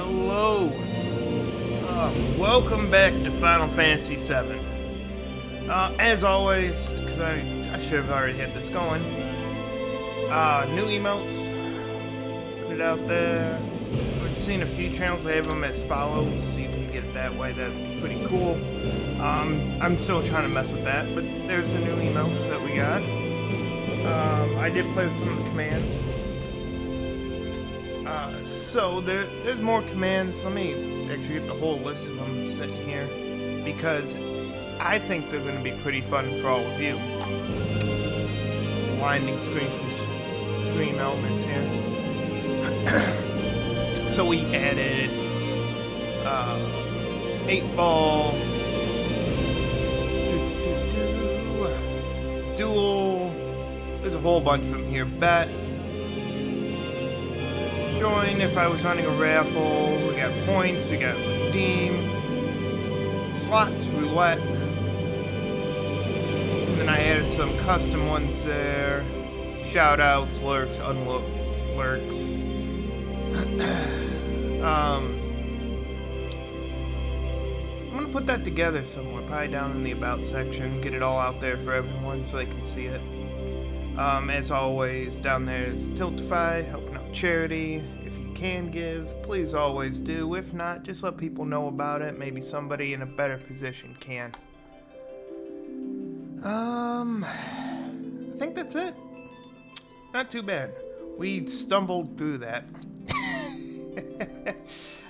Hello. Welcome back to Final Fantasy VII. As always, because I should have already had this going. New emotes. Put it out there. I've seen a few channels that have them as follows, so you can get it that way. That'd be pretty cool. I'm still trying to mess with that, but there's the new emotes that we got. I did play with some of the commands. So there's more commands. Let me actually get the whole list of them sitting here, because I think they're going to be pretty fun for all of you. Blinding screen elements here. So we added 8-ball, duel. There's a whole bunch of them here. Bet. Join if I was running a raffle. We got points, we got redeem, slots, roulette, and then I added some custom ones there. Shout outs, lurks, unlurks. I'm gonna put that together somewhere, probably down in the about section, get it all out there for everyone so they can see it. As always, down there is Tiltify, helping out charity. If you can give, please always do. If not, just let people know about it. Maybe somebody in a better position can. I think that's it. Not too bad. We stumbled through that.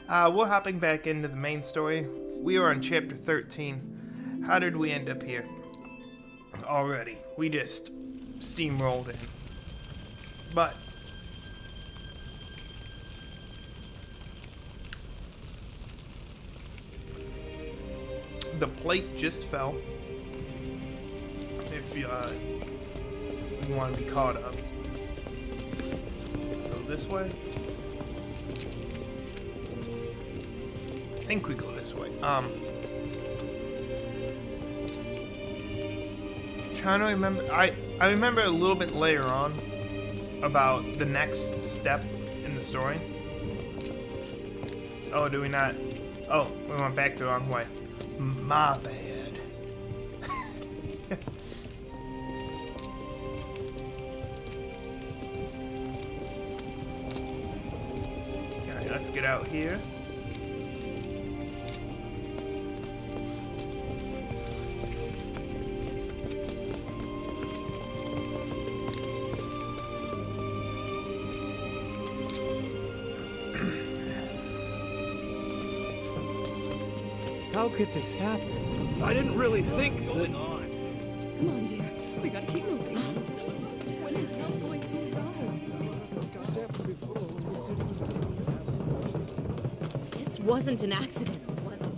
We're hopping back into the main story. We are on chapter 13. How did we end up here? Already. We just steamrolled in. But the plate just fell. If you want to be caught up. Go this way. I think we go this way. Trying to remember. I remember a little bit later on about the next step in the story. Oh, do we not? Oh, we went back the wrong way. My bad. Alright, let's get out here. How could this happen? I didn't really think that... Come on, dear. We gotta keep moving. When is help going to arrive? This wasn't an accident, was it?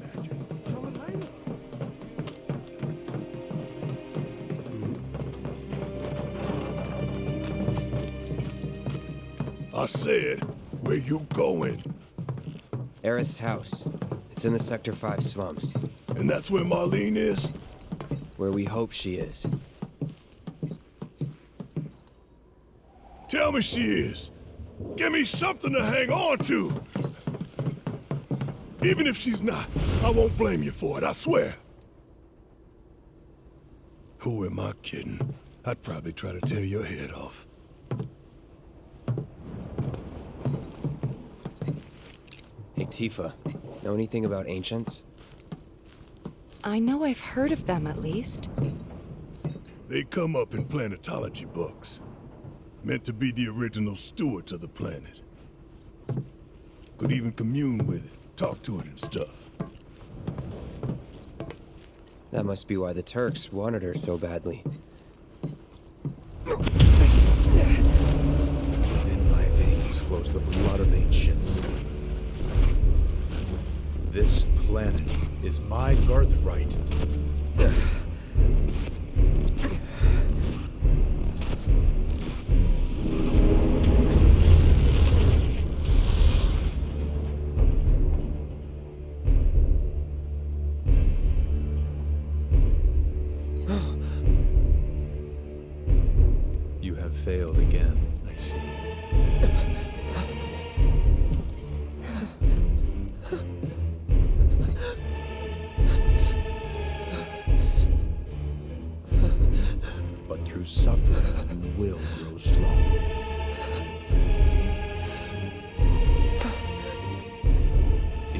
I said, where you going? Aerith's house. It's in the Sector 5 slums. And that's where Marlene is? Where we hope she is. Tell me she is. Give me something to hang on to. Even if she's not, I won't blame you for it, I swear. Who am I kidding? I'd probably try to tear your head off. Hey, Tifa. Know anything about ancients? I know I've heard of them, at least. They come up in planetology books. Meant to be the original stewards of the planet. Could even commune with it, talk to it and stuff. That must be why the Turks wanted her so badly. In my veins flows the blood of ancients. This planet is my birthright. You have failed again, I see.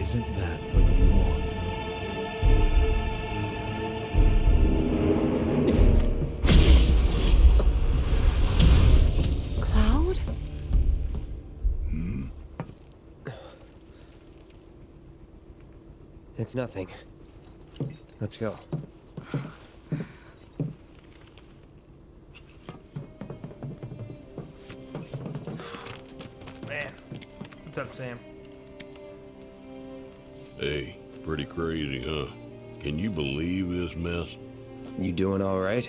Isn't that what you want? Cloud? It's nothing. Let's go. Man. What's up, Sam? Hey, pretty crazy, huh? Can you believe this mess? You doing all right?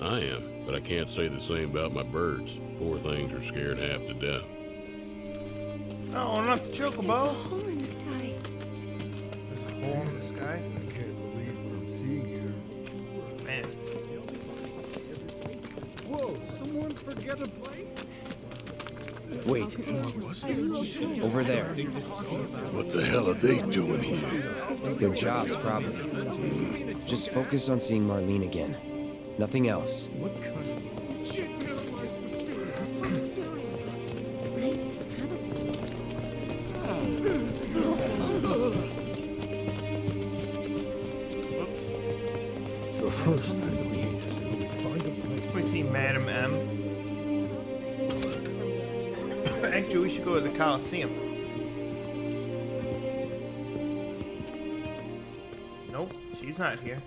I am, but I can't say the same about my birds. Poor things are scared half to death. Oh, not the There's a chocobo. hole in the sky. There's a hole in the sky. I can't believe what I'm seeing here. Man. Whoa, someone forget a plate? Wait. Over there. What the hell are they doing here? Their jobs, probably. Just focus on seeing Marlene again. Nothing else. What kind of... Whoops. The first thing we need to do is find a place. We see Madam M. Actually, we should go to the Coliseum. Nope, she's not here.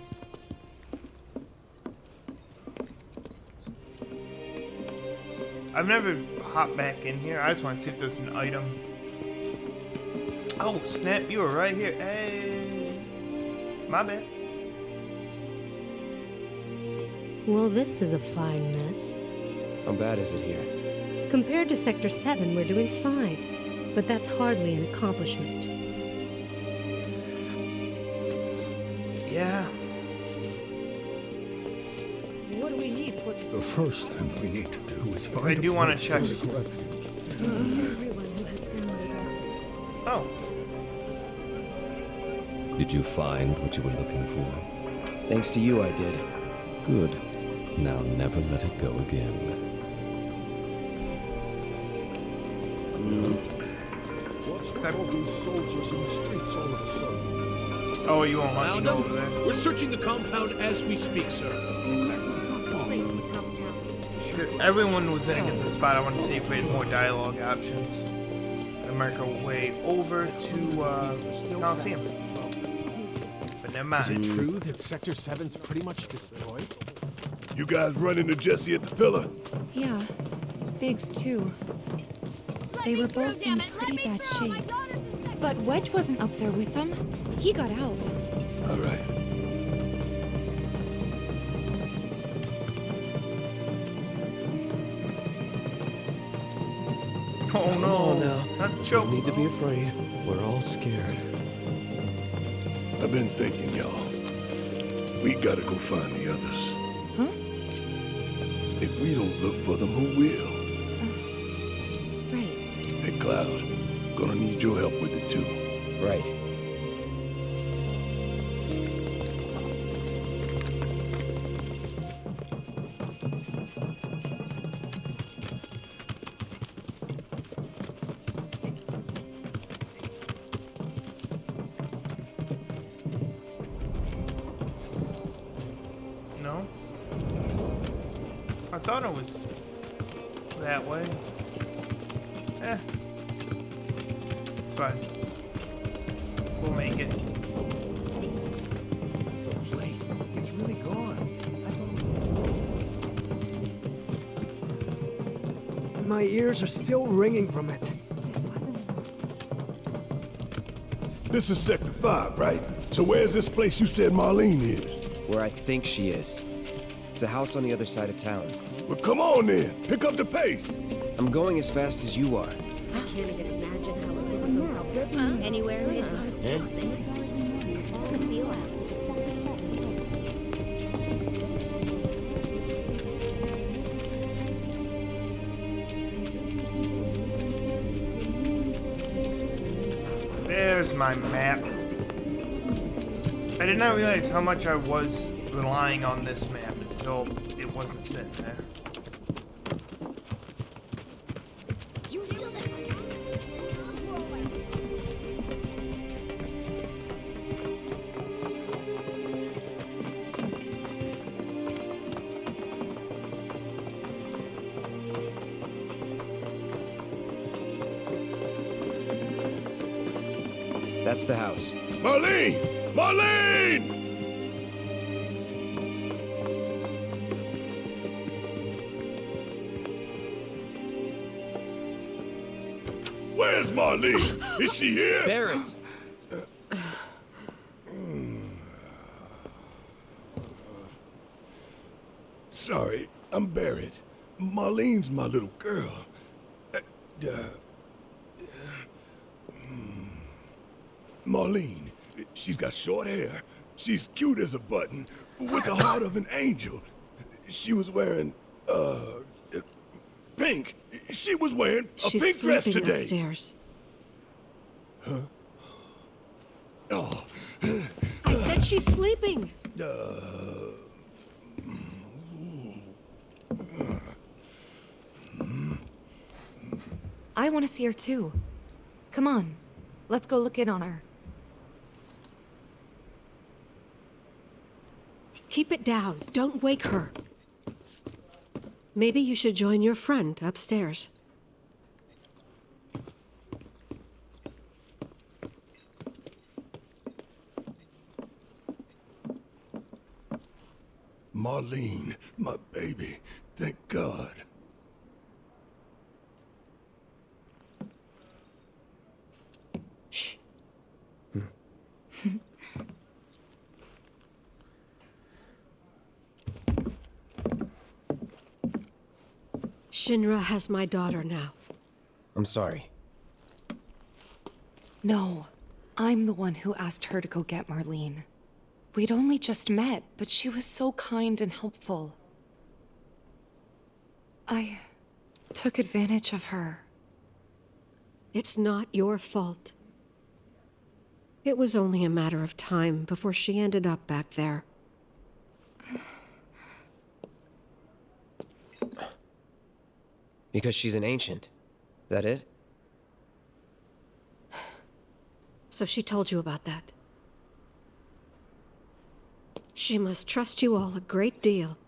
I've never hopped back in here. I just want to see if there's an item. Oh, snap, you were right here. Hey. My bad. Well, this is a fine mess. How bad is it here? Compared to Sector 7, we're doing fine. But that's hardly an accomplishment. Yeah. What do we need for The first thing we need to do is find I do a wanna place check. take refuge. everyone who has family? Oh. Did you find what you were looking for? Thanks to you, I did. Good. Now never let it go again. What's with all these soldiers in the streets all of a sudden? Oh, you won't let me go over there. We're searching the compound as we speak, sir. I never thought the plane would come down. Everyone was in a different spot. I wanted to see if we had more dialogue options. I make our way over to Coliseum. But never Is it mind. true that Sector 7's pretty much destroyed? You guys run into Jesse at the pillar? Yeah. Biggs, too. They were both in pretty bad shape. But Wedge wasn't up there with them. He got out. All right. Oh no. now. Not the choke. Need to be afraid. We're all scared. I've been thinking, y'all. We gotta go find the others. Huh? If we don't look for them, who will? Right. Hey, Cloud. Gonna need your help with it, too. Right. No. I thought it was that way. Eh. It's fine. We'll make it. The plate. It's really gone. My ears are still ringing from it. This is Sector 5, right? So where's this place you said Marlene is? Where I think she is. It's a house on the other side of town. Well, come on then. Pick up the pace. I'm going as fast as you are. I can't even imagine how it looks so helpless. Anywhere in the still safe. What's it feel like? There's my map. I did not realize how much I was relying on this map until it wasn't sitting there. You feel that? That's the house. Marlene! Marlene! Where's Marlene? Is she here? Barrett! Sorry, I'm Barrett. Marlene's my little girl. Marlene, she's got short hair. She's cute as a button, with the heart of an angel. She was wearing, pink. She was wearing a She's pink dress sleeping today. upstairs. Huh? Oh. I said she's sleeping. I want to see her too. Come on, let's go look in on her. Keep it down. Don't wake her. Maybe you should join your friend upstairs. Marlene, my baby. Thank God. Shh. Shinra has my daughter now. I'm sorry. No, I'm the one who asked her to go get Marlene. We'd only just met, but she was so kind and helpful. I took advantage of her. It's not your fault. It was only a matter of time before she ended up back there. Because she's an ancient. That it? So she told you about that. She must trust you all a great deal.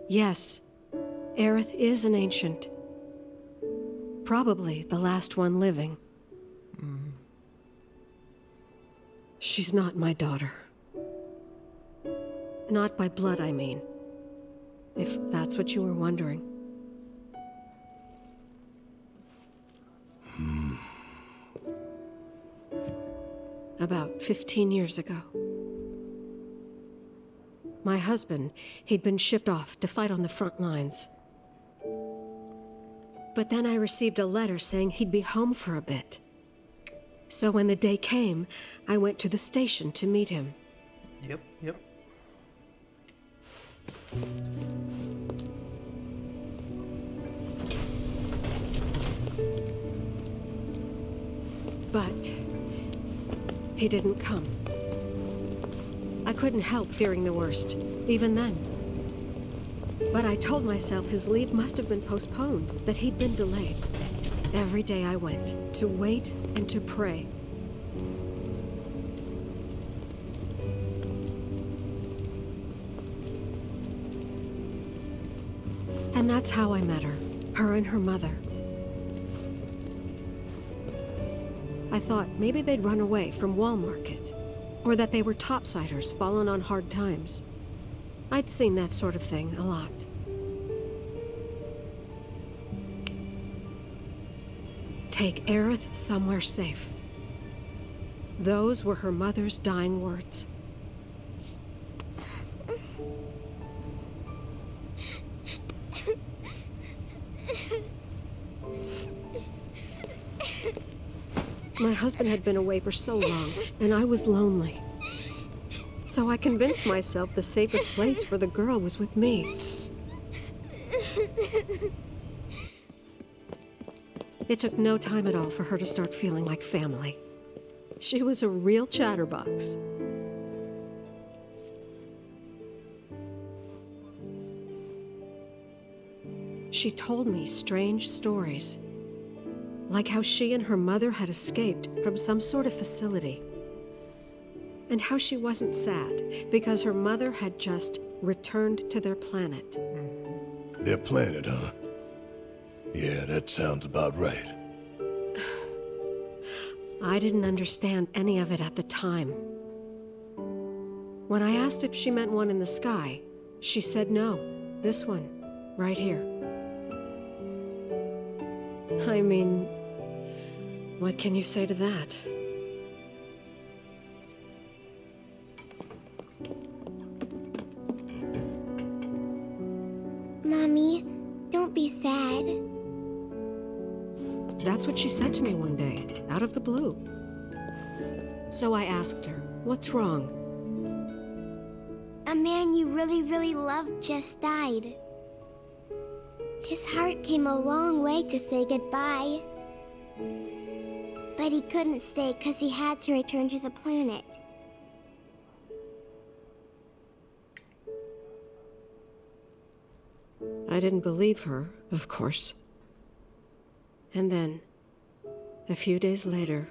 Yes, Aerith is an ancient. Probably the last one living. She's not my daughter. Not by blood, I mean. If that's what you were wondering. About 15 years ago. My husband, he'd been shipped off to fight on the front lines. But then I received a letter saying he'd be home for a bit. So when the day came, I went to the station to meet him. Yep. But he didn't come. I couldn't help fearing the worst, even then. But I told myself his leave must have been postponed, that he'd been delayed. Every day I went, to wait and to pray. And that's how I met her and her mother. I thought maybe they'd run away from Wall Market, or that they were topsiders fallen on hard times. I'd seen that sort of thing a lot. Take Aerith somewhere safe. Those were her mother's dying words. My husband had been away for so long, and I was lonely. So I convinced myself the safest place for the girl was with me. It took no time at all for her to start feeling like family. She was a real chatterbox. She told me strange stories, like how she and her mother had escaped from some sort of facility, and how she wasn't sad because her mother had just returned to their planet. Their planet, huh? Yeah, that sounds about right. I didn't understand any of it at the time. When I asked if she meant one in the sky, she said no. This one, right here. I mean, what can you say to that? Mommy, don't be sad. That's what she said to me one day, out of the blue. So I asked her, what's wrong? A man you really, really loved just died. His heart came a long way to say goodbye. But he couldn't stay because he had to return to the planet. I didn't believe her, of course. And then, a few days later,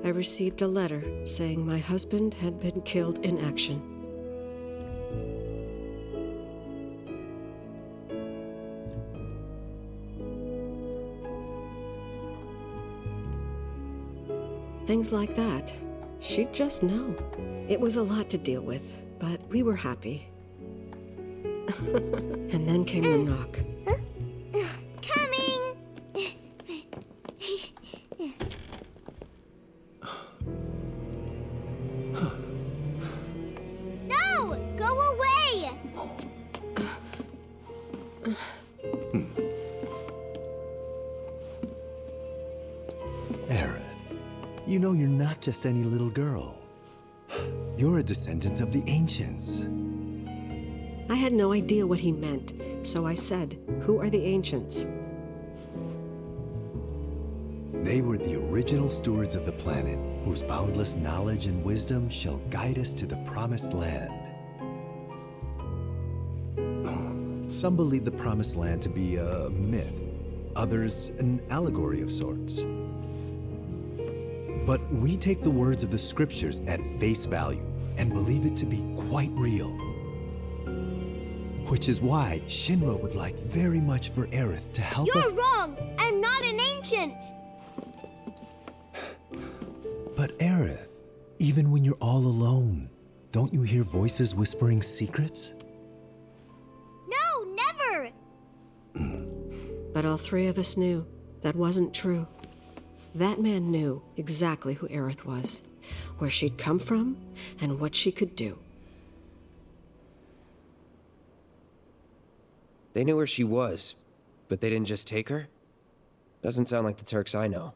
I received a letter saying my husband had been killed in action. Things like that. She'd just know. It was a lot to deal with, but we were happy. And then came the knock. Coming! No! Go away! Aerith, you know you're not just any little girl. You're a descendant of the ancients. I had no idea what he meant, so I said, "Who are the ancients?" They were the original stewards of the planet, whose boundless knowledge and wisdom shall guide us to the promised land. Some believe the promised land to be a myth, others an allegory of sorts. But we take the words of the scriptures at face value and believe it to be quite real. Which is why Shinra would like very much for Aerith to help us— You're wrong! I'm not an ancient! But Aerith, even when you're all alone, don't you hear voices whispering secrets? No, never! But all three of us knew that wasn't true. That man knew exactly who Aerith was, where she'd come from, and what she could do. They knew where she was, but they didn't just take her? Doesn't sound like the Turks I know.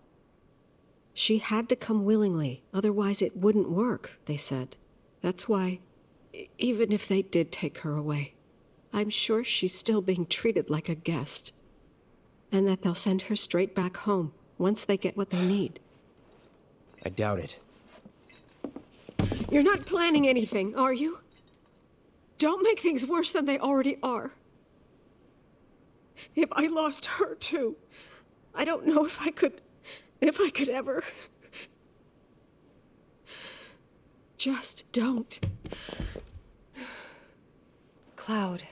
She had to come willingly, otherwise it wouldn't work, they said. That's why, even if they did take her away, I'm sure she's still being treated like a guest. And that they'll send her straight back home once they get what they need. I doubt it. You're not planning anything, are you? Don't make things worse than they already are. If I lost her too, I don't know if I could ever. Just don't. Cloud,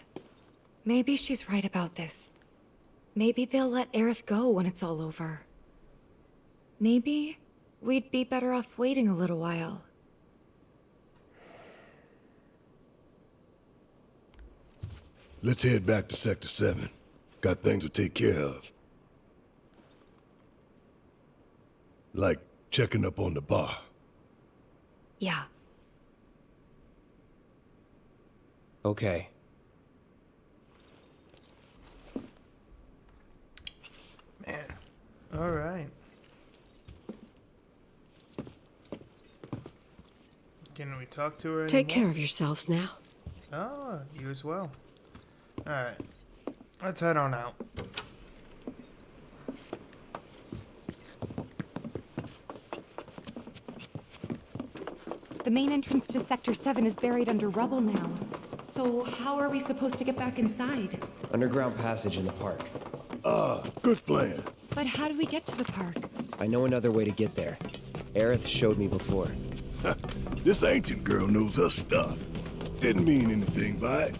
maybe she's right about this. Maybe they'll let Aerith go when it's all over. Maybe we'd be better off waiting a little while. Let's head back to Sector 7. Got things to take care of. Like checking up on the bar. Yeah. Okay. Man. Alright. Can we talk to her Take anymore? care of yourselves now. Oh, you as well. Alright. Let's head on out. The main entrance to Sector 7 is buried under rubble now. So how are we supposed to get back inside? Underground passage in the park. Good plan. But how do we get to the park? I know another way to get there. Aerith showed me before. This ancient girl knows her stuff. Didn't mean anything by it.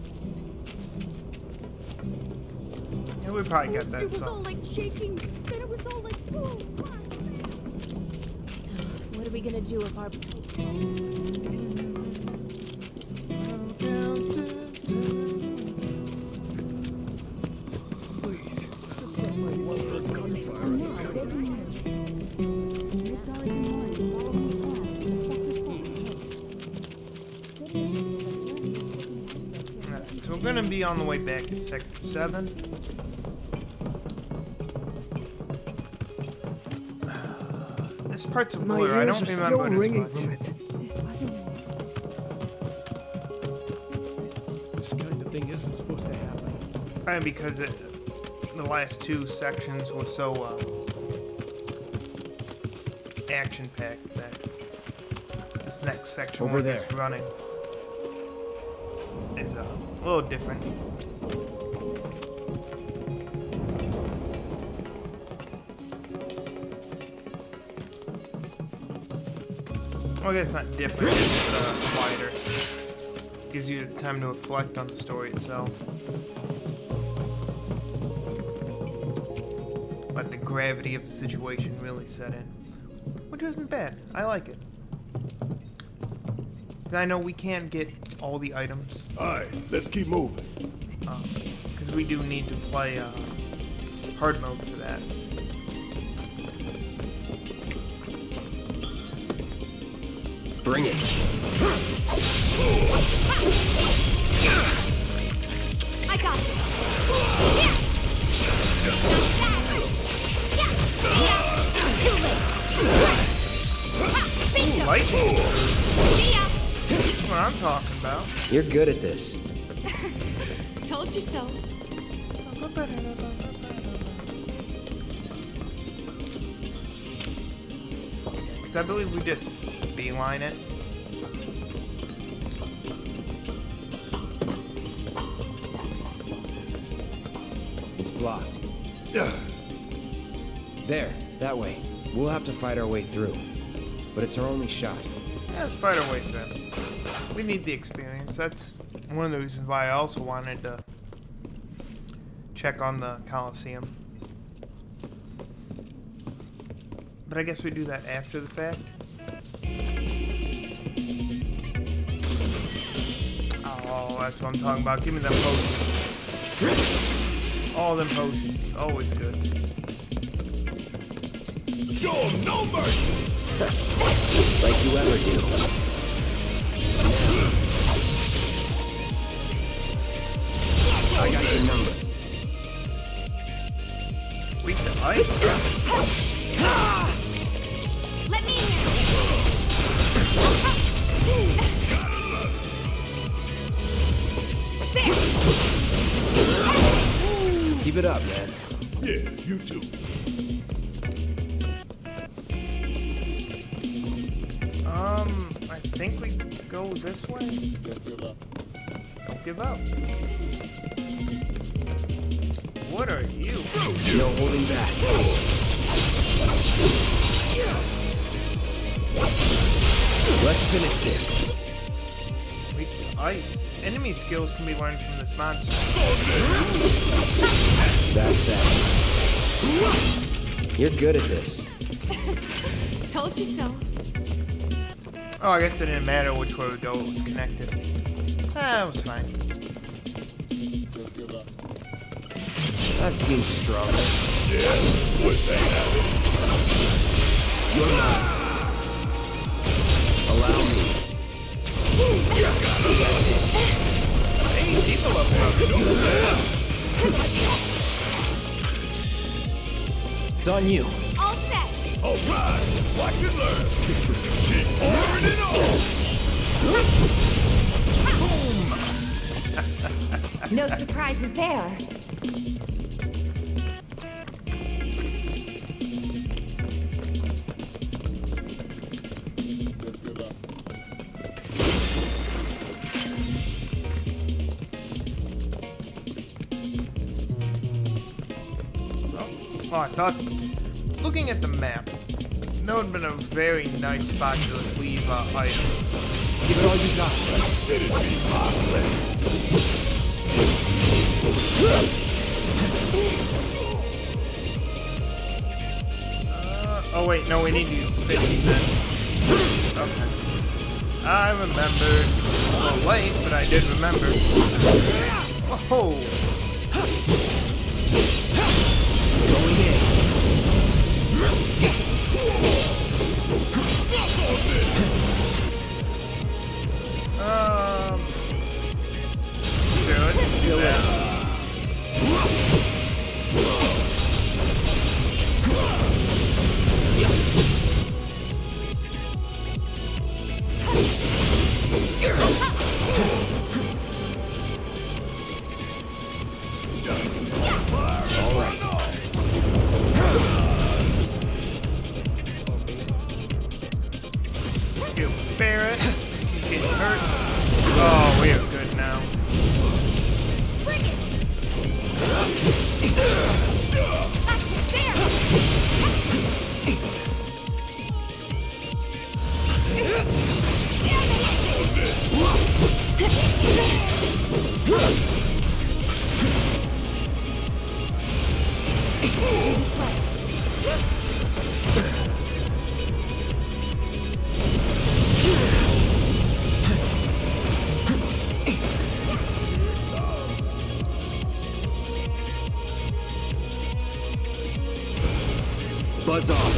Yeah, we probably got It that was all song. like shaking, then it was all like boom. we gonna do if our... Please, just let my wonder gunfire. Alright, so we're gonna be on the way back to Sector 7. This part's a My blur. I ears don't are remember still it as ringing much. from it. This kind of thing isn't supposed to happen. And because the last two sections were so action-packed that this next section Over where there. it's running is a little different. Well, I guess it's not different, it's quieter. Gives you time to reflect on the story itself. Let the gravity of the situation really set in. Which isn't bad. I like it. I know we can't get all the items. Alright, let's keep moving. Because we do need to play hard mode for that. Bring it. I got this. Ooh, lightning. That's what I'm talking about. You're good at this. Told you so. Because I believe we just beeline it. It's blocked. There, that way. We'll have to fight our way through. But it's our only shot. Yeah, let's fight our way through. We need the experience. That's one of the reasons why I also wanted to check on the Coliseum. But I guess we do that after the fact. Oh, that's what I'm talking about. Give me them potions. All them potions. Always good. Show 'em no mercy! Like you ever do. I got your number. Weak to ice? Let me Keep it up, man. Yeah, you too. I think we go this way. Don't give up. What are you? No holding back. Let's finish this. Weak to ice. Enemy skills can be learned from this monster. That's that. You're good at this. Told you so. Oh, I guess it didn't matter which way we go, it was connected. Ah, it was fine. That seems stronger. Yeah, what they have it. You're not. Allow me. Hey, people up It's on you. all set. Alright, watch and learn. Keep pouring it on. No surprises there. Oh, I thought, looking at the map, that would have been a very nice spot to leave items. Give it all you got. It'd be marvelous. Oh wait, no, we need to use the 50 then. Okay. I remembered. A little late, but I did remember. Oh! Going in. Good. Still in. You Barrett. He's getting hurt. Oh, we are good now. Buzz off.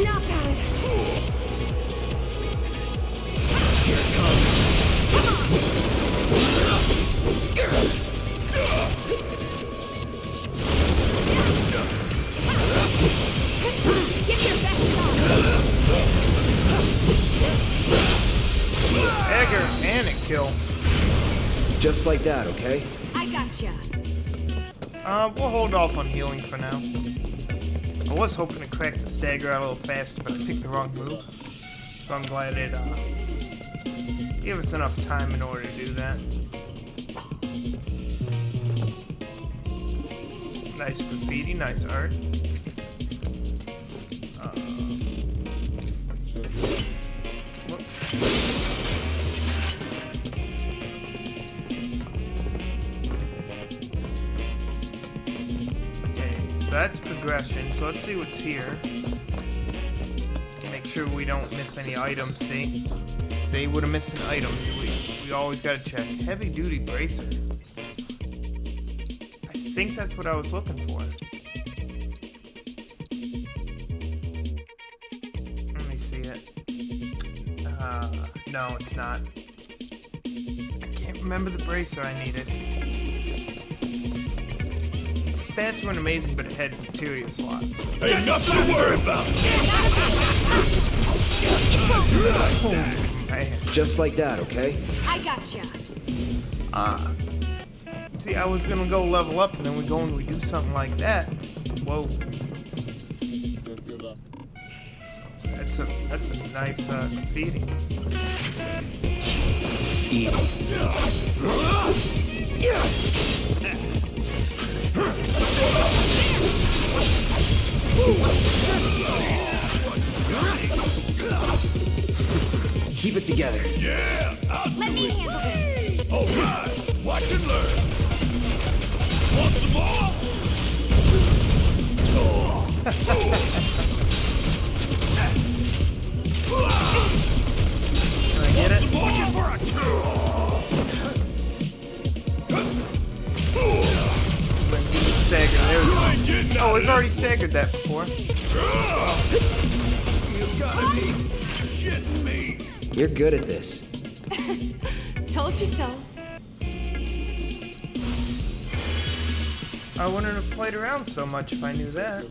Knockout. Here it comes. Give your best shot. Egger and a kill. Just like that, okay? I gotcha. We'll hold off on healing for now. I was hoping to crack the stagger out a little faster, but I picked the wrong move. So I'm glad it gave us enough time in order to do that. Nice graffiti, nice art. Whoops. That's progression, so let's see what's here. Make sure we don't miss any items, see? Say you would have missed an item. We always gotta check. Heavy duty bracer. I think that's what I was looking for. Let me see it. No, it's not. I can't remember the bracer I needed. Stats weren't amazing, but it had materia slots. Ain't nothing to worry about. Oh, man. Just like that, okay? I gotcha. See, I was gonna go level up, and then we go and we do something like that. Whoa. That's a nice graffiti. Easy. Keep it together. Yeah, Let me handle this. all right. Watch and learn. Want some more? Can I get it? Stagger. There we go. Oh, we've already staggered that before. You gotta be shitting me. You're good at this. Told you so. I wouldn't have played around so much if I knew that.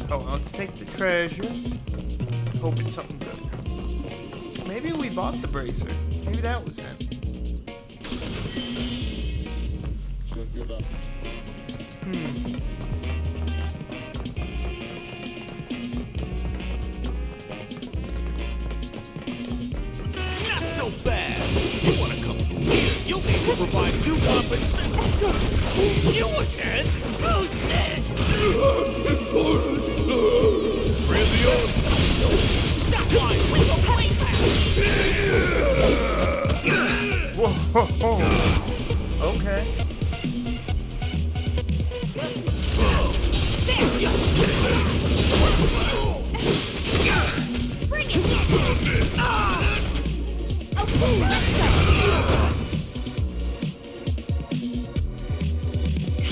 Oh, well, let's take the treasure. Hope it's something good. Maybe we bought the bracer. Maybe that was it. Not so bad. You wanna come through here? You'll need to provide due compensation. You again? Who's this? That one with the play back. Whoa!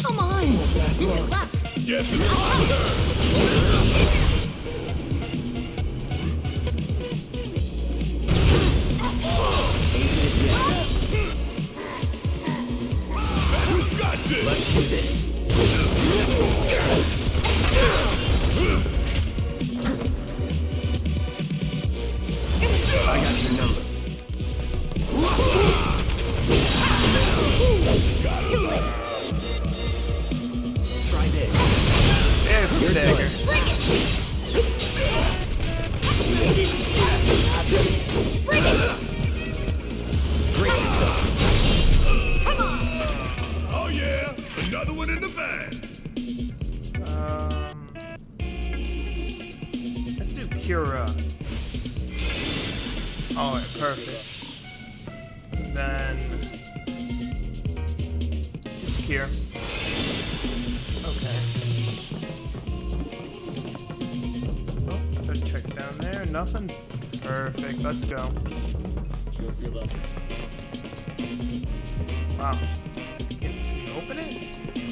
Come on! Good luck. Yes, got this. Let's do this. I got your number. Try this. There's the dagger. Bring it. Oh yeah, another one in the bag. Let's do Cura. Alright, perfect. Then just Cure. Okay. Oh, better check down there. Nothing. Perfect. Let's go. Wow. Can you open it?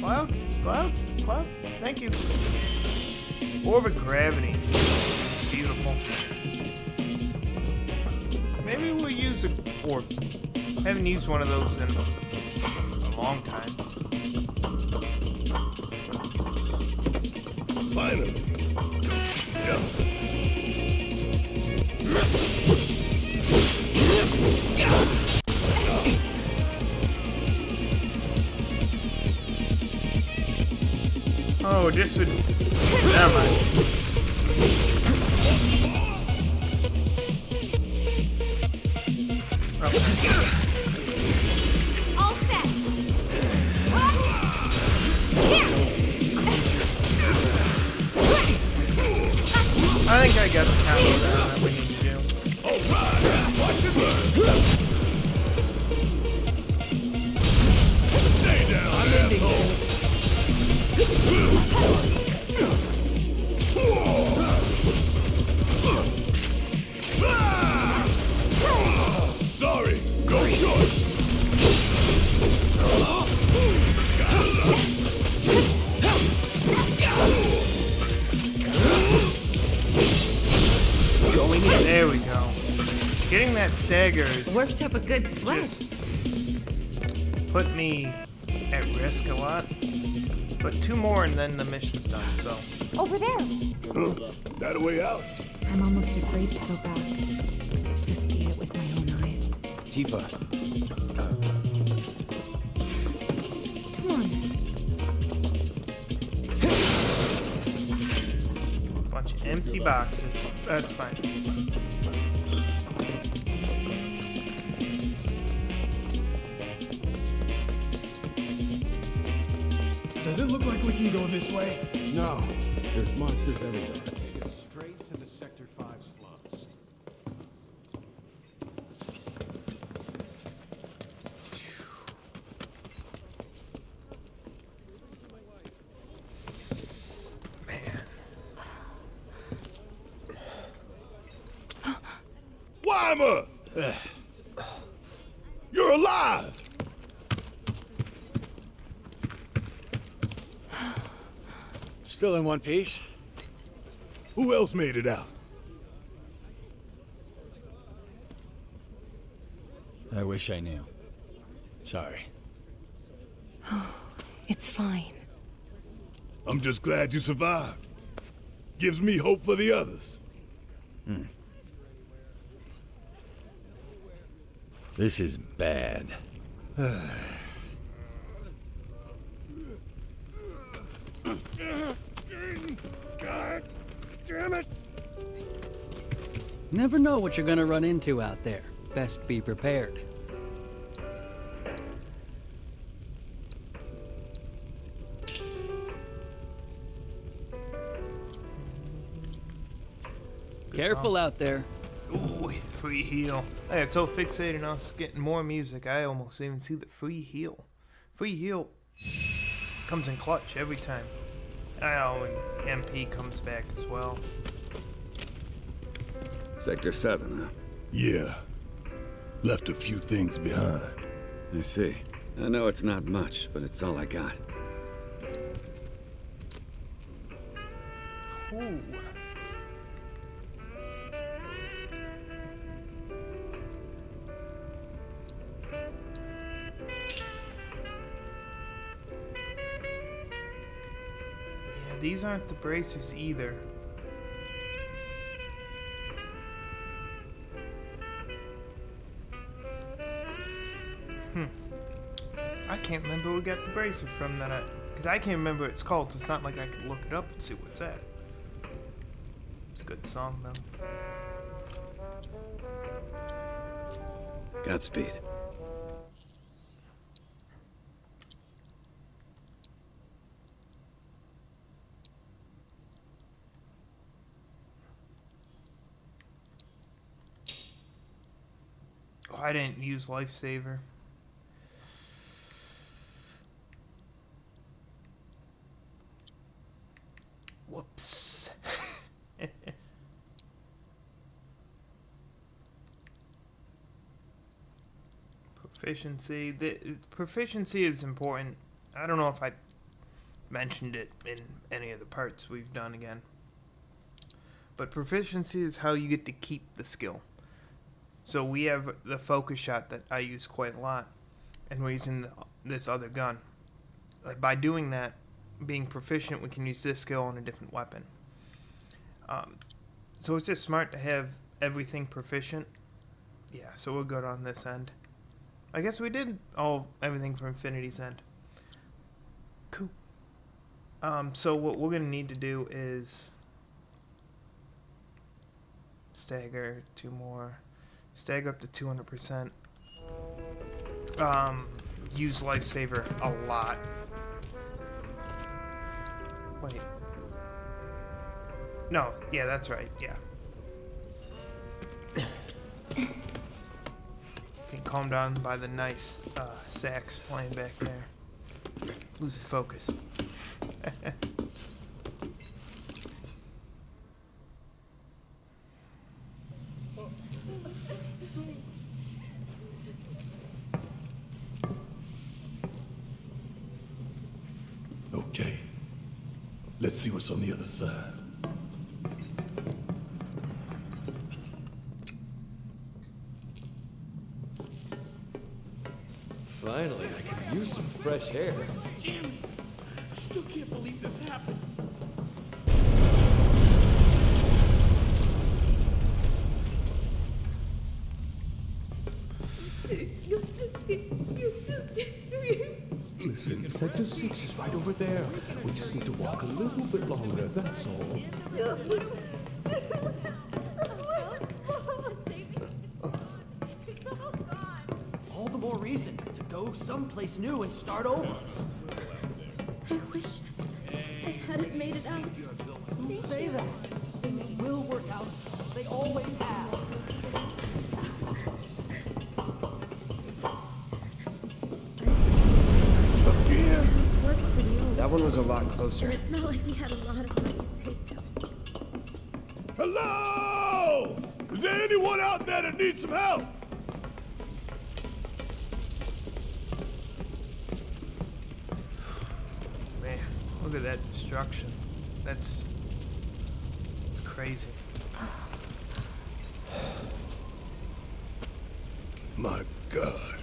Cloud? Cloud? Cloud? Thank you. Orb of gravity. Beautiful. Maybe we'll use a orb. Haven't used one of those in a long time. Finally. Yeah. Oh, this would. Never mind. All set. I think I got the combo down that we need to do. Alright, watch it burn. Stay down, asshole. Sorry, go short. Going in. There we go. Getting that stagger is Worked up a good sweat. put me at risk a lot. But 2 more and then the mission's done, so. Over there. That a way out? I'm almost afraid to go back to see it with my own eyes. Tifa. Come on. Bunch of empty boxes. That's fine. Does it look like we can go this way? No, there's monsters everywhere. Take us straight to the Sector 5 slums. Weimer! You're alive! Still in one piece. Who else made it out? I wish I knew. Sorry. It's fine. I'm just glad you survived. Gives me hope for the others. This is bad. God damn it! Never know what you're gonna run into out there. Best be prepared. Careful out there. Ooh, free heal. I got so fixated on us getting more music, I almost didn't even see the free heal. Free heal comes in clutch every time. Oh, and MP comes back as well. Sector 7, huh? Yeah. Left a few things behind. I see. I know it's not much, but it's all I got. Ooh. Yeah, these aren't the bracers either. I can't remember where we got the bracer from because I can't remember what it's called, so it's not like I could look it up and see what it's at. It's a good song though. Godspeed. Oh, I didn't use Lifesaver. Whoops. Proficiency. The proficiency is important. I don't know if I mentioned it in any of the parts we've done again. But proficiency is how you get to keep the skill. So we have the focus shot that I use quite a lot, and we're using this other gun. Like by doing that, being proficient, we can use this skill on a different weapon. So it's just smart to have everything proficient. Yeah, so we're good on this end. I guess we did everything for Infinity's End. Cool. So what we're gonna need to do is stagger 2 more. Stagger up to 200%. Use Lifesaver a lot. Wait. No, yeah, that's right, yeah. Getting calmed down by the nice sax playing back there. Losing focus. Okay. Let's see what's on the other side. Finally, I can use some fresh air. Damn it! I still can't believe this happened. Listen, Sector 6 is right over there. We just need to walk a little bit longer, that's all. All the more reason to go someplace new and start over. I wish I hadn't made it out. Don't say that. Things will work out. They always have. This was pretty old. That one was a lot And closer. it's not like we had a lot of money saved up. Hello! Is there anyone out there that needs some help? Man, look at that destruction. It's crazy. My God.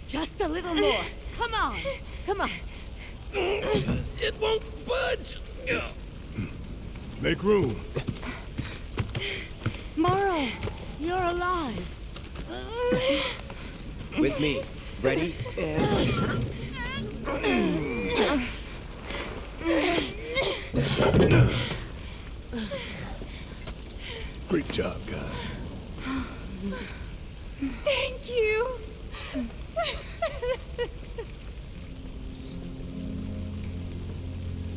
Just a little more. Come on. Come on. It won't budge. Make room. Morrow, you're alive. With me. Ready? And... Great job, guys. Thank you.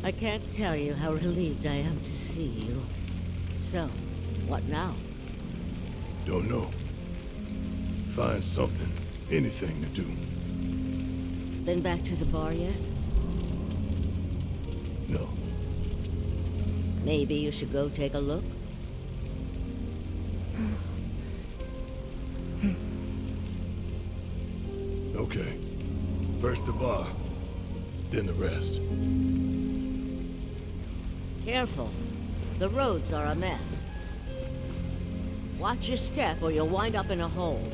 I can't tell you how relieved I am to see you. So, what now? Don't know. Find something, anything to do. Been back to the bar yet? No. Maybe you should go take a look? Okay. First the bar, then the rest. Careful. The roads are a mess. Watch your step or you'll wind up in a hole.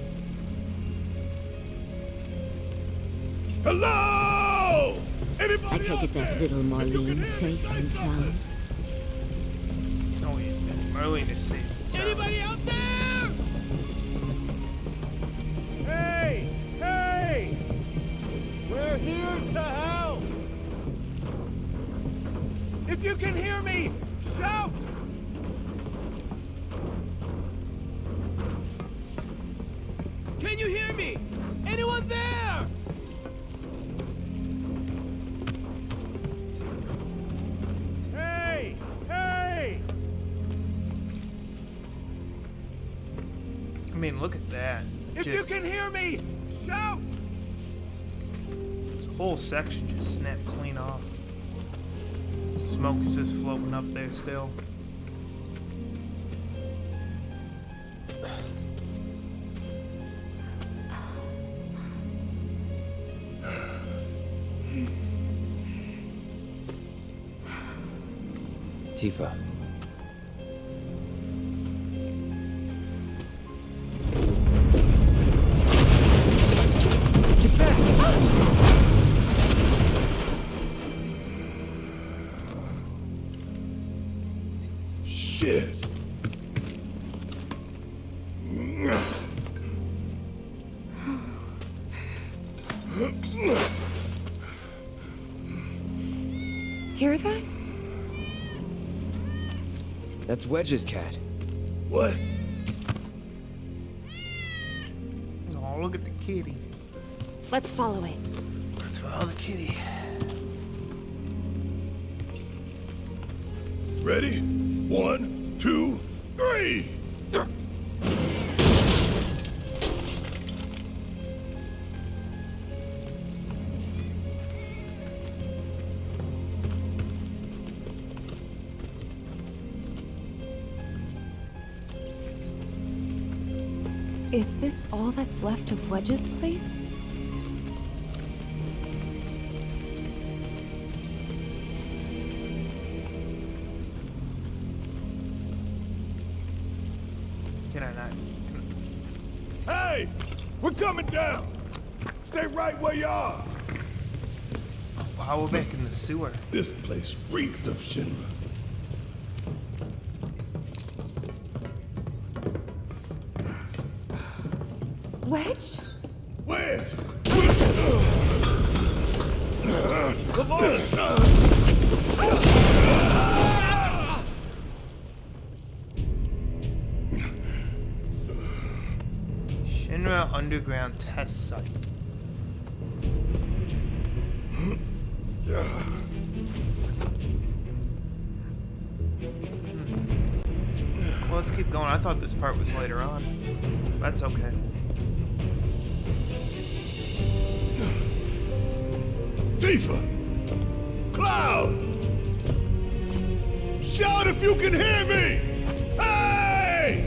Hello! I take it that little Marlene's safe and sound? Oh yeah, Marlene is safe and sound. Anybody out there? Hey! Hey! We're here to help! If you can hear me, shout! Can you hear me? Anyone there? Hey! Hey! I mean, look at that. If you can hear me, shout! This whole section just snapped clean off. Smoke is just floating up there still. Tifa. Get back! Shit. Hear that? That's Wedge's cat. What? Oh, look at the kitty. Let's follow it. Let's follow the kitty. Ready? 1, 2, 3! Is this all that's left of Wedge's place? Can I not? Hey! We're coming down! Stay right where you are! Wow, we're back in the sewer. This place reeks of Shinra. Wedge? Wedge! Shinra Underground Test Site. Well, let's keep going. I thought this part was later on. That's okay. Tifa! Cloud! Shout if you can hear me! Hey!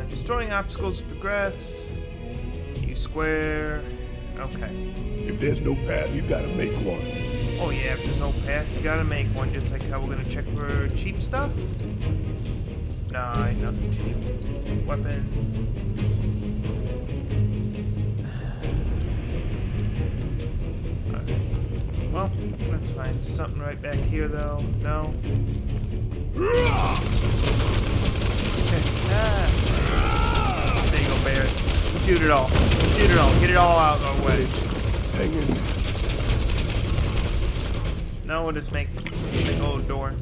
Destroying obstacles to progress. Use square. Okay. If there's no path, you gotta make one. Oh yeah, if there's no path, you gotta make one, just like how we're gonna check for cheap stuff. Nah, ain't nothing cheap. Weapon. Okay. Well, that's fine. Something right back here though. No. There you go, Barrett. Shoot it all. Shoot it all. Get it all out of our way. Hang in. No, we'll just make a little door.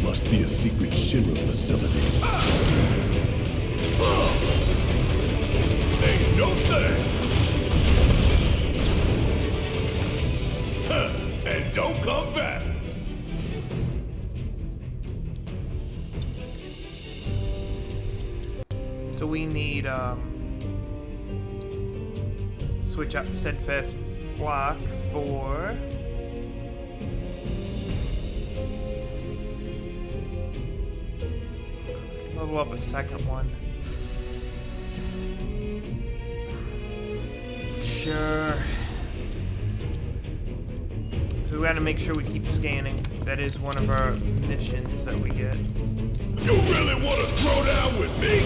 Must be a secret Shinra facility. Ain't no thing. And don't come back. So we need switch out the steadfast block for level up a second one. sure. So we gotta make sure we keep scanning. That is one of our missions that we get. You really want to throw down with me?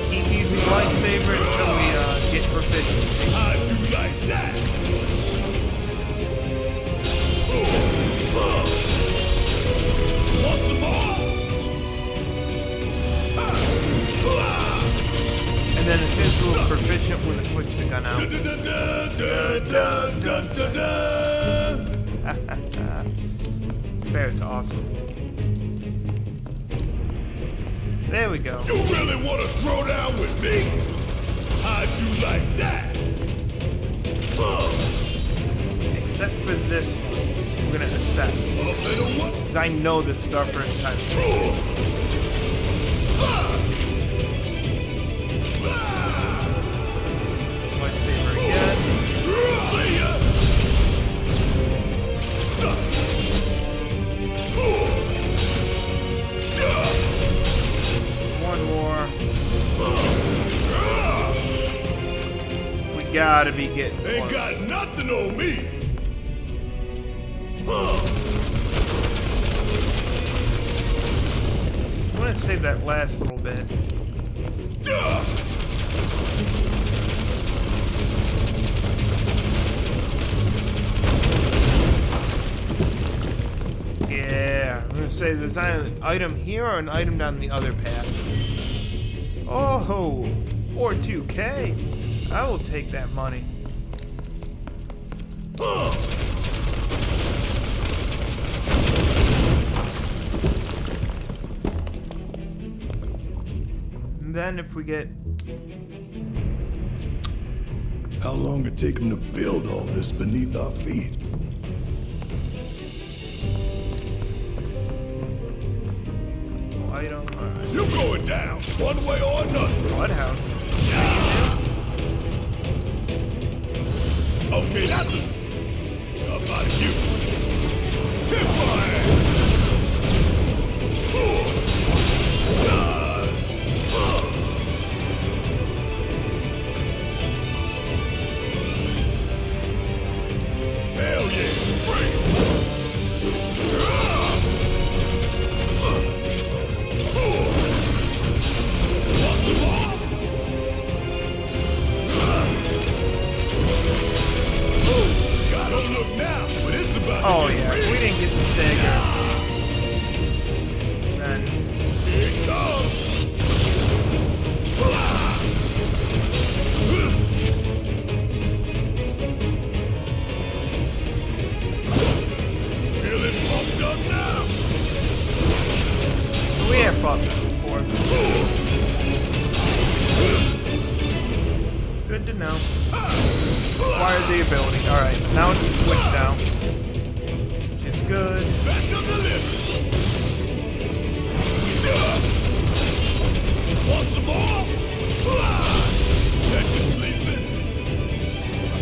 Keep using lightsaber until we get proficiency. How'd you like that? Want some more? And then as soon as we're proficient, we're gonna switch the gun out. Barrett's awesome. There we go. You really want to throw down with me? How'd you like that? Except for this one, we're gonna assess. Because I know this is our first time. Lightsaber again. See ya. One more. We gotta be getting Ain't close. got nothing on me. I'm gonna save that last little bit. Yeah, I'm gonna say there's an item here or an item down the other path. Oh, or 2K. I will take that money. And then if we get... How long it take him to build all this beneath our feet? Item, alright. You going down, one way or another. Bloodhound. Okay, that's it. How about you? Hit my ass. Hell yeah, break. Oh yeah, we didn't get the stagger. Then here it comes. Feeling pumped up now. We have fought this before. Good to know. Acquired the ability. Alright, now it's switched out. Which is good. Want some more? Catch you sleeping.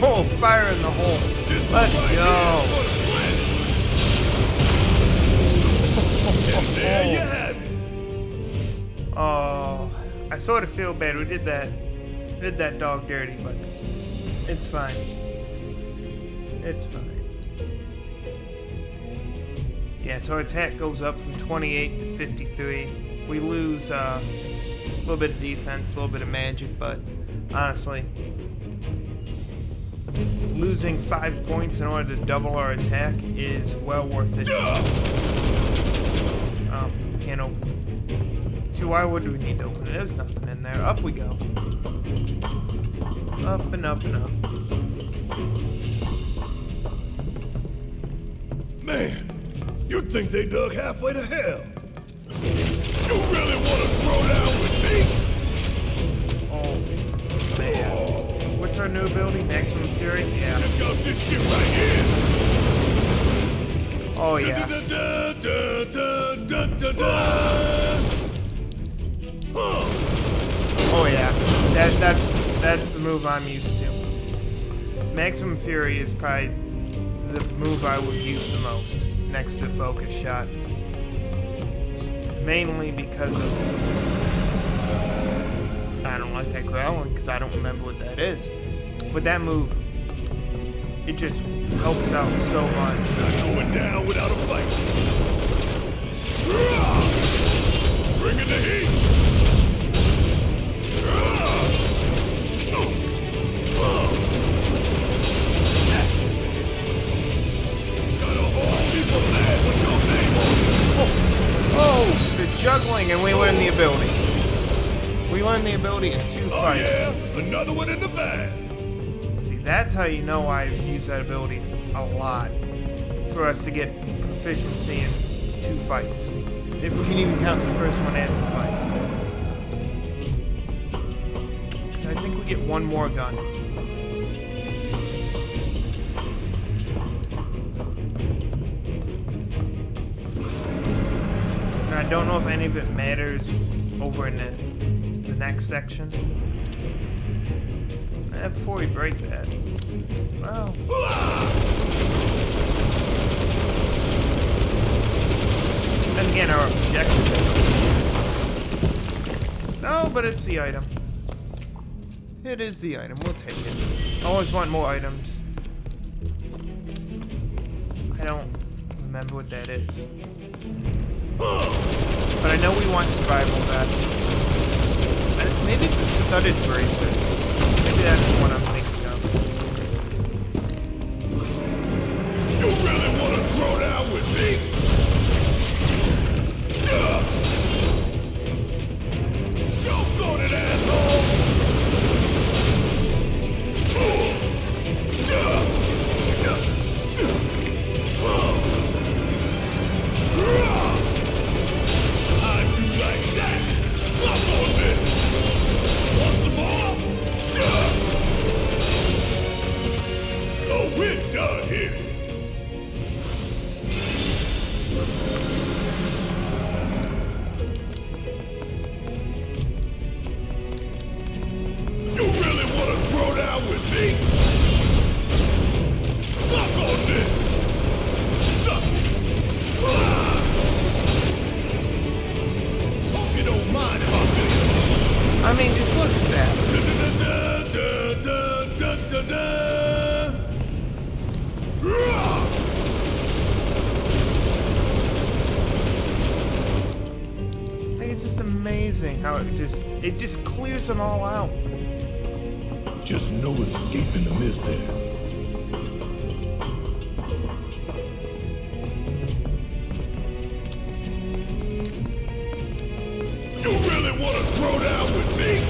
Oh, fire in the hole. Let's go. And there you have it. Oh, I sort of feel bad. We did that dog dirty, but it's fine. It's fine. Yeah, so our attack goes up from 28 to 53. We lose a little bit of defense, a little bit of magic, but honestly, losing 5 points in order to double our attack is well worth it. Can't open. See, why would we need to open it? There's nothing in there. Up we go. Up and up and up. Man, you'd think they dug halfway to hell. You really want to throw down with me? Oh, man. What's our new ability? Maximum Fury? Yeah. Check out this shit right here. Oh, yeah. Oh yeah, that's the move I'm used to. Maximum Fury is probably the move I would use the most, next to Focus Shot. Mainly because of... I don't like that growling, because I don't remember what that is. But that move, it just helps out so much. Not going down without a fight. Bringing the heat. Oh, the juggling, and we learn the ability. We learn the ability in 2 fights. Yeah, another one in the bag. See, that's how you know I've used that ability a lot. For us to get proficiency in 2 fights. If we can even count the first one as a fight. 'Cause I think we get one more gun. And I don't know if any of it matters over in the next section. Before we break that. Well. And again, our objective is... No, but it's the item. It is the item. We'll take it. I always want more items. I don't remember what that is. But I know we want survival vest. Maybe it's a studded bracelet. Maybe that's the one I'm thinking of. You really want to throw down with me? Doggone it, asshole! How'd you like that? Come on, man! Want some more? Oh, we're done here. You really want to throw down with me? Suck on this! Suck! Hope you don't mind if I finish. I mean, just look at that. Like, it's just amazing how it just clears them all out. Just no escaping the mist there. You really want to throw down with me?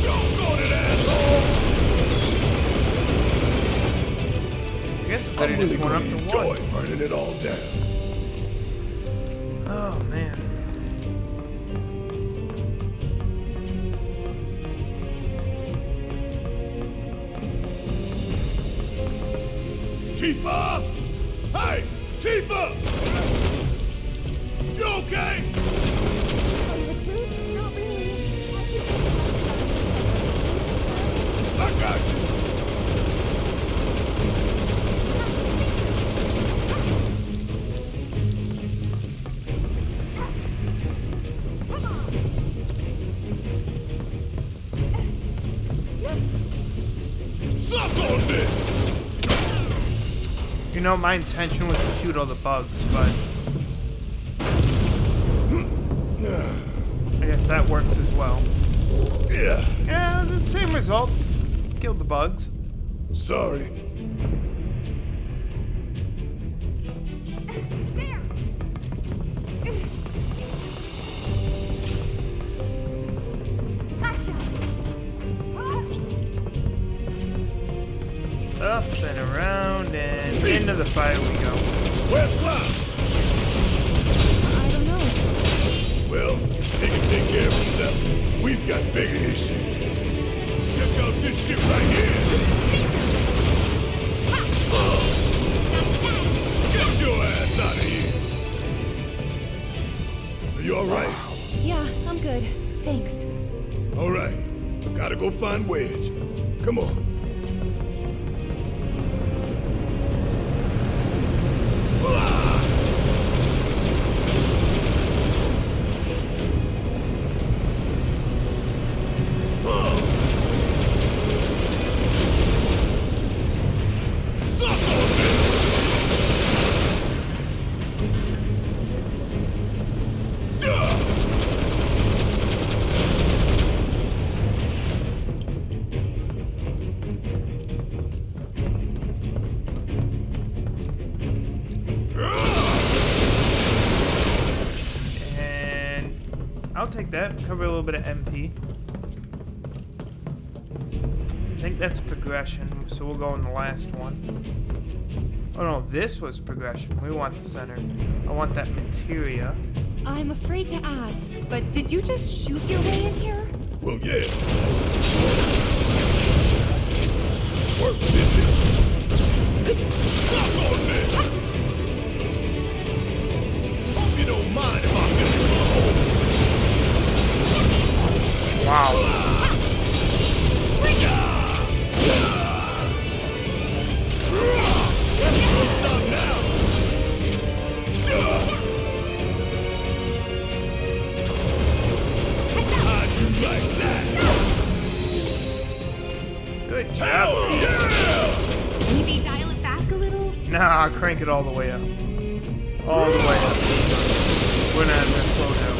Doggone it, asshole! I guess we I'm better really just went up gonna to enjoy one. burning it all down. Oh, man. Tifa! Hey! Tifa! You okay? I got you! Suck on this! You know, my intention was to shoot all the bugs, but... I guess that works as well. Yeah. Yeah, the same result. Killed the bugs. Sorry. Up and around and into the fire we go. Where's Cloud? I don't know. Well, He can take care of himself. We've got bigger issues. Check out this shit right here. Get your ass out of here. Are you alright? Yeah, I'm good. Thanks. Alright. Gotta go find Wedge. Come on. I'll take that. Cover a little bit of MP. I think that's progression, so we'll go in the last one. Oh no, this was progression. We want the center. I want that materia. I'm afraid to ask, but did you just shoot your way in here? Well, yeah. Work, didn't it? Stop on this! Hope you don't mind if I get it. Wow. Good job. Maybe dial it back a little? Nah, crank it all the way up. All the way up. We're not gonna slow down.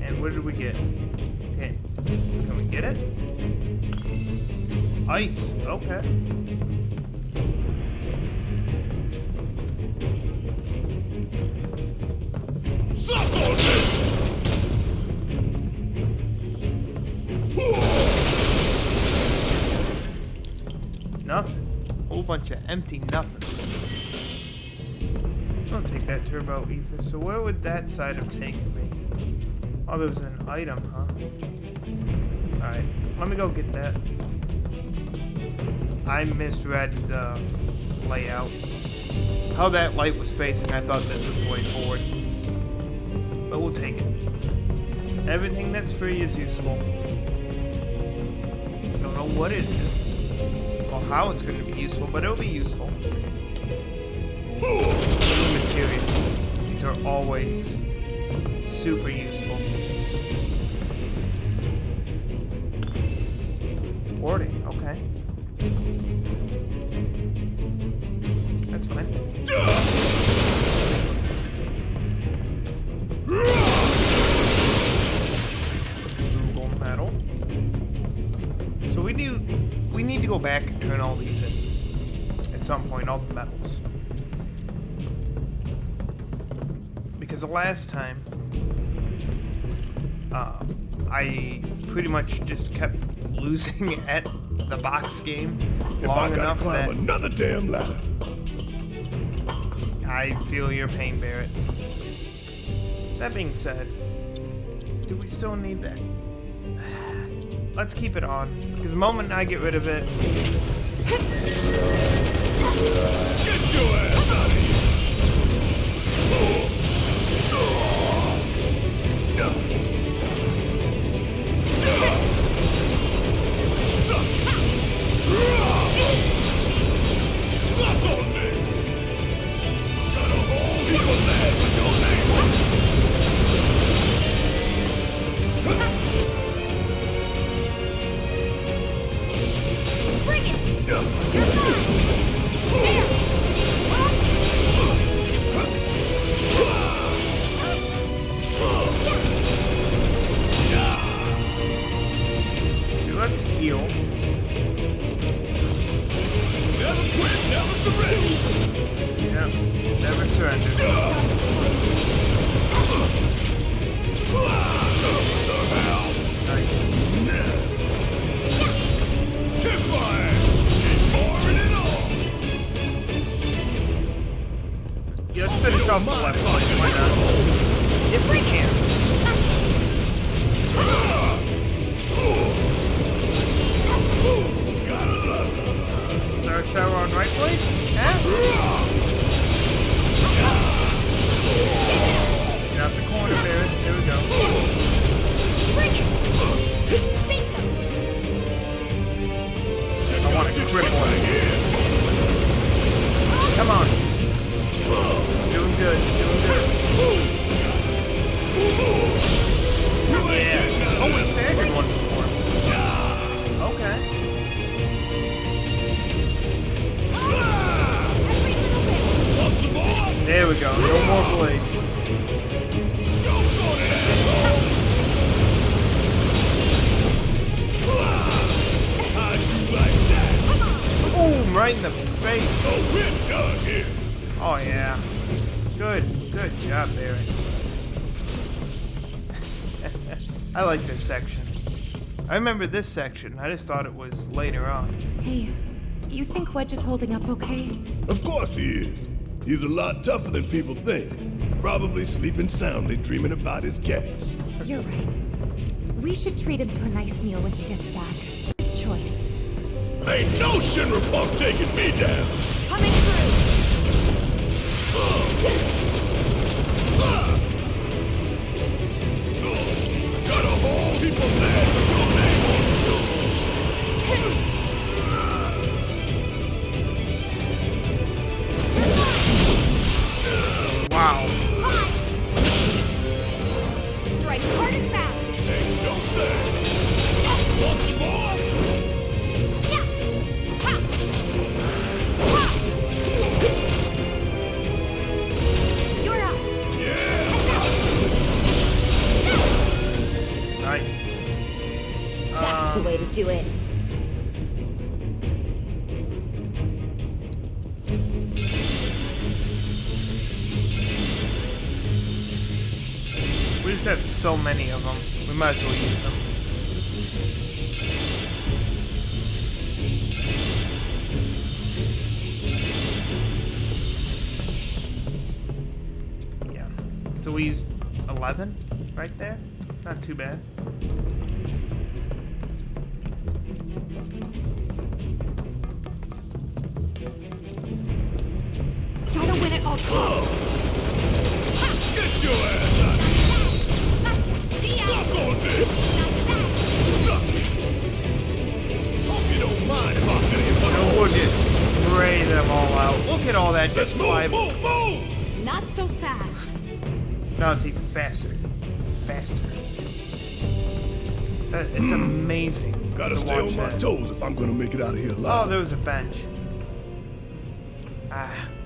And what did we get? Okay. Can we get it? Ice. Okay. Suck on this! Nothing. Whole bunch of empty nothing. I'll take that turbo ether. So where would that side have taken me? Oh, there was an item, huh? Alright, let me go get that. I misread the layout. How that light was facing, I thought this was the way forward. But we'll take it. Everything that's free is useful. Don't know what it is. Or how it's going to be useful, but it'll be useful. Material. These are always super useful. Warding, okay. That's fine. Google metal. So we need to go back and turn all these in at some point, all the metals. Because the last time, I pretty much just kept losing at the box game long enough that another damn ladder. I feel your pain, Barrett. That being said, do we still need that? Let's keep it on, because the moment I get rid of it... Get your ass out of here! Suck on me! Got a whole heap of lead with your name on it! Bring it! You're fine! There! Let's heal. Never quit, never surrender! Yep, never surrender. Nice. Kick my ass! Keep pouring it on! Yeah, let's finish off the left line. Why not? If we can. Star shower on right blade? Yeah. Get out the corner, Barrett. There we go. I want to cripple him. Come on. Doing good. Doing good. Yeah. Oh, we staggered one before. Okay. There we go. No more blades. Boom! Right in the face. Oh, we're done here. Oh yeah. Good job, Barry. I like this section. I remember this section. I just thought it was later on. Hey, you think Wedge is holding up okay? Of course he is. He's a lot tougher than people think. Probably sleeping soundly, dreaming about his cats. You're right. We should treat him to a nice meal when he gets back. His choice. Ain't no Shinra punk taking me down. Coming through. Got a whole heap of land with your name on it. Wow. Strike hard and fast. Ain't no thing. Want some more? You're up. Nice. That's the way to do it. We just have so many of them. We might as well use them. Yeah. So we used 11 right there. Not too bad. Gotta win at all costs. Get your ass out of here. Suck on this. Hope you don't mind if I tell you what. So we'll just spray them all out. Look at all that. Just fly. Move, move. Not so fast. No, it's even faster. Faster. It's amazing. Gotta to stay watch on my that. toes if I'm gonna make it out of here alive. Oh, there was a bench.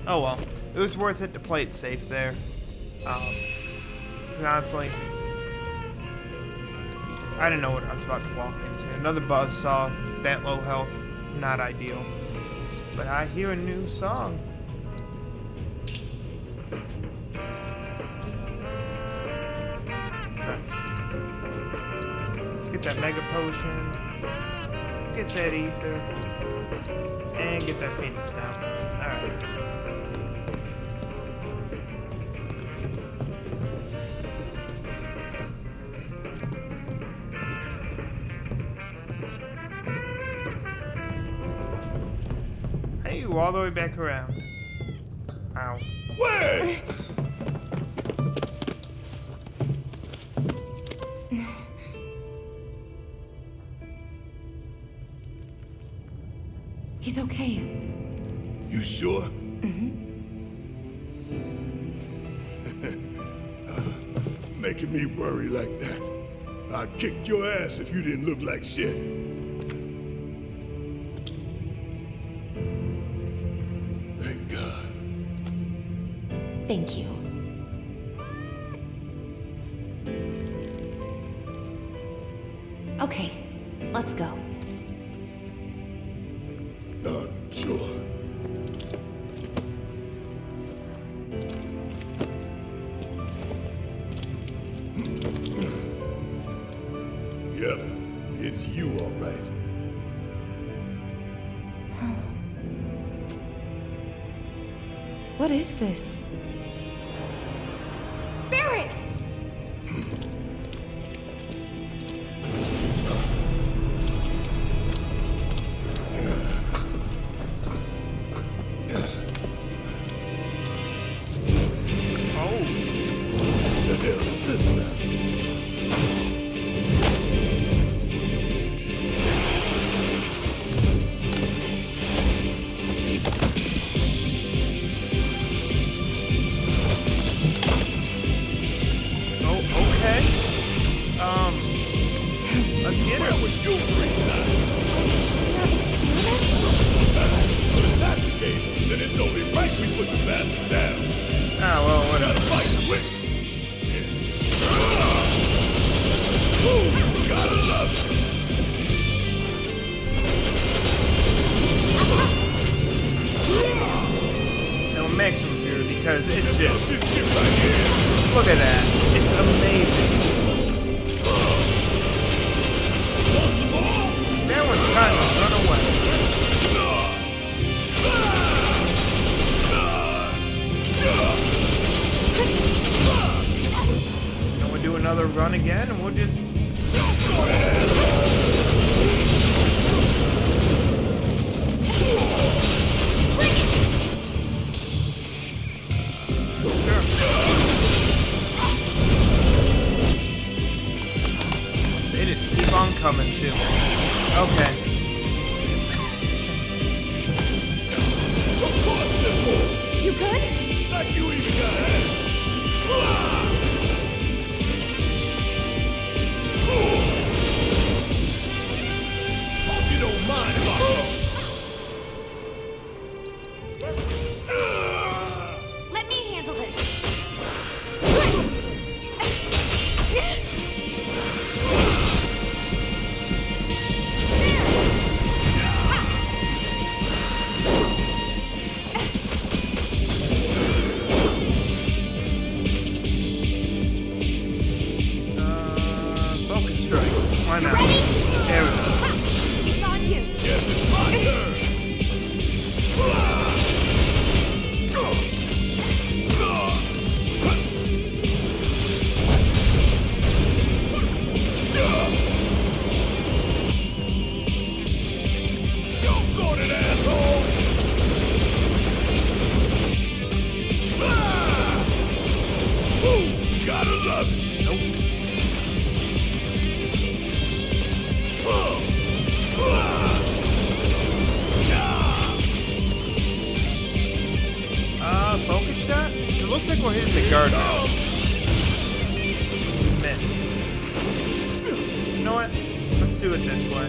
Oh well. It was worth it to play it safe there. Honestly, I didn't know what I was about to walk into. Another buzzsaw, that low health, not ideal. But I hear a new song. Nice. Get that mega potion. Get that ether. And get that phoenix down. Alright. Hey, all the way back around. Ow. Wait! He's okay. You sure? Making me worry like that. I'd kick your ass if you didn't look like shit. Thank God. Thank you. Okay, let's go. Sure. Yep, it's you, all right. What is this? Barret! then it's only right we put the bastard down. Ah, well, whatever. Gotta fight quick. Ooh, gotta love it. No maximum fury because it's just. Look at that. It's amazing. That one's trying to run away. And we'll do another run again and we'll just. They just keep on coming too. Okay. You good? Like you even got ahead. Hope you don't mind if I Let me handle this. Focus strike. Why not? There we go. It's on you. Yes, it's my turn. Yo, sorted asshole! Ooh, gotta love it. Nope. Focus shot? It looks like we're hitting the guard now. Miss. You know what? Let's do it this way.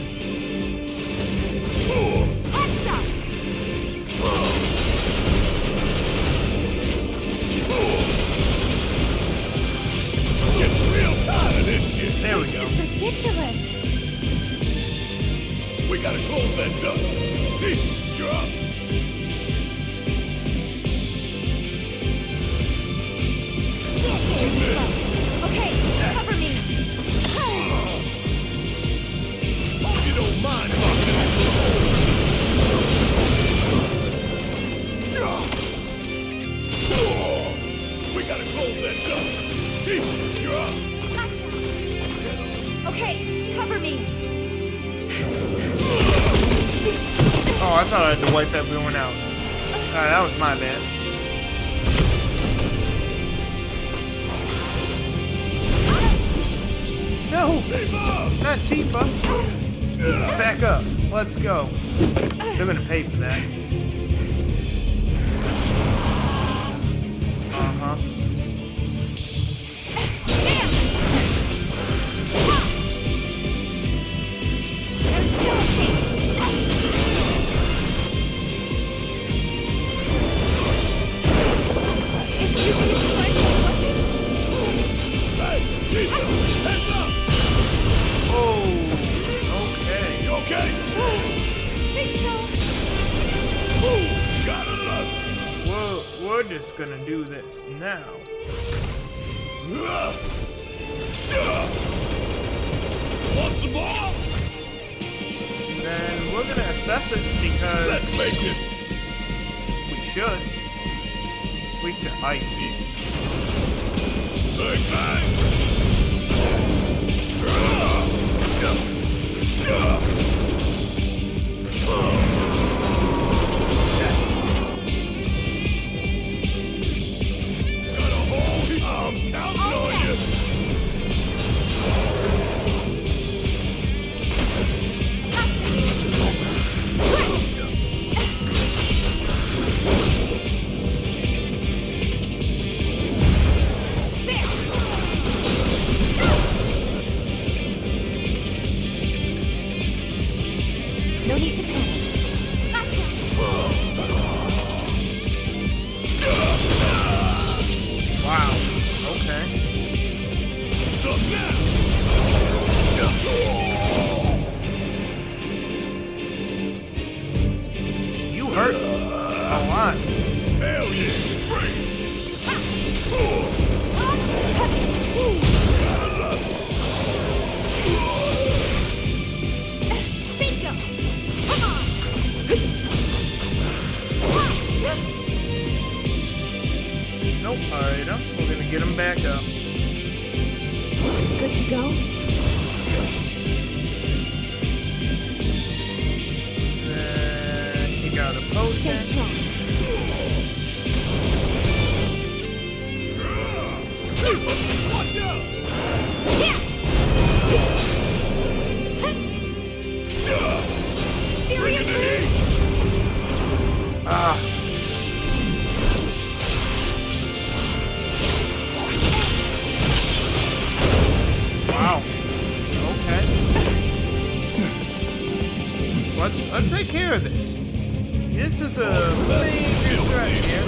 Heads up. Getting real tired of this shit. There we go. This is ridiculous. We gotta close that door. T, you're up. Okay, cover me. Hope you don't mind if we gotta close that door. T, you're up. Okay, cover me. Oh, I thought I had to wipe everyone out. Alright, that was my bad. No! Not Tifa! Back up. Let's go. They're gonna pay for that. Uh-huh. We're just gonna do this now. Want some more? Then we're gonna assess it because let's make this. We should. We can ice. Bang bang. I'm counting on you. No need to panic. on. Hell yeah! Bingo! Come on! Nope, alright, we're gonna get him back up. Good to go? Then he got a potion. Stay strong. Watch out! Seriously? Ah. Wow. Okay. Let's take care of this. This is a major threat here.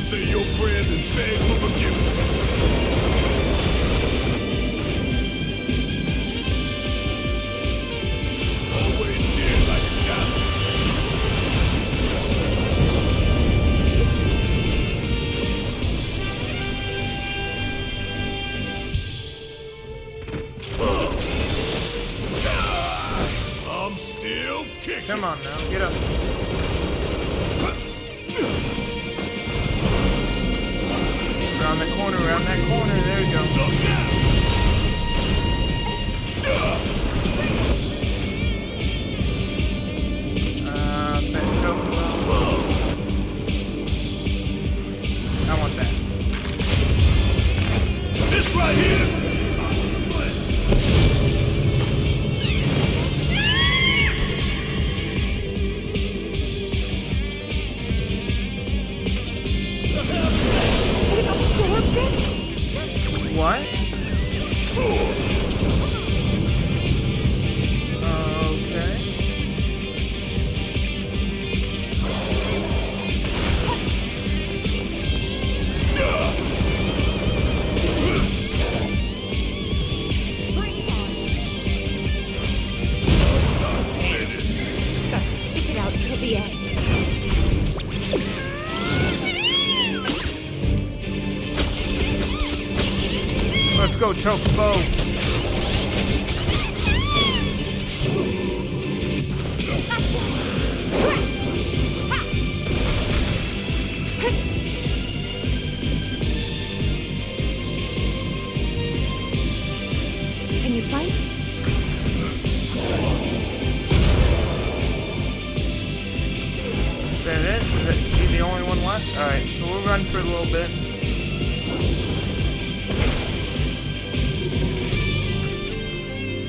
Say your prayers and beg for forgiveness. Always did like a child. I'm still kicking. Come on now, get up. Around that corner, there we go. Fat chocobo. I want that. This right here. What? Okay. Gotta stick it out till the end. Let's go, Chocobo. Can you fight? Is that it? Is he the only one left? Alright, so we'll run for a little bit.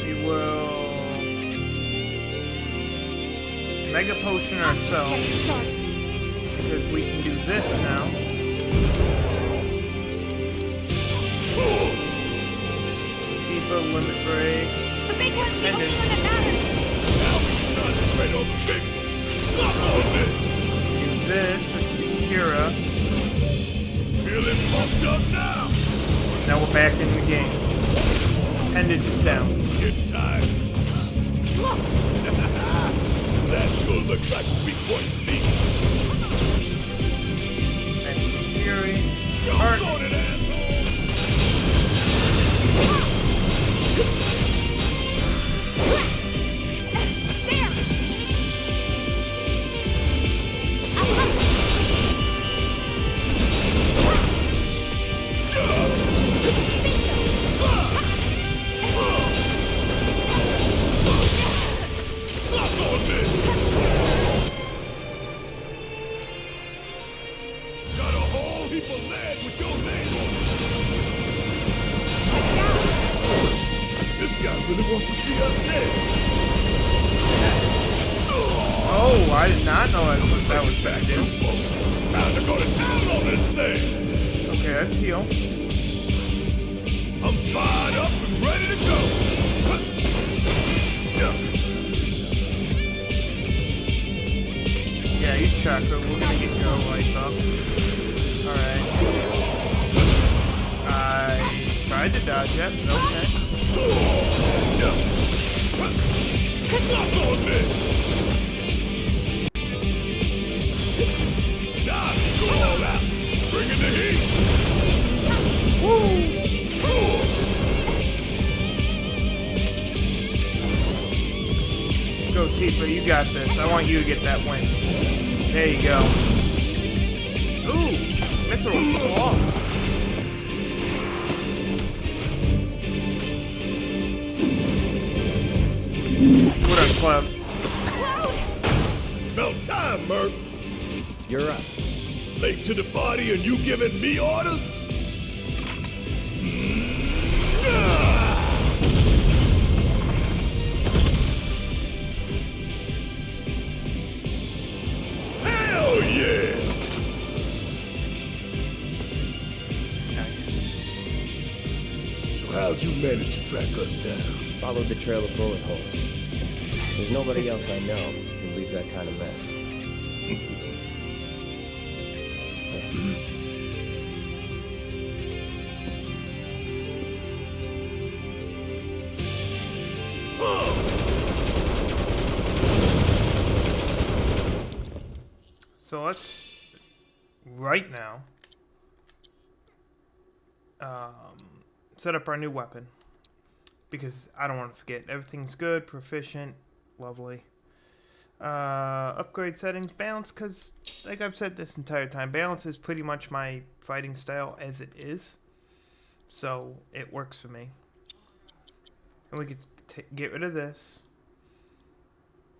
We will Mega Potion ourselves. Because we can do this now. Tifa, Limit Break. The big one's the only Ended. one that matters. Use this with Kira. Feeling pumped up now. Now we're back in the game. Appendage is down. Get tired. That sure looks like we want to be. Thanks for Fury. Jump on it, got a whole heap of lead with your name on it. This guy really wants to see us dead. Oh, I did not know that was back in. Time to go to town on this thing. Okay, let's heal. I'm fired up and ready to go. Yeah, use chakra. We're gonna get your life up. to dodge it. Okay. Knock on this! Nah, go all out! Bring in the heat! Go, Tifa, you got this. I want you to get that win. There you go. Ooh, mithril claws. What up, Club? About time, Merc. You're up. Late to the party and you giving me orders? Hell yeah! Nice. So how'd you manage to track us down? Followed the trail of bullet holes. There's nobody else I know who leaves that kind of mess. So let's right now set up our new weapon, because I don't want to forget. Everything's good, proficient, lovely. Upgrade settings, balance, because like I've said this entire time, balance is pretty much my fighting style as it is, so it works for me. And we could get rid of this.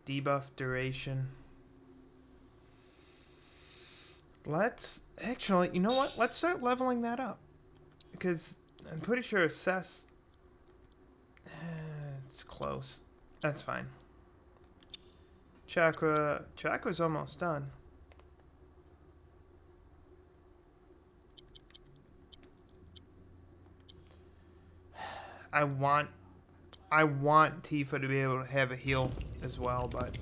Debuff duration. Let's actually, you know what? Let's start leveling that up, because I'm pretty sure assess. It's close. That's fine. Chakra's almost done. I want Tifa to be able to have a heal as well, but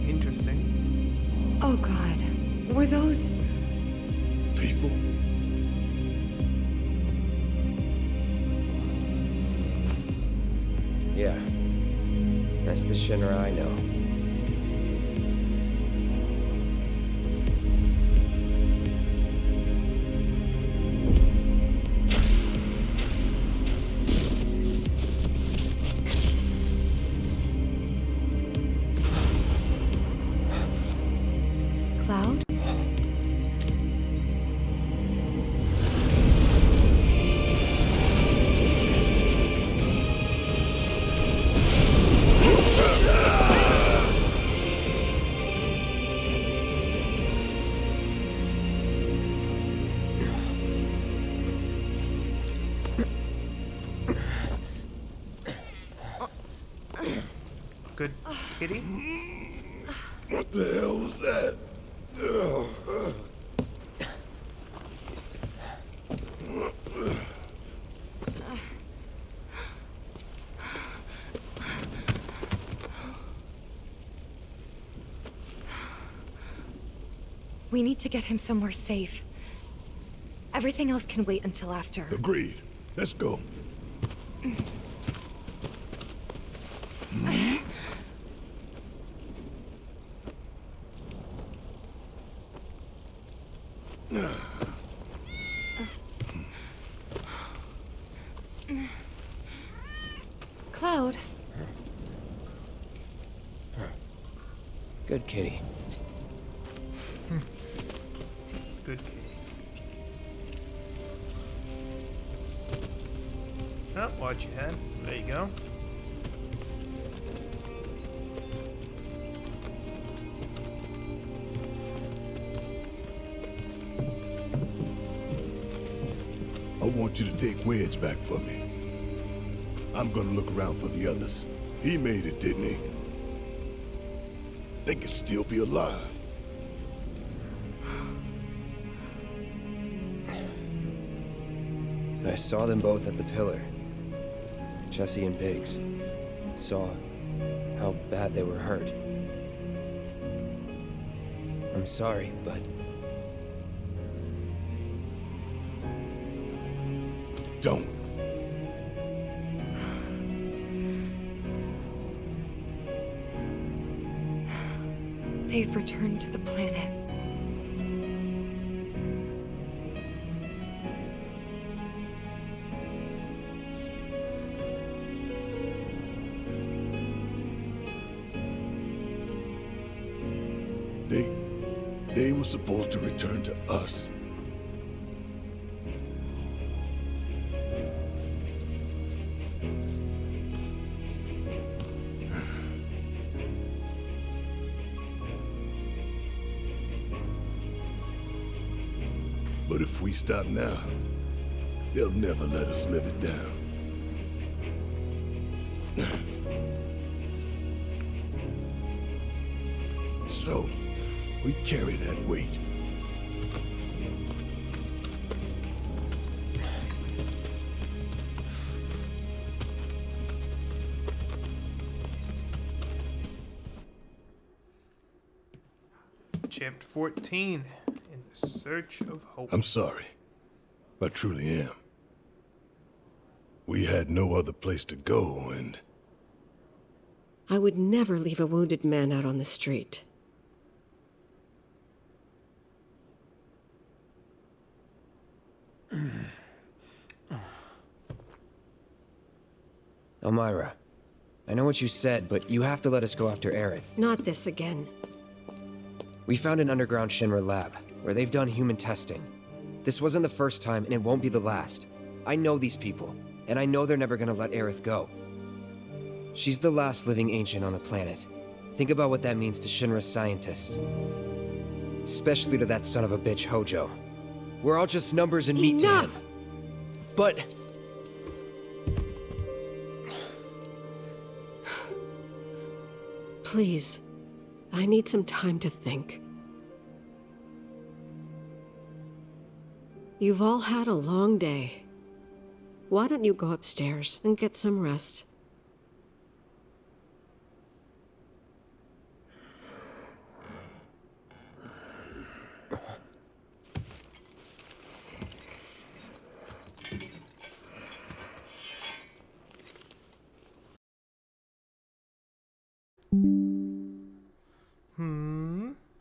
interesting. Oh God, were those people? Yeah, that's the Shinra I know. Cloud? Good kitty? What the hell was that? We need to get him somewhere safe. Everything else can wait until after. Agreed. Let's go. Cloud. Good kitty. Good kitty. Oh, watch your head. There you go. I want you to take Wedge back for me. I'm gonna look around for the others. He made it, didn't he? They could still be alive. I saw them both at the pillar. Jesse and Biggs. Saw how bad they were hurt. I'm sorry, but... Don't. They've returned to the planet. They were supposed to return to us. But if we stop now, they'll never let us live it down. So, we carry that weight. Chapter 14, In the Search of Hope. I'm sorry. I truly am. We had no other place to go, and... I would never leave a wounded man out on the street. Elmira, I know what you said, but you have to let us go after Aerith. Not this again. We found an underground Shinra lab, where they've done human testing. This wasn't the first time, and it won't be the last. I know these people, and I know they're never gonna let Aerith go. She's the last living ancient on the planet. Think about what that means to Shinra's scientists. Especially to that son of a bitch, Hojo. We're all just numbers and meat to him. But... Please, I need some time to think. You've all had a long day. Why don't you go upstairs and get some rest?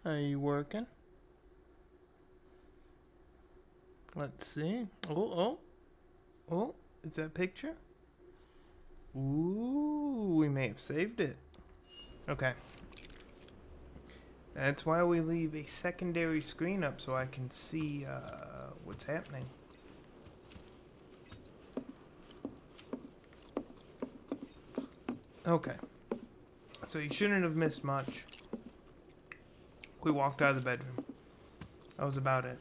Are you working? Let's see. Oh, is that a picture? Ooh, we may have saved it. Okay. That's why we leave a secondary screen up so I can see what's happening. Okay. So you shouldn't have missed much. We walked out of the bedroom. That was about it.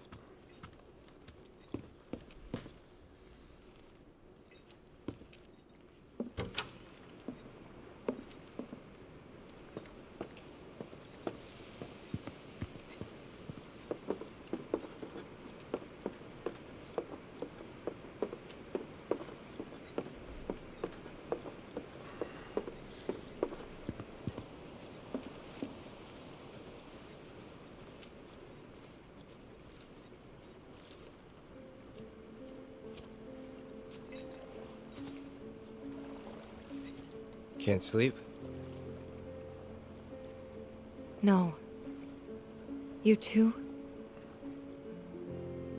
Can't sleep? No. You too?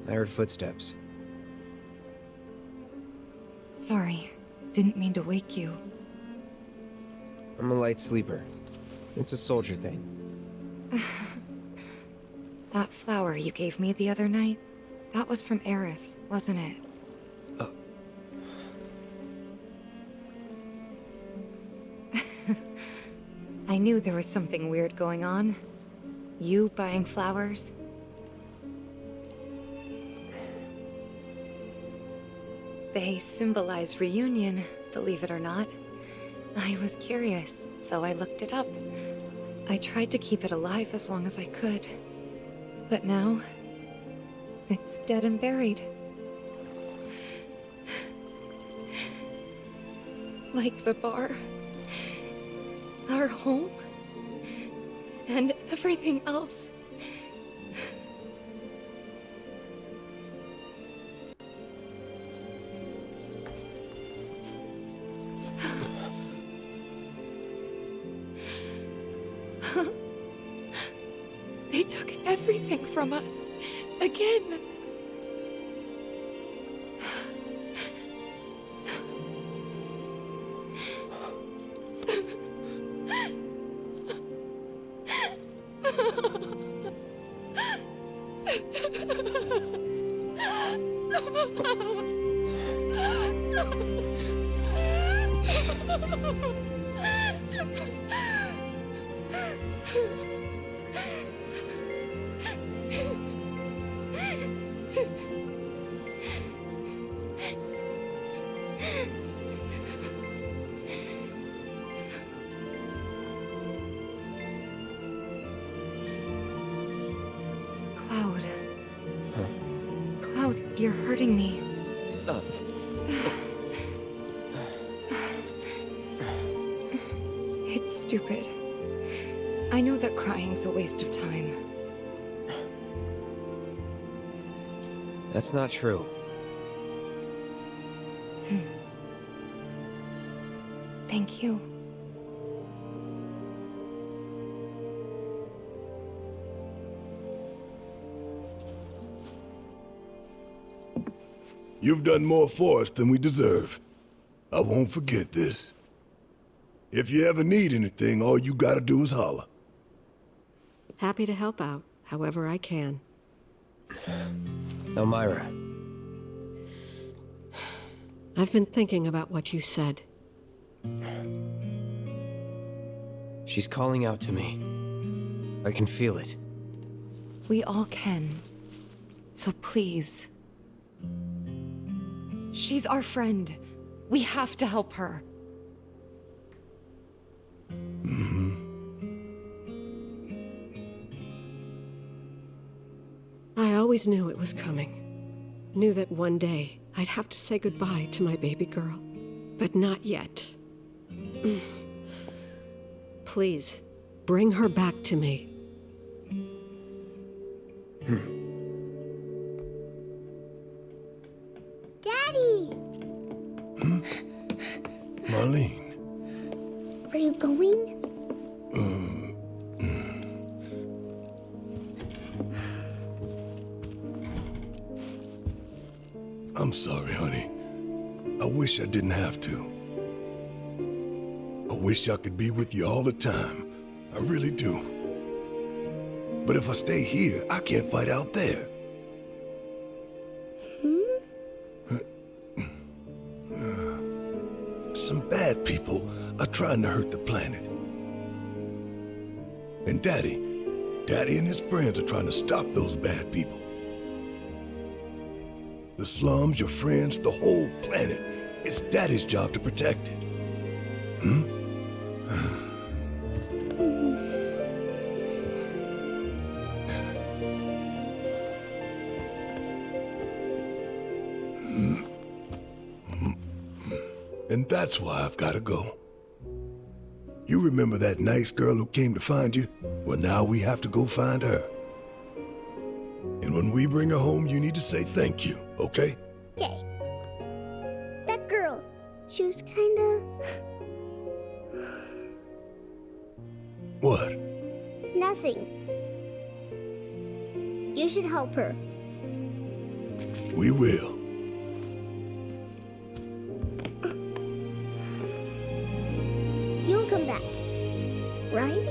I heard footsteps. Sorry. Didn't mean to wake you. I'm a light sleeper. It's a soldier thing. That flower you gave me the other night, that was from Aerith, wasn't it? I knew there was something weird going on. You buying flowers? They symbolize reunion, believe it or not. I was curious, so I looked it up. I tried to keep it alive as long as I could. But now, it's dead and buried. Like the bar. Our home. And everything else. They took everything from us. Again. Cloud. Cloud, you're hurting me. It's stupid. I know that crying's a waste of time. That's not true. Thank you. You've done more for us than we deserve. I won't forget this. If you ever need anything, all you gotta do is holler. Happy to help out, however I can. Elmira. I've been thinking about what you said. She's calling out to me. I can feel it. We all can. So please. She's our friend. We have to help her. I always knew it was coming. Knew that one day I'd have to say goodbye to my baby girl. But not yet. Please, bring her back to me. Daddy! Marlene. Are you going? I'm sorry, honey. I wish I didn't have to. I wish I could be with you all the time. I really do. But if I stay here, I can't fight out there. Some bad people are trying to hurt the planet. And Daddy and his friends are trying to stop those bad people. The slums, your friends, the whole planet. It's Daddy's job to protect it. And that's why I've got to go. You remember that nice girl who came to find you? Well, now we have to go find her. And when we bring her home, you need to say thank you, okay? Okay. That girl, she was kinda... What? Nothing. You should help her. We will. You'll come back, right?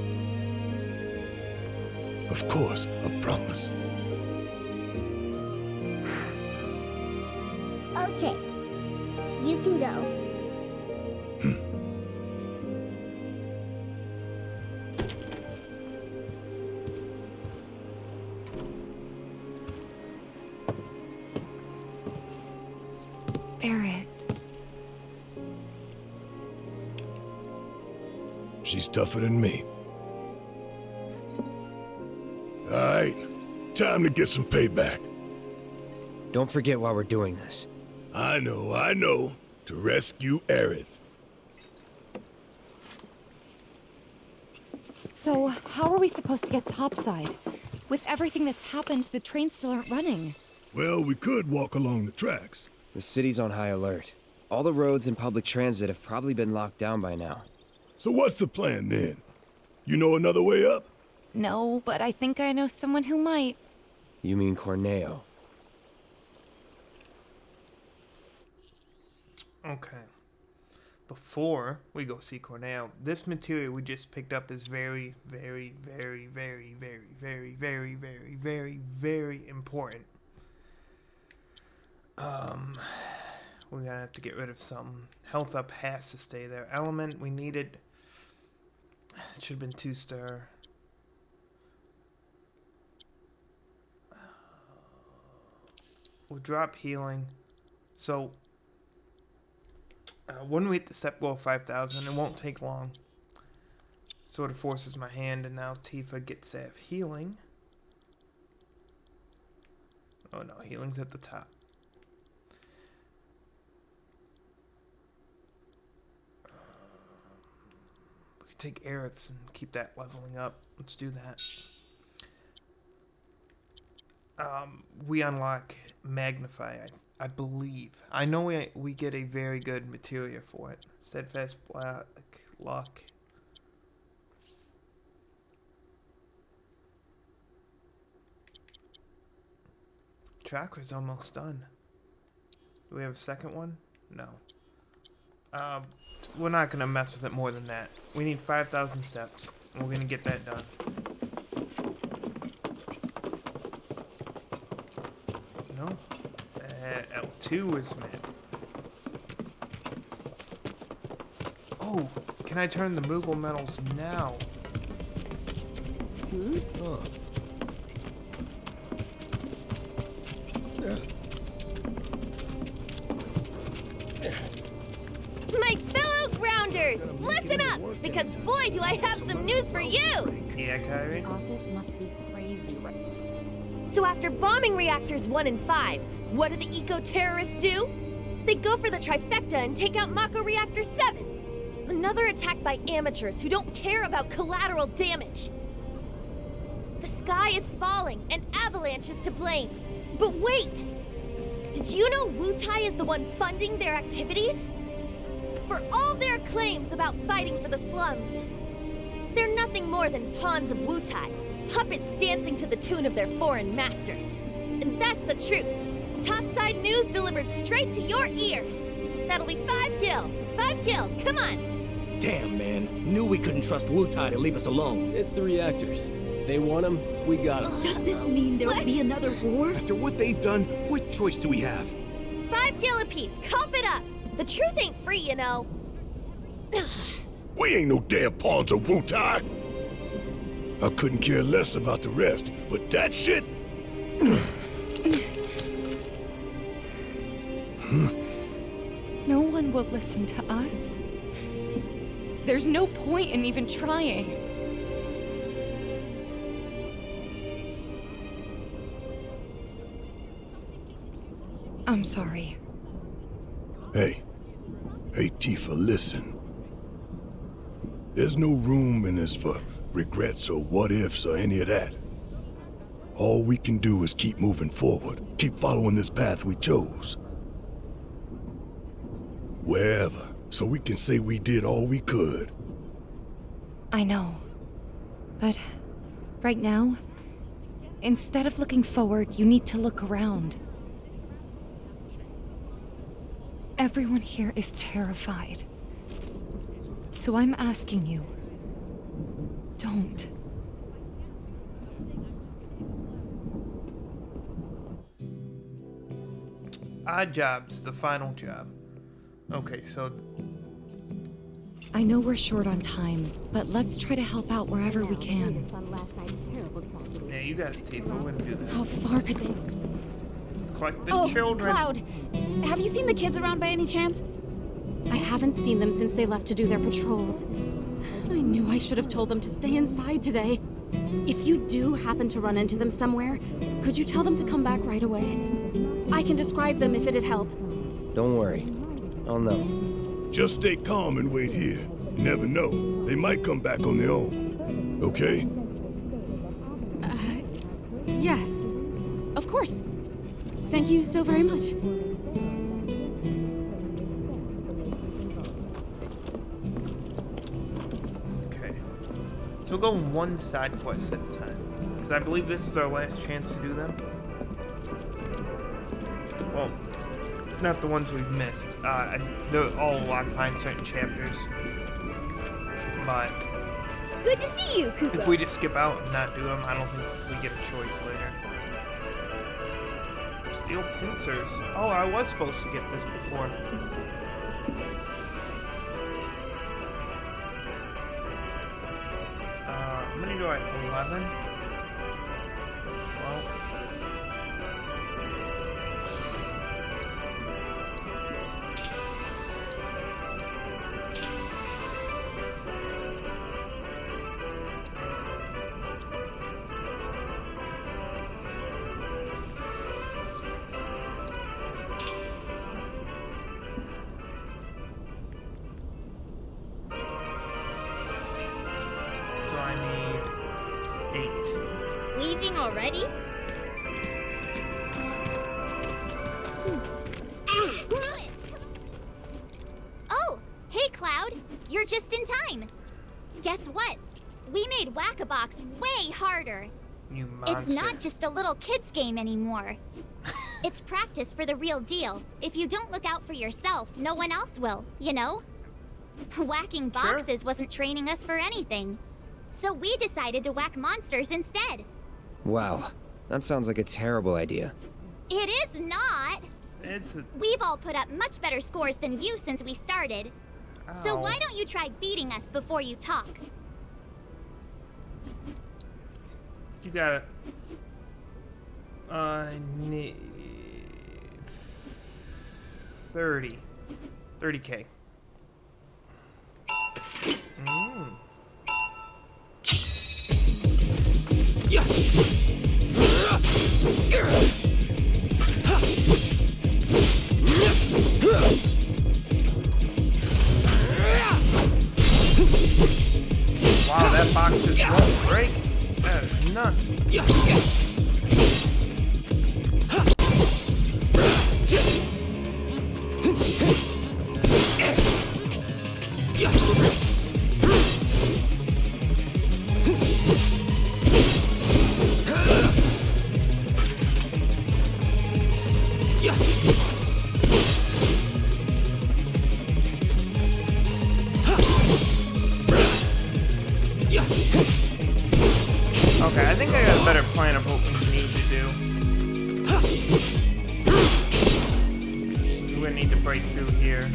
Of course, I promise. Okay. You can go. Barrett. She's tougher than me. All right, time to get some payback. Don't forget why we're doing this. I know. To rescue Aerith. So, how are we supposed to get topside? With everything that's happened, the trains still aren't running. Well, we could walk along the tracks. The city's on high alert. All the roads and public transit have probably been locked down by now. So what's the plan then? You know another way up? No, but I think I know someone who might. You mean Corneo? Okay. Before we go see Corneo, this material we just picked up is very, very, very, very, very, very, very, very, very, very important. We're gonna have to get rid of some. Health up has to stay there. Element we needed. It should have been 2 star. We'll drop healing. So when we hit the step goal of 5,000, it won't take long. Sort of forces my hand, and now Tifa gets to have healing. Oh no, healing's at the top. We could take Aerith's and keep that leveling up. Let's do that. We unlock Magnify, I believe. I know we get a very good materia for it. Steadfast Black Luck. Chakra's almost done. Do we have a second one? No. We're not gonna mess with it more than that. We need 5,000 steps. And we're gonna get that done. No. L2 is met. Oh, can I turn the Moogle medals now? Huh. My fellow grounders, listen up, because boy do I have some news for you! Yeah, Kyrie? Office must be crazy right. So after bombing reactors 1 and 5, what do the eco-terrorists do? They go for the trifecta and take out Mako Reactor 7. Another attack by amateurs who don't care about collateral damage. The sky is falling and Avalanche is to blame. But wait! Did you know Wutai is the one funding their activities? For all their claims about fighting for the slums, they're nothing more than pawns of Wutai, puppets dancing to the tune of their foreign masters. And that's the truth. Topside news delivered straight to your ears. That'll be 5 gil. 5 gil, come on. Damn, man. Knew we couldn't trust Wutai to leave us alone. It's the reactors. They want them, we got them. Does this mean there'll be another war? After what they've done, what choice do we have? 5 gil apiece, cough it up. The truth ain't free, you know. We ain't no damn pawns of Wutai. I couldn't care less about the rest, but that shit... No one will listen to us. There's no point in even trying. I'm sorry. Hey, Tifa, listen. There's no room in this for regrets or what-ifs or any of that. All we can do is keep moving forward, keep following this path we chose. Wherever, so we can say we did all we could. I know. But right now, instead of looking forward, you need to look around. Everyone here is terrified. So I'm asking you, don't. Odd Job's the final job. Okay, so... I know we're short on time, but let's try to help out wherever we can. Yeah, you got it, Tifa. We're gonna do that. How far could they... Collect the children. Cloud! Have you seen the kids around by any chance? I haven't seen them since they left to do their patrols. I knew I should have told them to stay inside today. If you do happen to run into them somewhere, could you tell them to come back right away? I can describe them if it'd help. Don't worry. I'll know. Just stay calm and wait here. You never know. They might come back on their own. Okay? Yes. Of course. Thank you so very much. Okay. So we'll go one side quest at a time. Because I believe this is our last chance to do them. Well, not the ones we've missed. They're all locked behind certain chapters. But good to see you, Kuko. if we just skip out and not do them, I don't think we get a choice later. Steel pincers. Oh, I was supposed to get this before. How many do I? 11? Well. So I need 8. Leaving already? Oh, hey Cloud. You're just in time. Guess what? We made Whack-A-Box way harder. You monster. It's not just a little kid's game anymore. It's practice for the real deal. If you don't look out for yourself, no one else will, you know? Whacking boxes wasn't training us for anything. So we decided to whack monsters instead. Wow, that sounds like a terrible idea. It is not. It's a... We've all put up much better scores than you since we started. So Ow. why don't you try beating us before you talk? You got it. I need 30. 30K. Wow, that box is won't break. That is nuts. Okay, I think I got a better plan of what we need to do. We're gonna need to break through here.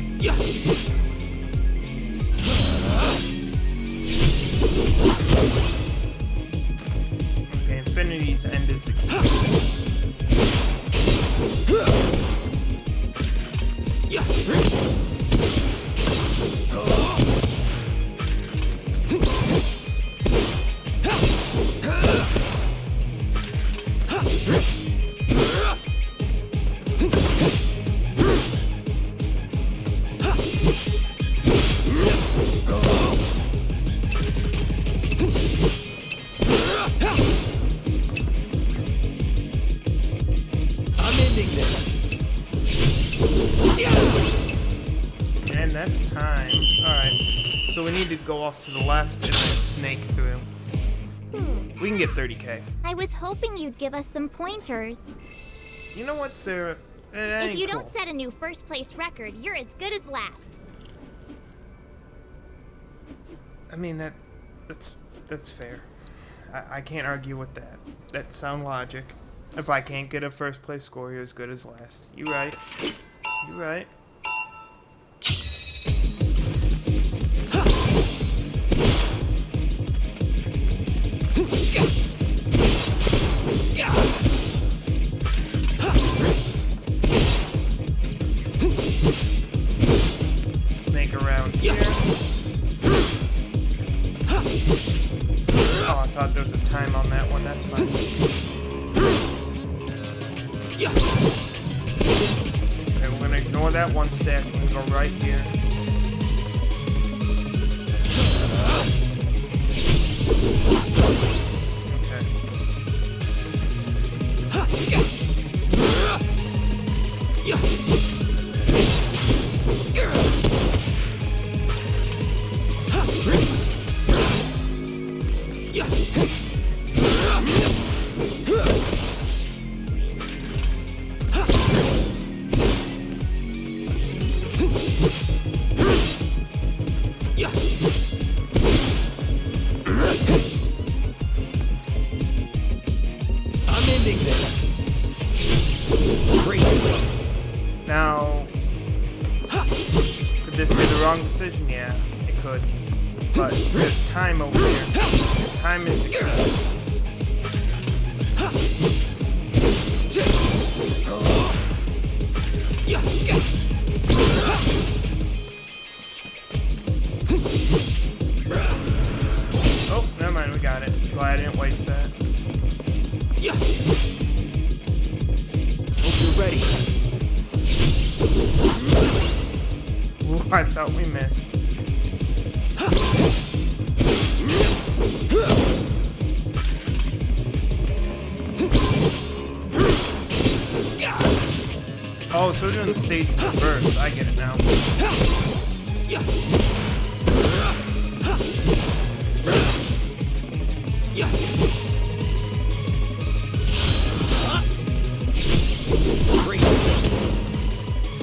Okay, Infinity's End is the key. I'm ending this. And that's time. Alright, so we need to go off to the left and then snake through. We can get 30K. I was hoping you'd give us some pointers. You know what, Sarah? That If ain't you cool. don't set a new first place record, you're as good as last. I mean, that's fair. I can't argue with that. That's sound logic. If I can't get a first place score, you're as good as last. You right. You right. Snake around here. Oh, I thought there was a time on that one. That's fine. Okay, we're gonna ignore that one stack. We're gonna go right here. Okay. I'm ending this. Great. Now, could this be the wrong decision? Yeah, it could. But there's time over here. Time is the key. Oh, never mind, we got it. Glad I didn't waste that. Hope you're ready. Ooh, I thought we missed. Oh, so we're doing the stage in reverse. I get it now. Great.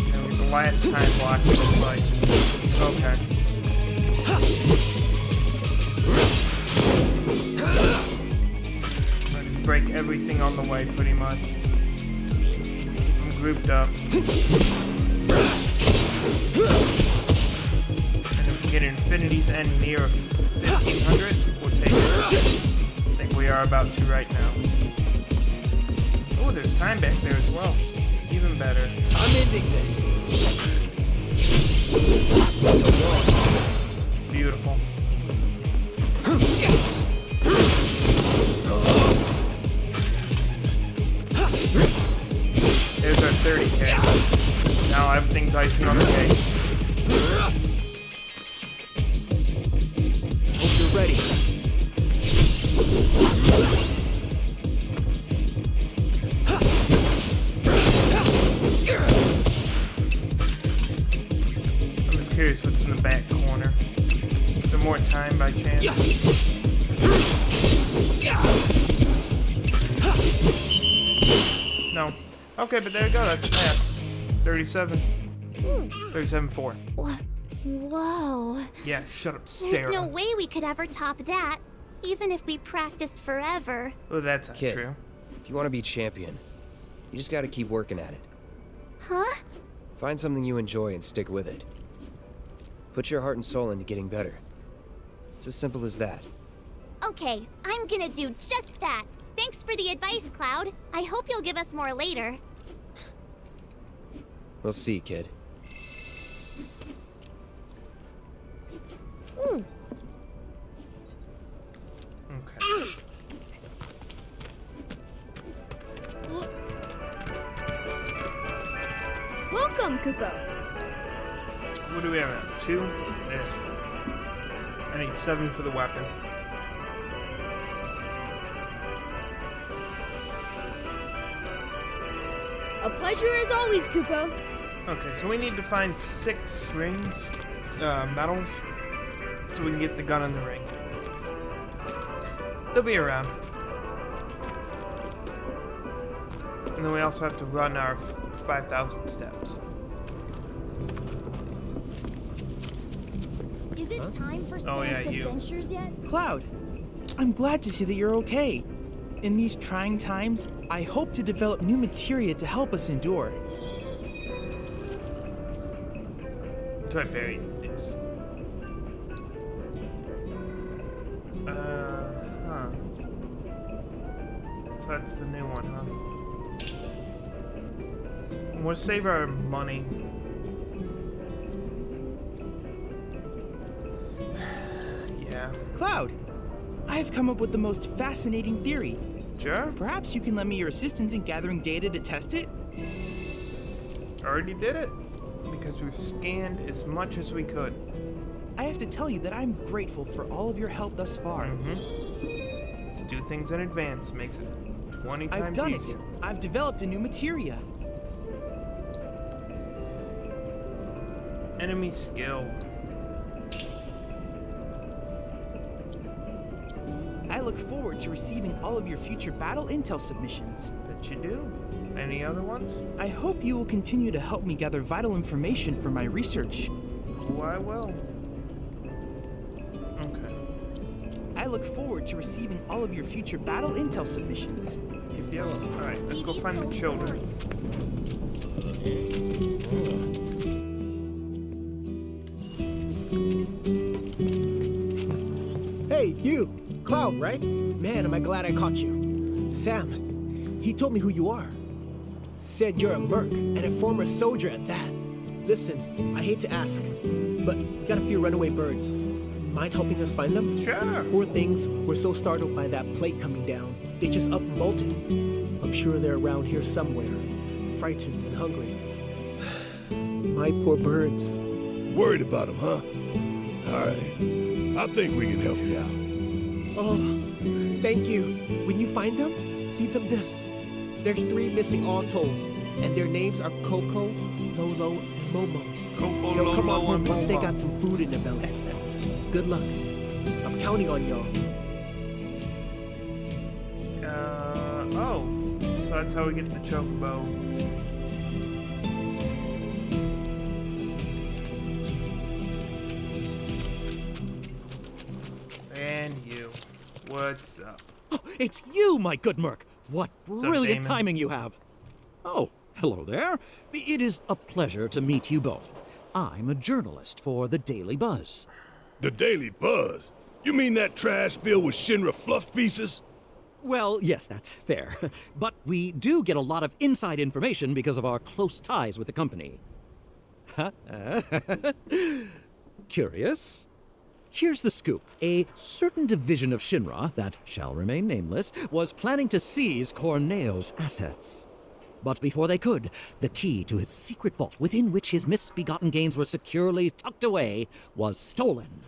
That was the last time block it looks like. Okay. I just break everything on the way, pretty much. I'm grouped up. And if we get Infinity's End near 1500, we'll take it. I think we are about to right now. Oh, there's time back there as well. Even better. I'm ending this. Beautiful. There's our 30k. Now everything's icing on the cake. Hope you're ready. I'm just curious what's in the back corner. Is there more time by chance? No. Okay, but there you go. That's a pass. 37. 37-4. Whoa. Yeah, shut up, There's Sarah. no way we could ever top that, even if we practiced forever. Well, that's not Kid, true. if you want to be champion, you just gotta keep working at it. Huh? Find something you enjoy and stick with it. Put your heart and soul into getting better. It's as simple as that. Okay, I'm gonna do just that. Thanks for the advice, Cloud. I hope you'll give us more later. We'll see, kid. Okay. Welcome, Kupo. What do we have now? 2? I need 7 for the weapon. A pleasure as always, Kupo. Okay, so we need to find 6 rings, medals, so we can get the gun in the ring. They'll be around. And then we also have to run our 5,000 steps. Is it time for Stamp's Oh, yeah, you. adventures yet? Cloud, I'm glad to see that you're okay. In these trying times, I hope to develop new materia to help us endure. So I buried this. Huh. So that's the new one, huh? We'll save our money. Yeah. Cloud, I have come up with the most fascinating theory. Sure. Perhaps you can lend me your assistance in gathering data to test it? Already did it. Because we've scanned as much as we could. I have to tell you that I'm grateful for all of your help thus far. Let's do things in advance. Makes it 20 times I've done easier. it. I've developed a new materia. Enemy skill. I look forward to receiving all of your future battle intel submissions. That you do. Any other ones? I hope you will continue to help me gather vital information for my research. Oh, I will. Okay. I look forward to receiving all of your future battle intel submissions. Yep. Alright, let's go find the children. Hey, you! Cloud, right? Man, am I glad I caught you. Sam, he told me who you are. Said you're a merc, and a former soldier at that. Listen, I hate to ask, but we got a few runaway birds. Mind helping us find them? Sure. Poor things were so startled by that plate coming down, they just up and bolted. I'm sure they're around here somewhere, frightened and hungry. My poor birds. Worried about them, huh? All right. I think we can help you out. Oh, thank you. When you find them, feed them this. There's 3 missing all told, and their names are Coco, Lolo, and Momo. Coco, They'll come Lolo, on home and once they Momo. got some food in their bellies. Good luck. I'm counting on y'all. Oh. So that's how we get the chocobo. And you. What's up? Oh, it's you, my good merc. What up, brilliant Damon? timing you have. Oh, hello there. It is a pleasure to meet you both. I'm a journalist for the Daily Buzz. The Daily Buzz? You mean that trash filled with Shinra fluff pieces? Well, yes, that's fair. But we do get a lot of inside information because of our close ties with the company. Curious? Here's the scoop. A certain division of Shinra, that shall remain nameless, was planning to seize Corneo's assets. But before they could, the key to his secret vault, within which his misbegotten gains were securely tucked away, was stolen.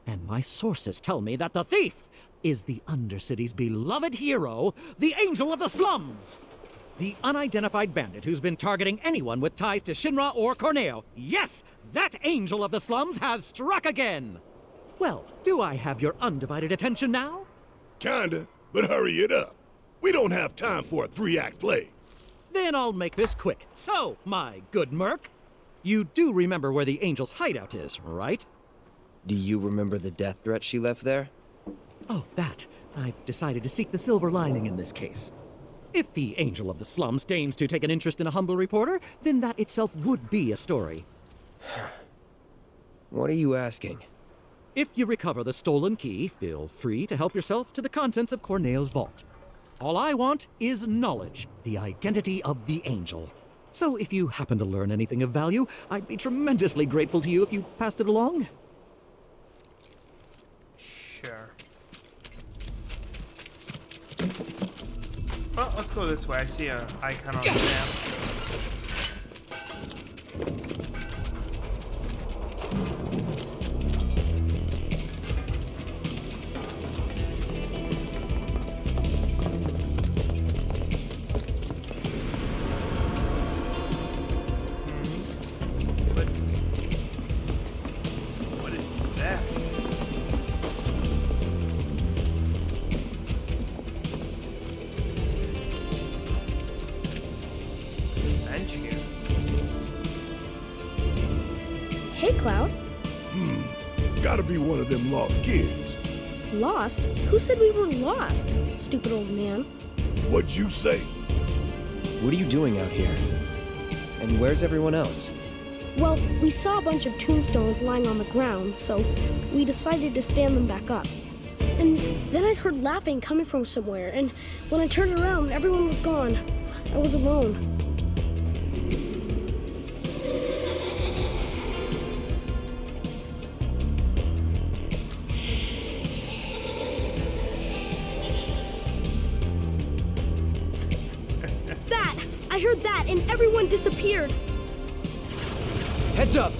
And my sources tell me that the thief is the Undercity's beloved hero, the Angel of the Slums! The unidentified bandit who's been targeting anyone with ties to Shinra or Corneo. Yes, that Angel of the Slums has struck again! Well, do I have your undivided attention now? Kinda, but hurry it up. We don't have time for a 3-act play. Then I'll make this quick. So, my good merc, you do remember where the Angel's hideout is, right? Do you remember the death threat she left there? Oh, that. I've decided to seek the silver lining in this case. If the Angel of the Slums deigns to take an interest in a humble reporter, then that itself would be a story. What are you asking? If you recover the stolen key, feel free to help yourself to the contents of Corneo's vault. All I want is knowledge, the identity of the Angel. So if you happen to learn anything of value, I'd be tremendously grateful to you if you passed it along. Sure. Well, let's go this way. I see an icon on the map. What is that? Bench here. Hey, Cloud. Gotta be one of them lost kids. Lost? Who said we were lost? Stupid old man. What'd you say? What are you doing out here? And where's everyone else? Well, we saw a bunch of tombstones lying on the ground, so we decided to stand them back up. And then I heard laughing coming from somewhere, and when I turned around, everyone was gone. I was alone. That! I heard that, and everyone disappeared. Heads up!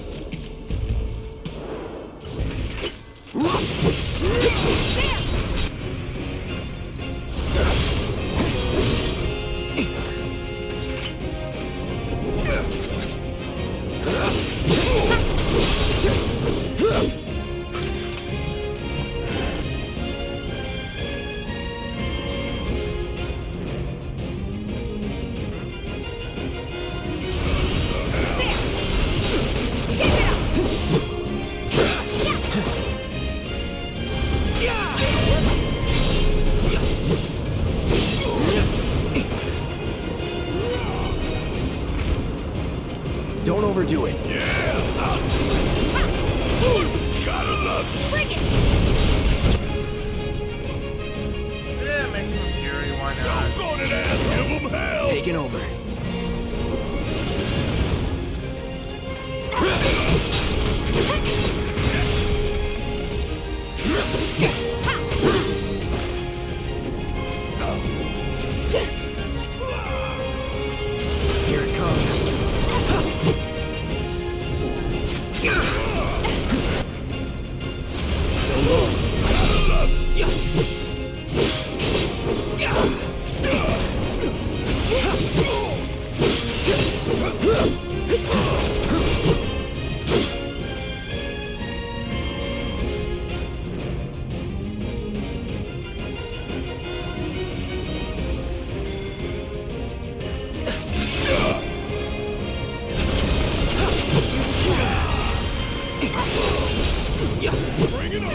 overdo it. Yeah, I'll do it. Gotta love it. Bring it! Yeah, make him a fury, why not? Go to that, give him hell. Taking over. Here it comes. So low. Bring it on.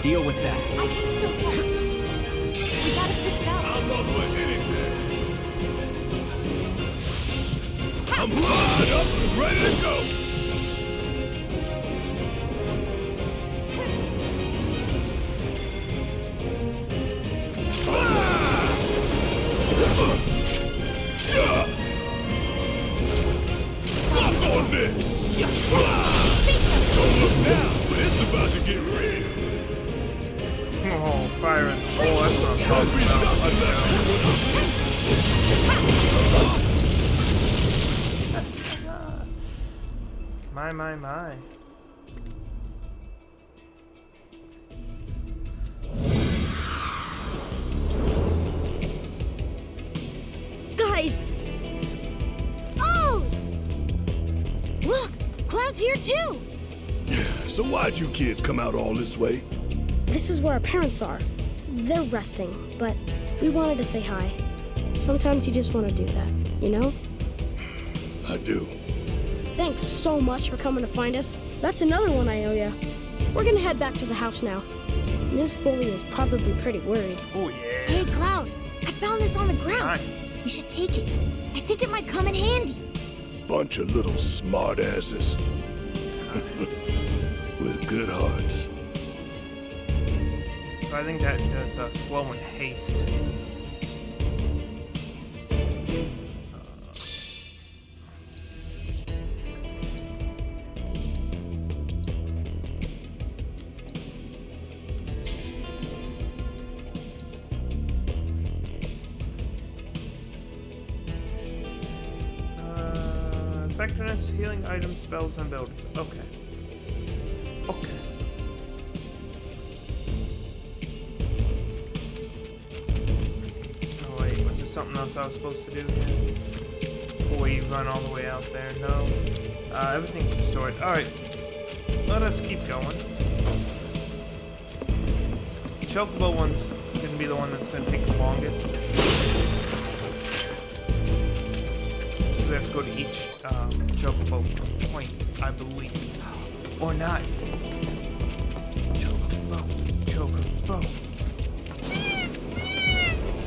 Deal with that. I can still fight. We gotta switch it up. I'm not doing anything. I'm fired up and ready to go. Fuck on this. Don't look now, but it's about to get real. Oh, fire and oh, that's what I'm talking about. My. Guys! Oh! Look! Cloud's here too! So why'd you kids come out all this way? This is where our parents are. They're resting, but we wanted to say hi. Sometimes you just want to do that, you know? I do. Thanks so much for coming to find us. That's another one I owe ya. We're gonna head back to the house now. Miss Foley is probably pretty worried. Oh, yeah. Hey, Cloud! I found this on the ground. You should take it. I think it might come in handy. Bunch of little smartasses. With good hearts. So I think that does slow and haste. Effectiveness, healing items, spells, and abilities. Okay. Okay. Oh wait, was there something else I was supposed to do here? Before you run all the way out there? No. Everything's restored. Alright. Let us keep going. Chocobo one's gonna be the one that's gonna take the longest. We have to go to each chocobo point, I believe. Or not. Chocobo.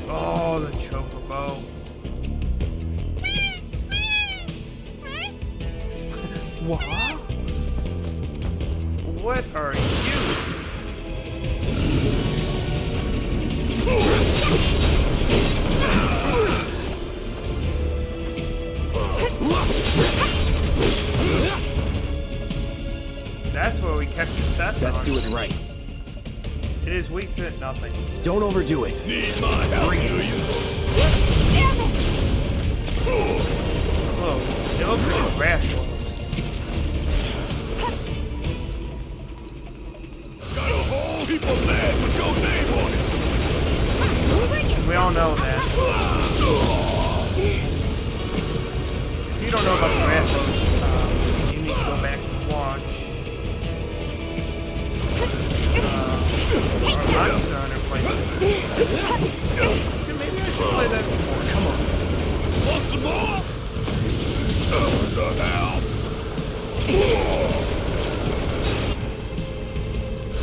Oh, the chocobo. What? What are you? That's where we kept success. Let's do it right. It is weak to nothing. Don't overdo it. Need my help, Bring do it. you? Whoa, it looks like grass walls. Got a whole heap of land with your name on it. We all know that. If you don't know about the graphics, you need to go back and watch our Monster Hunter playthrough. Maybe I should play that some more. Come on. Want some more? The hell?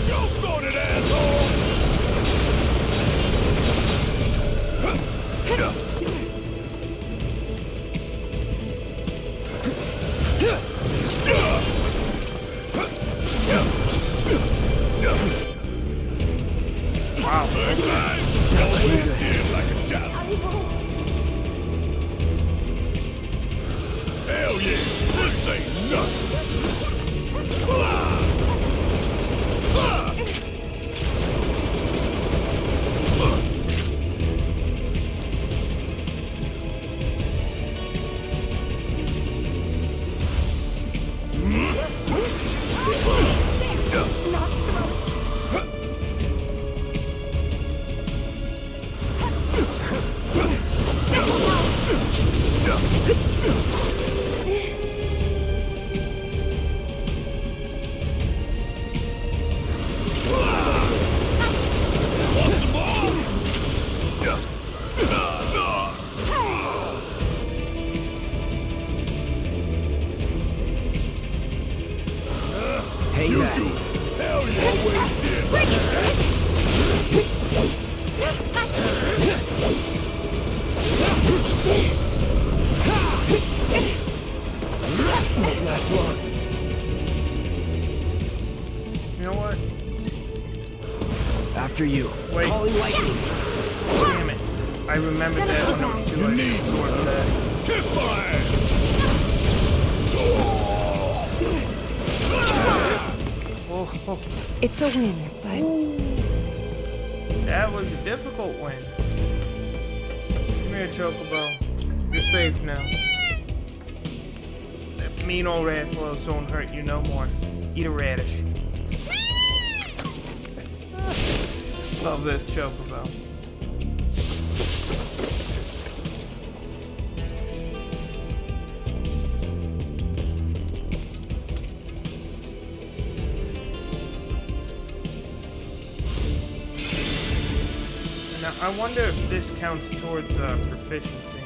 Jump on it, asshole! Wow. Hell yeah! This ain't nothing! Hey, you Matt. do. Hell, you always did. Last one. You know what? After you. Wait. Calling lightning. Damn it. I remembered that when it was too late. Towards that. Kiss my ass. Oh. It's a win, but That was a difficult win. Come here, Chocobo. You're safe now. That mean old Rathalos won't hurt you no more. Eat a radish. Love this Chocobo. Now, I wonder if this counts towards proficiency.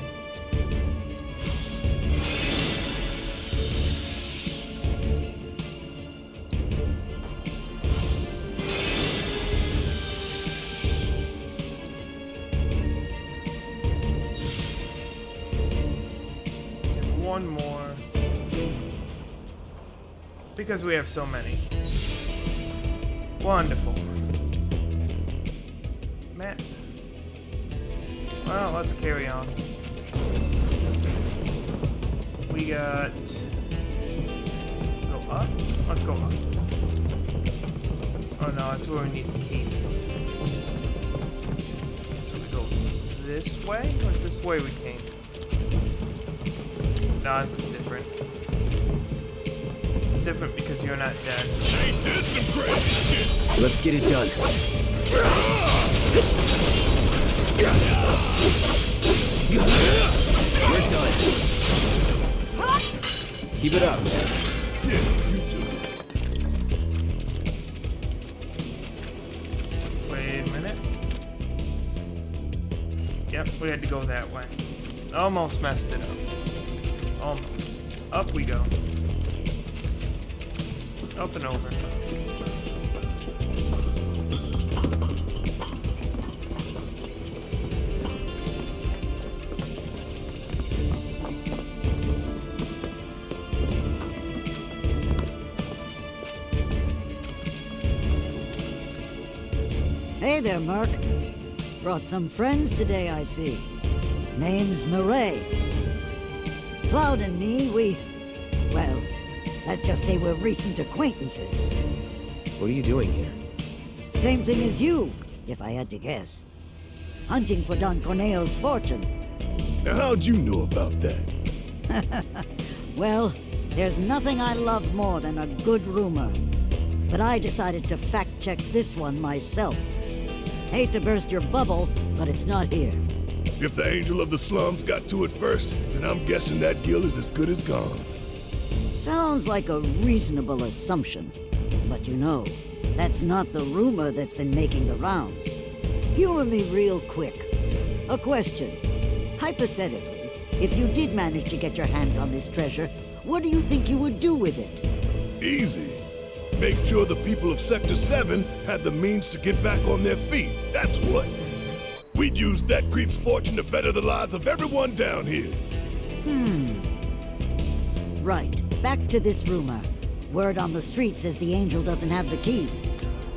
And one more. Because we have so many. Wonderful. Matt. Well, let's carry on. We got... Go up? Let's go up. Oh no, that's where we need the key. So we go this way? Or is this way we came? No, this is different. It's different because you're not dead. Ain't this some crazy shit? Let's get it done. We're done. Keep it up. Yeah, you too. Wait a minute. Yep, we had to go that way. Almost messed it up. Almost. Up we go. Up and over. Hey there, Mark. Brought some friends today, I see. Name's Murray. Cloud and me, well, let's just say we're recent acquaintances. What are you doing here? Same thing as you, if I had to guess. Hunting for Don Corneo's fortune. Now, how'd you know about that? Well, there's nothing I love more than a good rumor. But I decided to fact-check this one myself. Hate to burst your bubble, but it's not here. If the angel of the slums got to it first, then I'm guessing that deal is as good as gone. Sounds like a reasonable assumption. But you know, that's not the rumor that's been making the rounds. Humor me real quick. A question. Hypothetically, if you did manage to get your hands on this treasure, what do you think you would do with it? Easy. Make sure the people of Sector 7 had the means to get back on their feet. That's what. We'd use that creep's fortune to better the lives of everyone down here. Right. Back to this rumor. Word on the street says the angel doesn't have the key.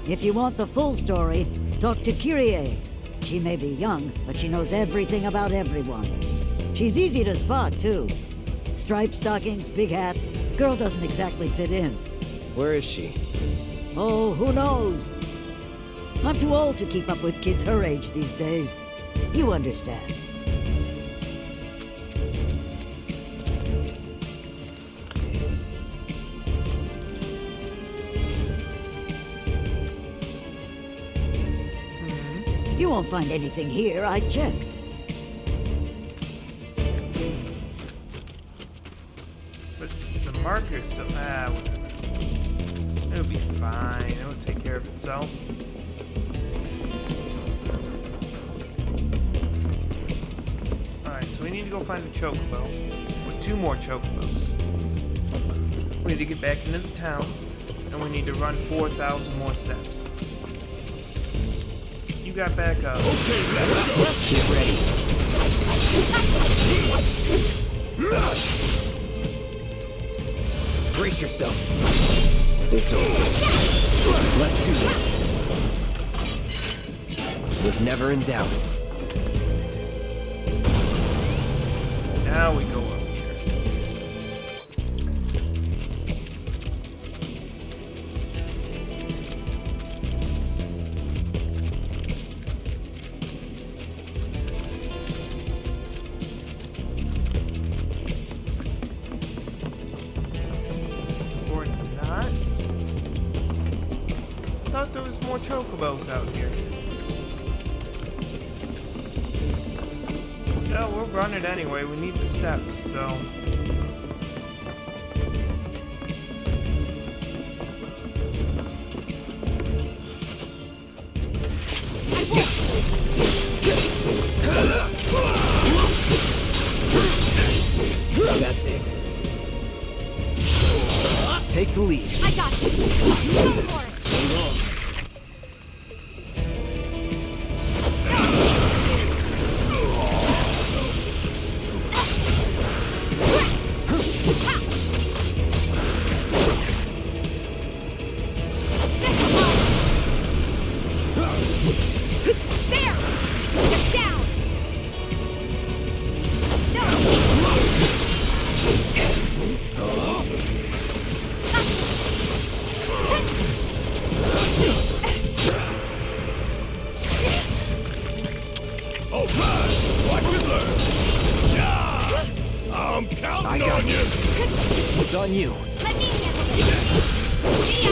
If you want the full story, talk to Kyrie. She may be young, but she knows everything about everyone. She's easy to spot, too. Striped stockings, big hat. Girl doesn't exactly fit in. Where is she? Oh, who knows? I'm too old to keep up with kids her age these days. You understand. You won't find anything here, I checked. But the marker's still... whatever. It'll be fine. It'll take care of itself. Alright, so we need to go find a chocobo. With 2 more chocobos. We need to get back into the town. And we need to run 4,000 more steps. You got back up. Okay, let's go. Get ready. Brace yourself. It's over. Let's do this. Was never in doubt. Now we go up here. Or not. I thought there was more chocobos out here. Yeah, we'll run it anyway. We need the steps, so... That's it. Take the lead. I got you. Go for it. Hang on. It's on you. Let me handle this. See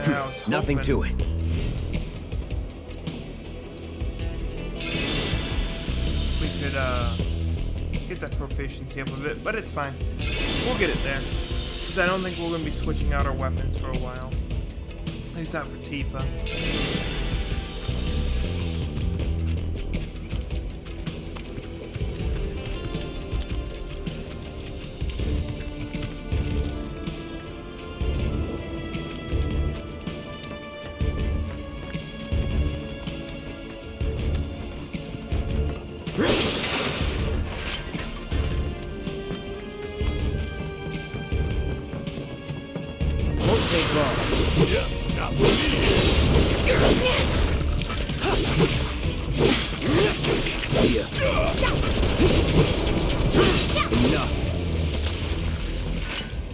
ya. Nothing to it. We could, get that proficiency up a bit, but it's fine. We'll get it there. Because I don't think we're going to be switching out our weapons for a while. At least not for Tifa.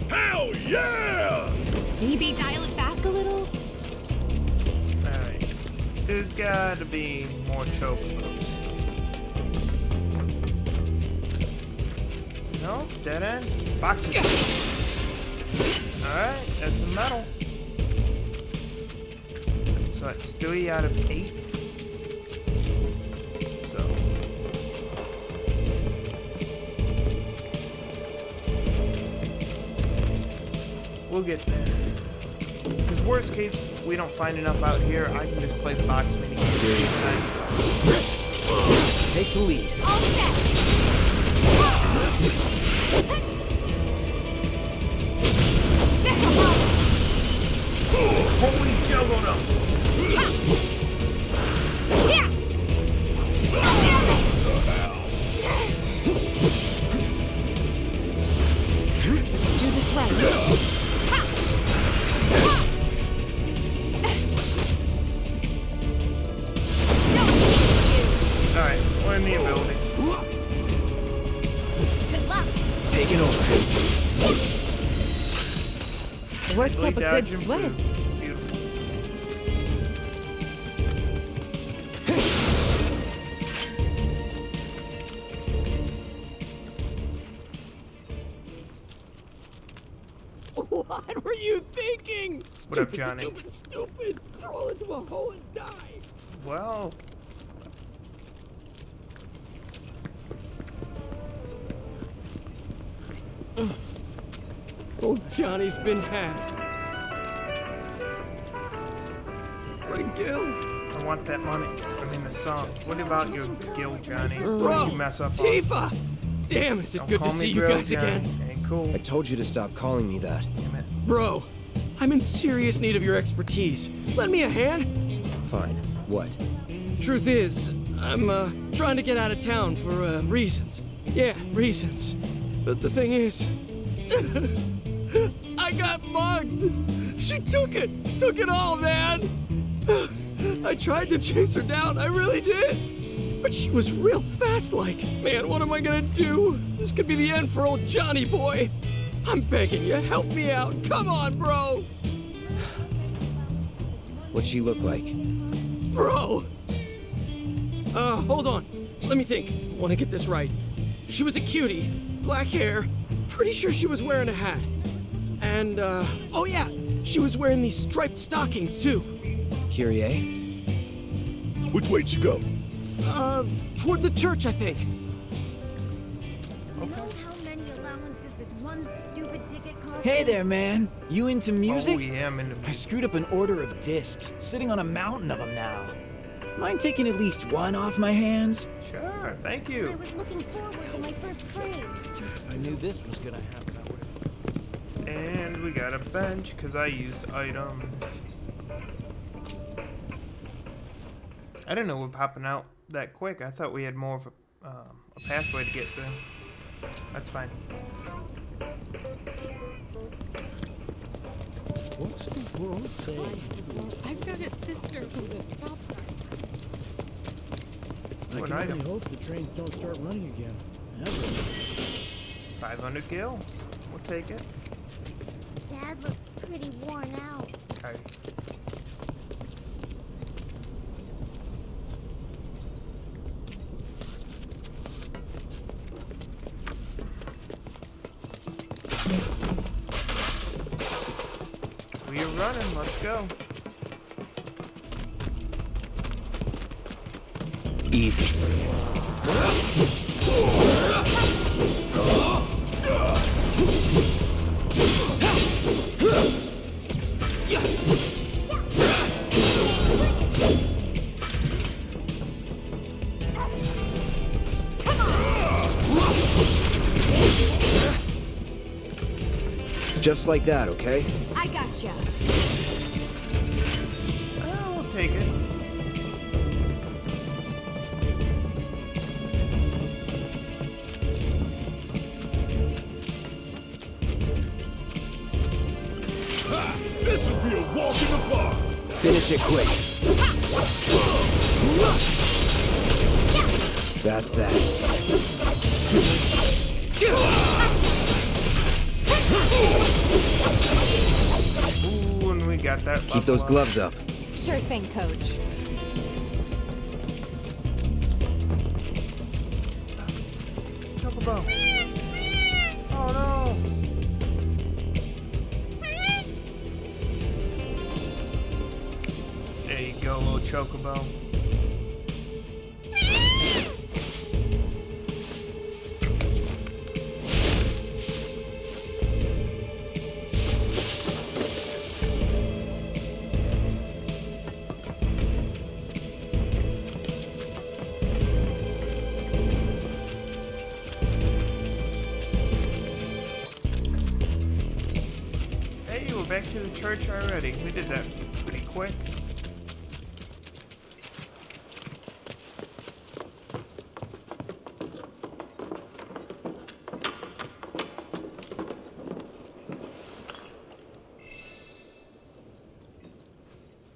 Hell yeah! Maybe dial it back a little? Alright. There's gotta be more chocobos. No? Dead end? Boxes. Alright, that's a medal. So that's 3 out of 8. We'll get there. Because worst case, if we don't find enough out here, I can just play the box mini game. Take the lead. All set. Holy juggernaut! Do this right. Alright, we're in the ability. Good luck. Taking over. Worked up a Really good dodge and sweat. move. Beautiful. What were you thinking? What up, Johnny? Stupid. Crawl into a hole and die. Well, Oh, Johnny's been had. Right, Gil? I want that money. I mean, the song. What about your guild, Johnny? What Bro, did you mess up on? Tifa! Damn, is it Don't good to call me see you Grill, guys Johnny. again. Ain't cool. I told you to stop calling me that. Damn it. Bro, I'm in serious need of your expertise. Lend me a hand. Fine. What? Truth is, I'm trying to get out of town for reasons. Yeah, reasons. But the thing is, I got mugged. She took it all, man. I tried to chase her down, I really did. But she was real fast like. Man, what am I gonna do? This could be the end for old Johnny boy. I'm begging you, help me out. Come on, bro. What'd she look like? Bro! Hold on. Let me think. I want to get this right. She was a cutie. Black hair. Pretty sure she was wearing a hat. And, oh yeah, she was wearing these striped stockings, too. Kyrie? Which way'd she go? Toward the church, I think. You know how many allowances this one stupid ticket cost? Hey there, man. You into music? Oh, yeah, I'm into music. I screwed up an order of discs, sitting on a mountain of them now. Mind taking at least one off my hands? Sure, thank you. I was looking forward to my first train. If I knew this was gonna happen, I would. And we got a bench because I used items. I didn't know we're popping out that quick. I thought we had more of a pathway to get through. That's fine. What's the world saying? I've got a sister who lives topside. I What can item? only hope the trains don't start running again. Ever. 500 gil. We'll take it. Dad looks pretty worn out. Okay. We are running. Let's go. Easy. Just like that, okay? I gotcha. We'll take it. This would be a walk in the park. Finish it quick. That's that. Ooh, and we got that. Keep those gloves up. Sure thing, Coach. Chocobo. Oh no. There you go, little chocobo. to the church already. We did that pretty quick.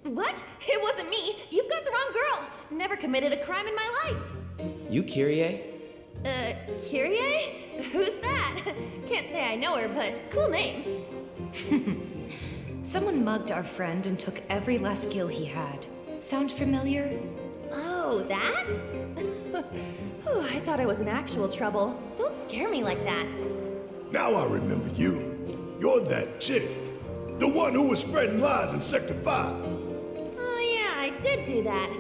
What? It wasn't me. You've got the wrong girl. Never committed a crime in my life. You Kyrie? Kyrie? Who's that? Can't say I know her, but cool name. Someone mugged our friend and took every last gil he had. Sound familiar? Oh, that? Ooh, I thought I was in actual trouble. Don't scare me like that. Now I remember you. You're that chick. The one who was spreading lies in Sector 5. Oh yeah, I did do that.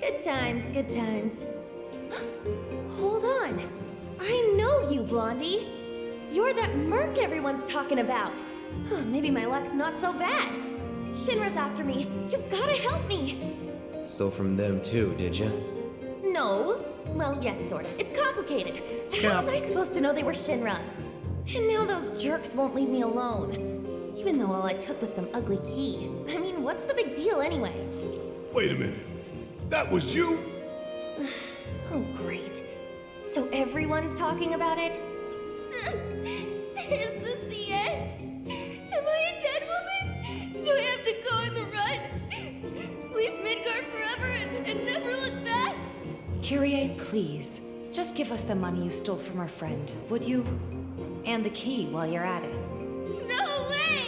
Good times, good times. Hold on. I know you, Blondie. You're that merc everyone's talking about. Maybe my luck's not so bad. Shinra's after me. You've gotta help me. Stole from them too, did ya? No. Well, yes, sorta. It's complicated. How was I supposed to know they were Shinra? And now those jerks won't leave me alone. Even though all I took was some ugly key. I mean, what's the big deal anyway? Wait a minute. That was you? Oh, great. So everyone's talking about it? Is this the end? Am I a dead woman? Do I have to go on the run? Leave Midgard forever and never look back? Kyrie, please. Just give us the money you stole from our friend, would you? And the key while you're at it. No way!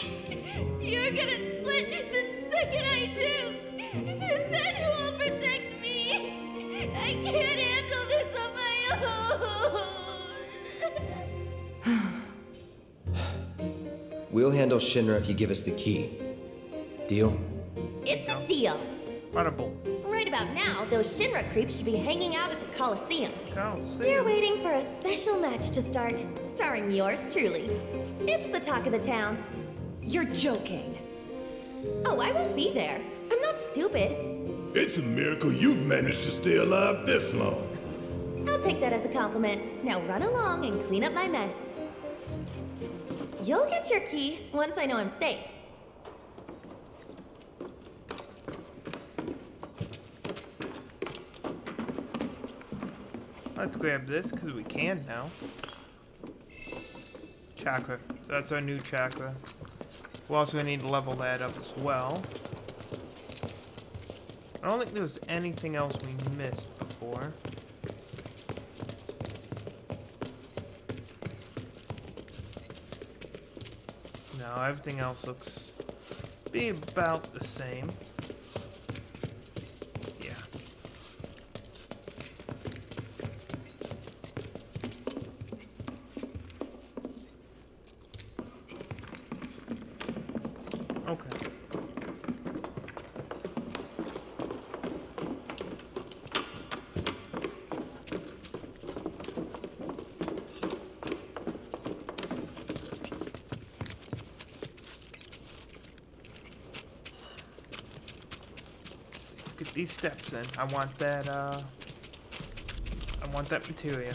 You're gonna split the second I do! And then who will protect me? I can't handle this on my own! We'll handle Shinra if you give us the key. Deal? It's a deal. Audible. Right about now, those Shinra creeps should be hanging out at the Coliseum. Coliseum. They're waiting for a special match to start, starring yours truly. It's the talk of the town. You're joking. Oh, I won't be there. I'm not stupid. It's a miracle you've managed to stay alive this long. I'll take that as a compliment. Now run along and clean up my mess. You'll get your key once I know I'm safe. Let's grab this, because we can now. Chakra. That's our new chakra. We're also going to need to level that up as well. I don't think there was anything else we missed before. No, everything else looks to be about the same. Yeah. Okay. Get these steps in. I want that material.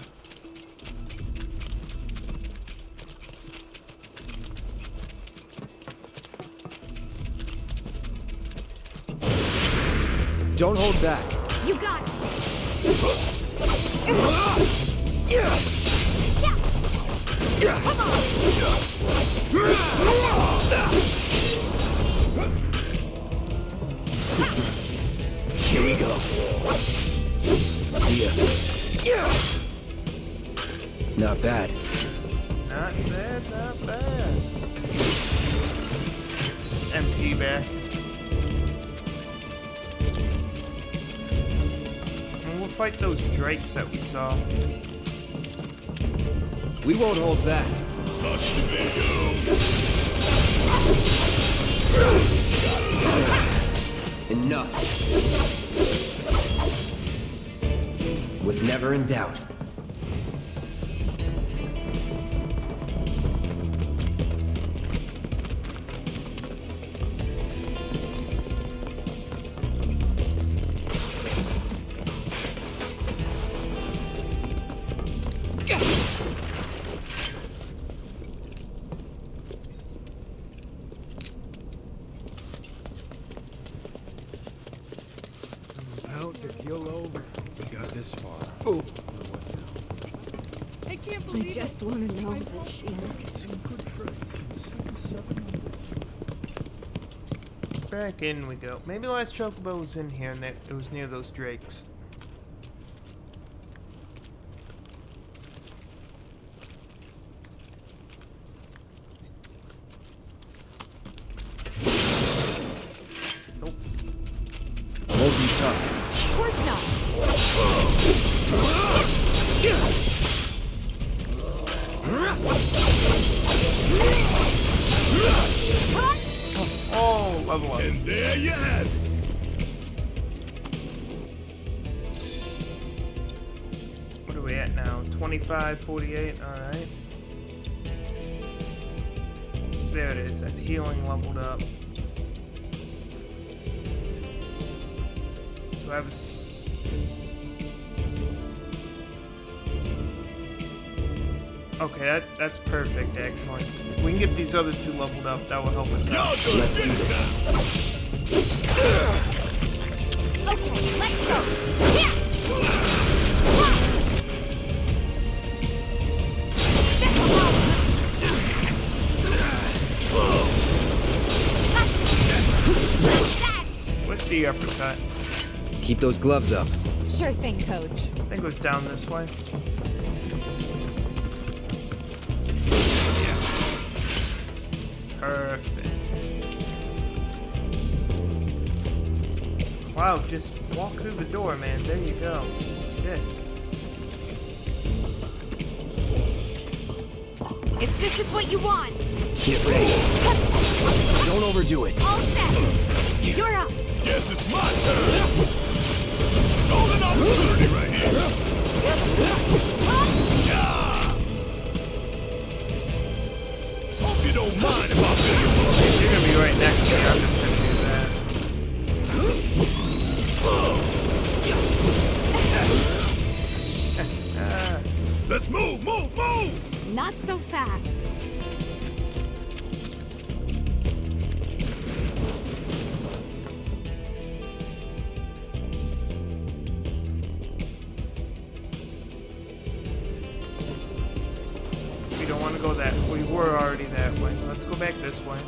Don't hold back. You got it. Come on. Here we go. See ya. Not bad. Not bad, not bad. MP back. And we'll fight those drakes that we saw. We won't hold back. Such tomato. Enough. Was never in doubt. Mr. Kilo, we got this far. Oh. I can't I believe just want to know that she's Some good friends. 77. Back in we go. Maybe the last chocobo was in here and it was near those drakes. Nope. Hold me tough. Of course not. Oh, level up. And there you have it. What are we at now? 25, 48, alright. There it is, that healing leveled up. Do I have a... Okay, that's perfect, actually. If we can get these other two leveled up, that will help us out. Let's do this. Okay, let's go. Yeah. With the uppercut. Keep those gloves up. Sure thing, Coach. I think it was down this way. Yeah. Perfect. Cloud, just walk through the door, man. There you go. Shit. If this is what you want, Get ready. Don't overdo it. all set. You're up. Guess it's my turn. Golden opportunity right here. Yeah. Hope you don't mind if I feel You're gonna be right next to me. I'm just gonna do that. Let's move, move, move! Not so fast. We don't want to go that way. We were already that way, so let's go back this way.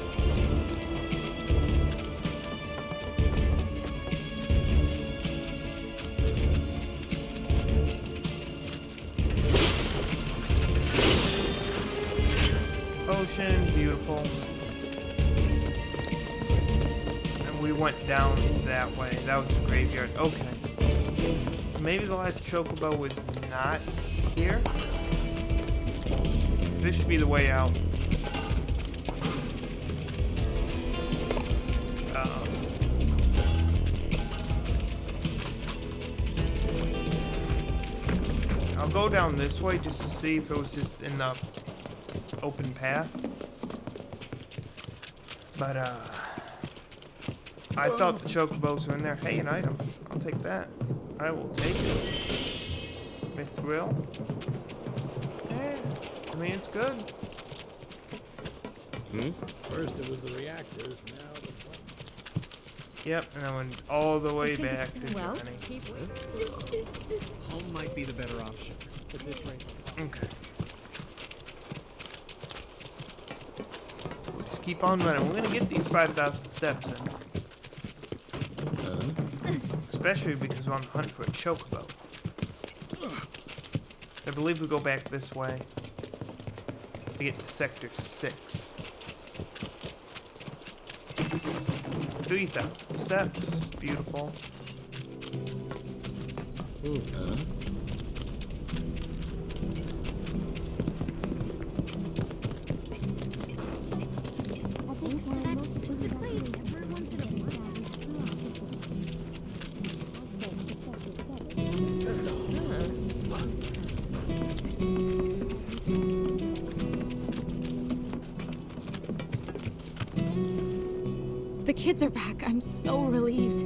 Ocean, beautiful. And we went down that way. That was the graveyard. Okay. Maybe the last chocobo was not here. This should be the way out. I'll go down this way just to see if it was just in the open path. But, I thought the chocobos were in there. Hey, an item. I'll take that. I will take it. Mithril. Yeah, I mean, it's good. First it was the reactors, now the... Yep, and I went all the way back to well, Germany. Home might be the better option. At this rate. Okay. We'll just keep on running. We're gonna get these 5,000 steps in. Especially because we're on the hunt for a chocobo. I believe we go back this way to get to Sector 6. 3,000 steps. Beautiful. Thanks to that stupid lady, everyone's gonna be The kids are back. I'm so relieved.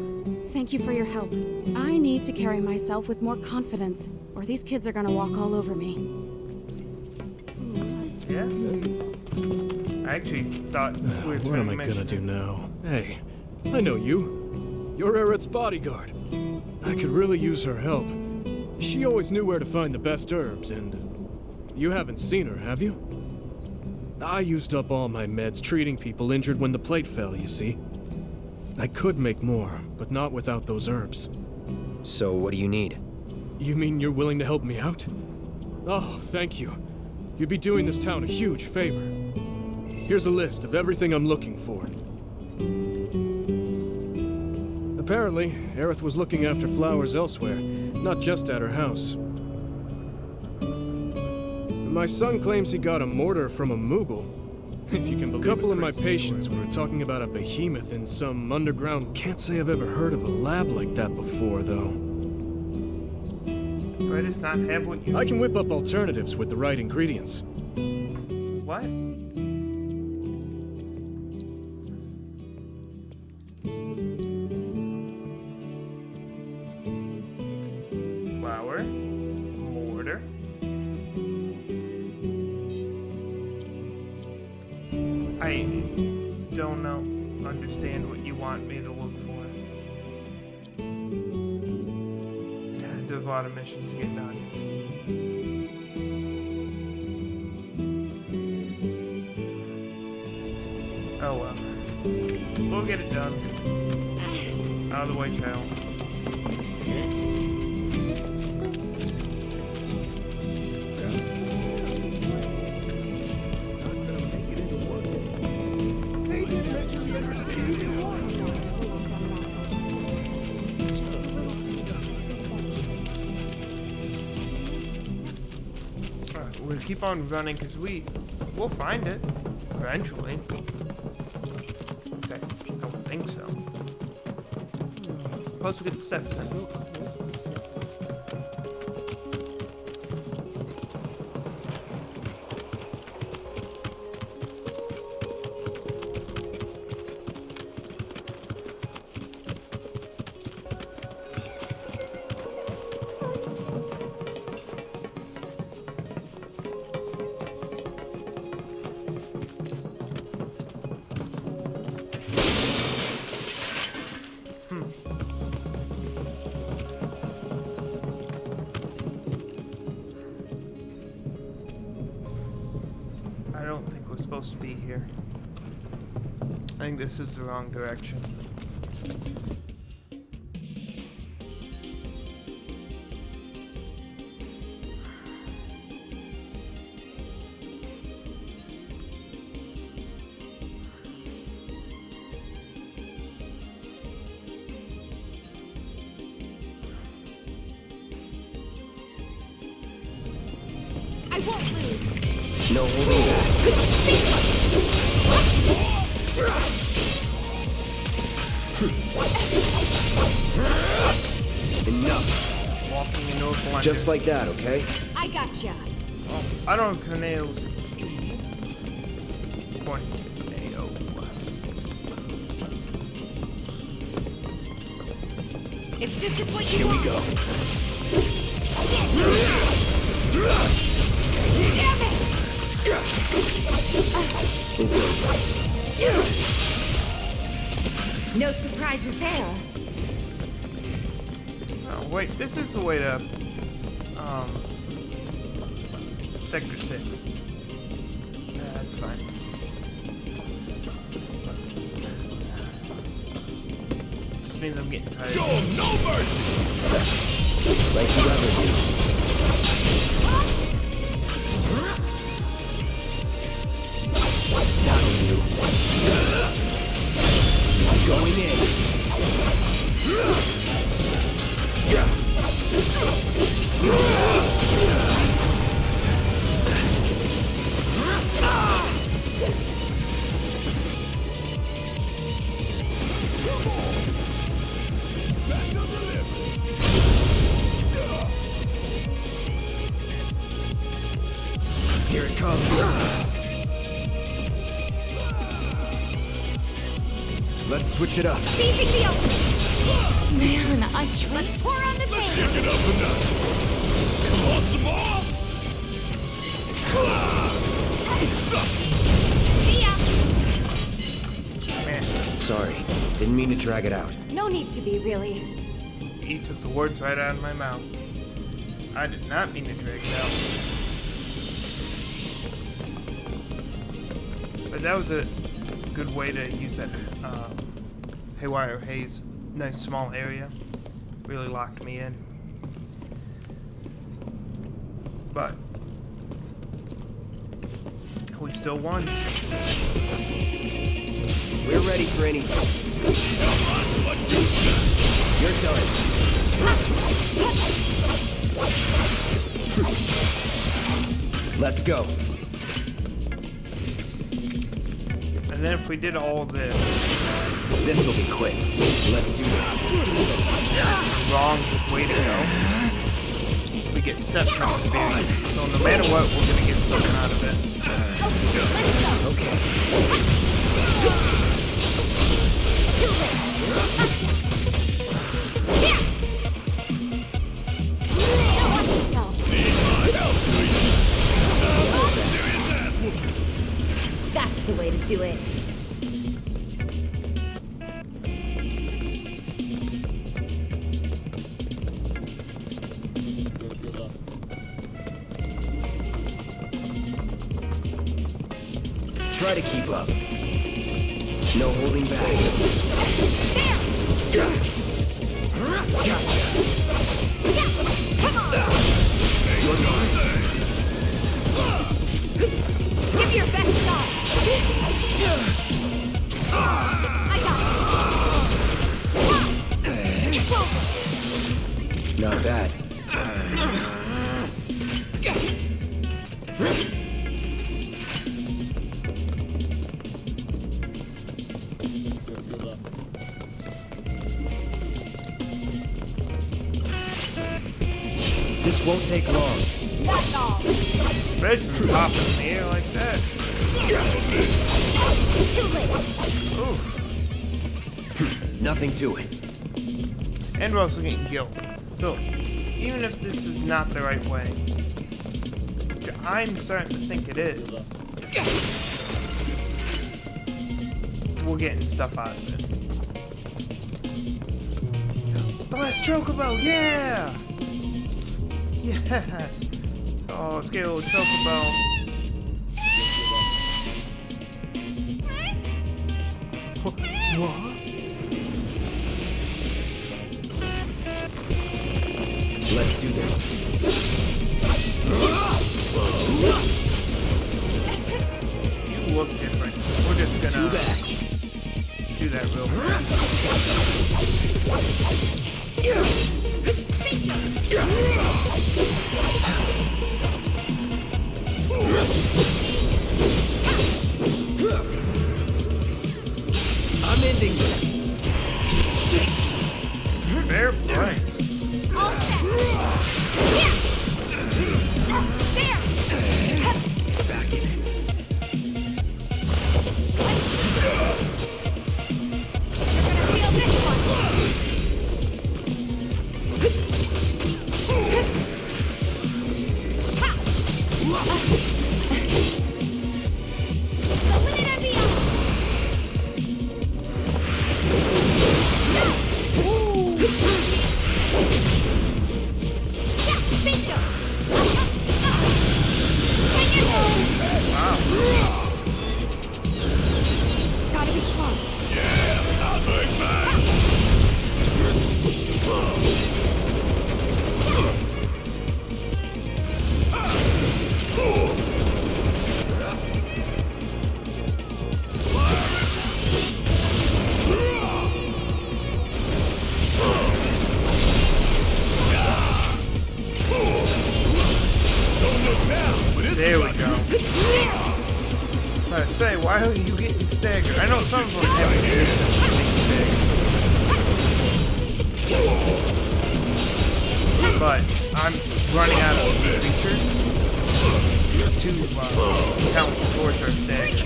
Thank you for your help. I need to carry myself with more confidence, or these kids are gonna walk all over me. Yeah? I actually thought we were What am I gonna do now? Hey, I know you. You're Eric's bodyguard. I could really use her help. She always knew where to find the best herbs, and you haven't seen her, have you? I used up all my meds treating people injured when the plate fell, you see. I could make more, but not without those herbs. So what do you need? You mean you're willing to help me out? Oh, thank you. You'd be doing this town a huge favor. Here's a list of everything I'm looking for. Apparently, Aerith was looking after flowers elsewhere, not just at her house. My son claims he got a mortar from a Moogle. If you can believe it. A couple of my patients were talking about a behemoth in some underground. Can't say I've ever heard of a lab like that before, though. But it's not have what you I can whip up alternatives with the right ingredients. What? Flour, mortar. I don't understand what you want me to look for. There's a lot of missions to get done. Oh well. We'll get it done. Out of the way, child. We'll keep on running because we'll find it eventually. I don't think so. Plus we get the steps in. Supposed to be here. I think this is the wrong direction. I won't lose. No, Enough. Walking in North London. Just like that, okay? I gotcha. Oh, I don't know Corneo's key. Corneo. If this is what you Here want. we go. Damn it! No surprises there. Oh, wait, this is the way to, Sector 6. That's fine. Just means I'm getting tired. Show 'em no mercy! Like you ever do. Down you. Going in. Here it comes. Let's switch it up. Seizing the open. Man, let's pour on the pain. Pick it up a notch. Want some more? See ya. Sorry, didn't mean to drag it out. No need to be, really. You took the words right out of my mouth. I did not mean to drag it out. But that was a good way to use that Haywire Haze. Nice small area. Really locked me in. But we still won. We're ready for anything. You're done. Let's go. And then if we did all this will be quick. Let's do this. Wrong way to go. We get steps from experience. So no matter what, we're gonna get something out of it. Okay. That's the way to do it. Try to keep up. No holding back. You're gone. Give your best shot. I got it. It's over. Not bad. This won't take long. That's all. Especially popping in the air like that. Ooh. Nothing to it. And we're also getting guilt. So, even if this is not the right way, which I'm starting to think it is, we're getting stuff out of it. The last chocobo, yeah! Yes! So, let's get a little chocobo. What? Let's do this. You look different. We're just gonna do that real I'm ending this. Fair play. Back in it. Gotta be strong. There we go. I say, why are you getting staggered? I know some of them have resistance to being staggered. But I'm running out of features to count towards our stagger.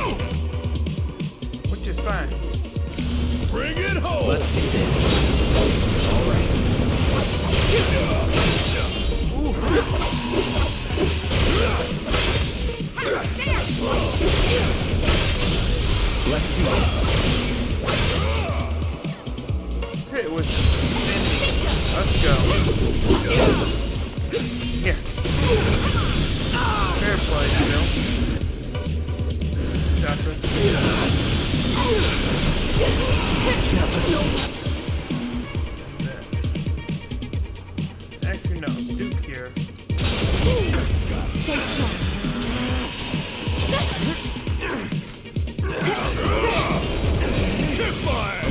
Which is fine. Bring it home! Let's do this. All right. Let's do it. Let's hit it with bending. Let's go. Here. Fair play, Bill. Gotcha. Actually, no. Duke here. Stay strong. Hit fire!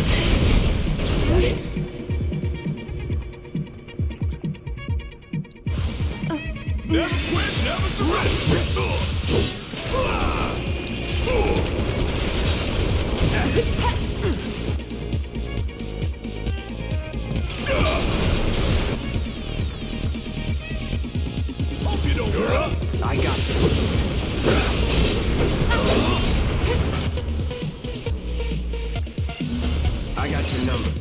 Never quit, never surrender! Hope you don't give up. I got you. I got your number.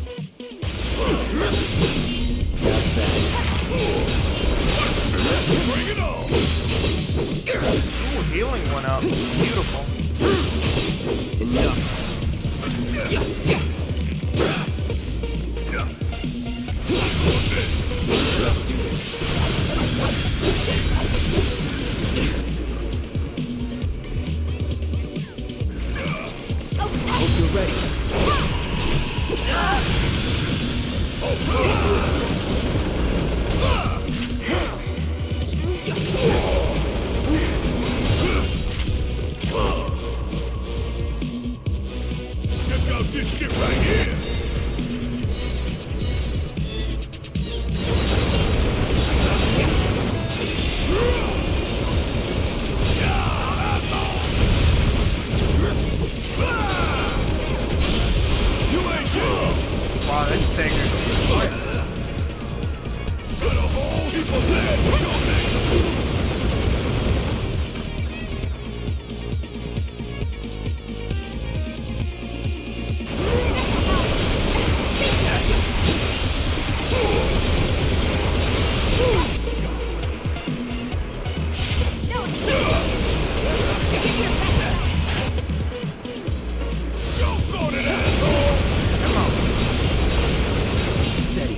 Got that. Bring it on! Ooh, healing went up. Beautiful. Enough. Hope you're ready. Check out this shit right here! Wow, that's staggered. Got a whole heap of lead with your name! Jump on it, asshole! Come on. Steady.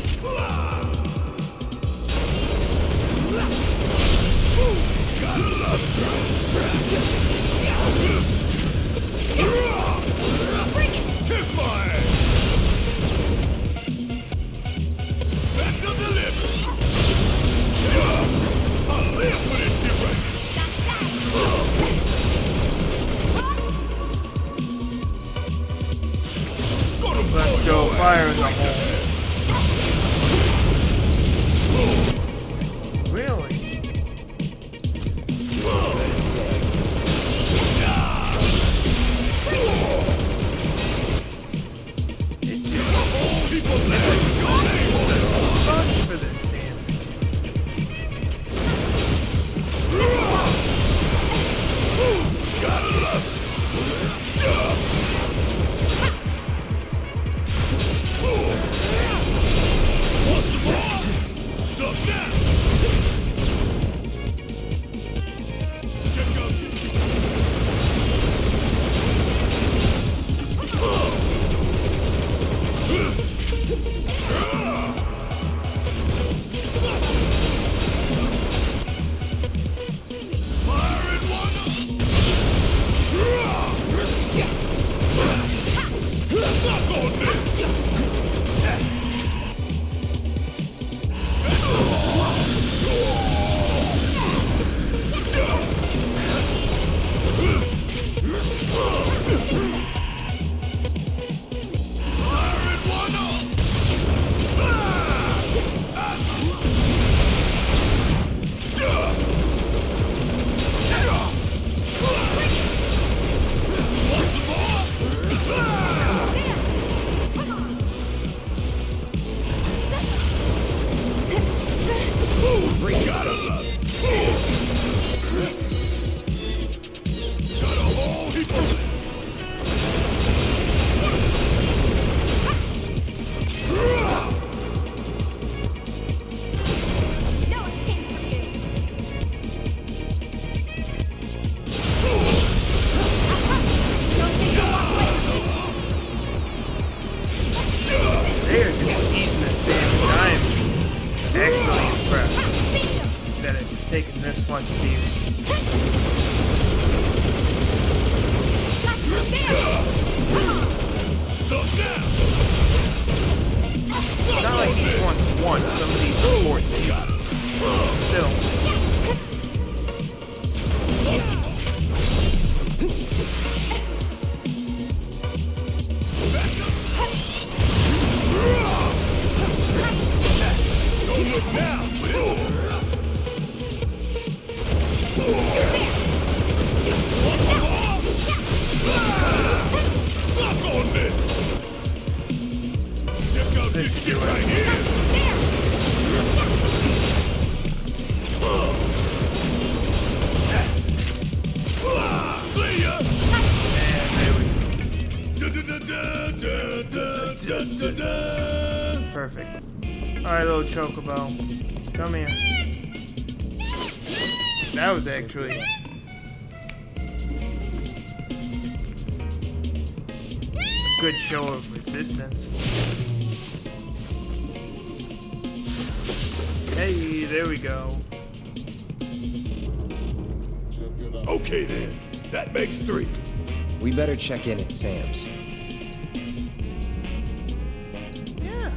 taking this much abuse. Not like each one's won some of these important. Still. Don't look now! Fuck on this! Check out this shit right here! See ya! Perfect. Alright, little Chocobo. Come here. That was actually... a good show of resistance. Hey, there we go. Okay then, that makes 3. We better check in at Sam's. Yeah.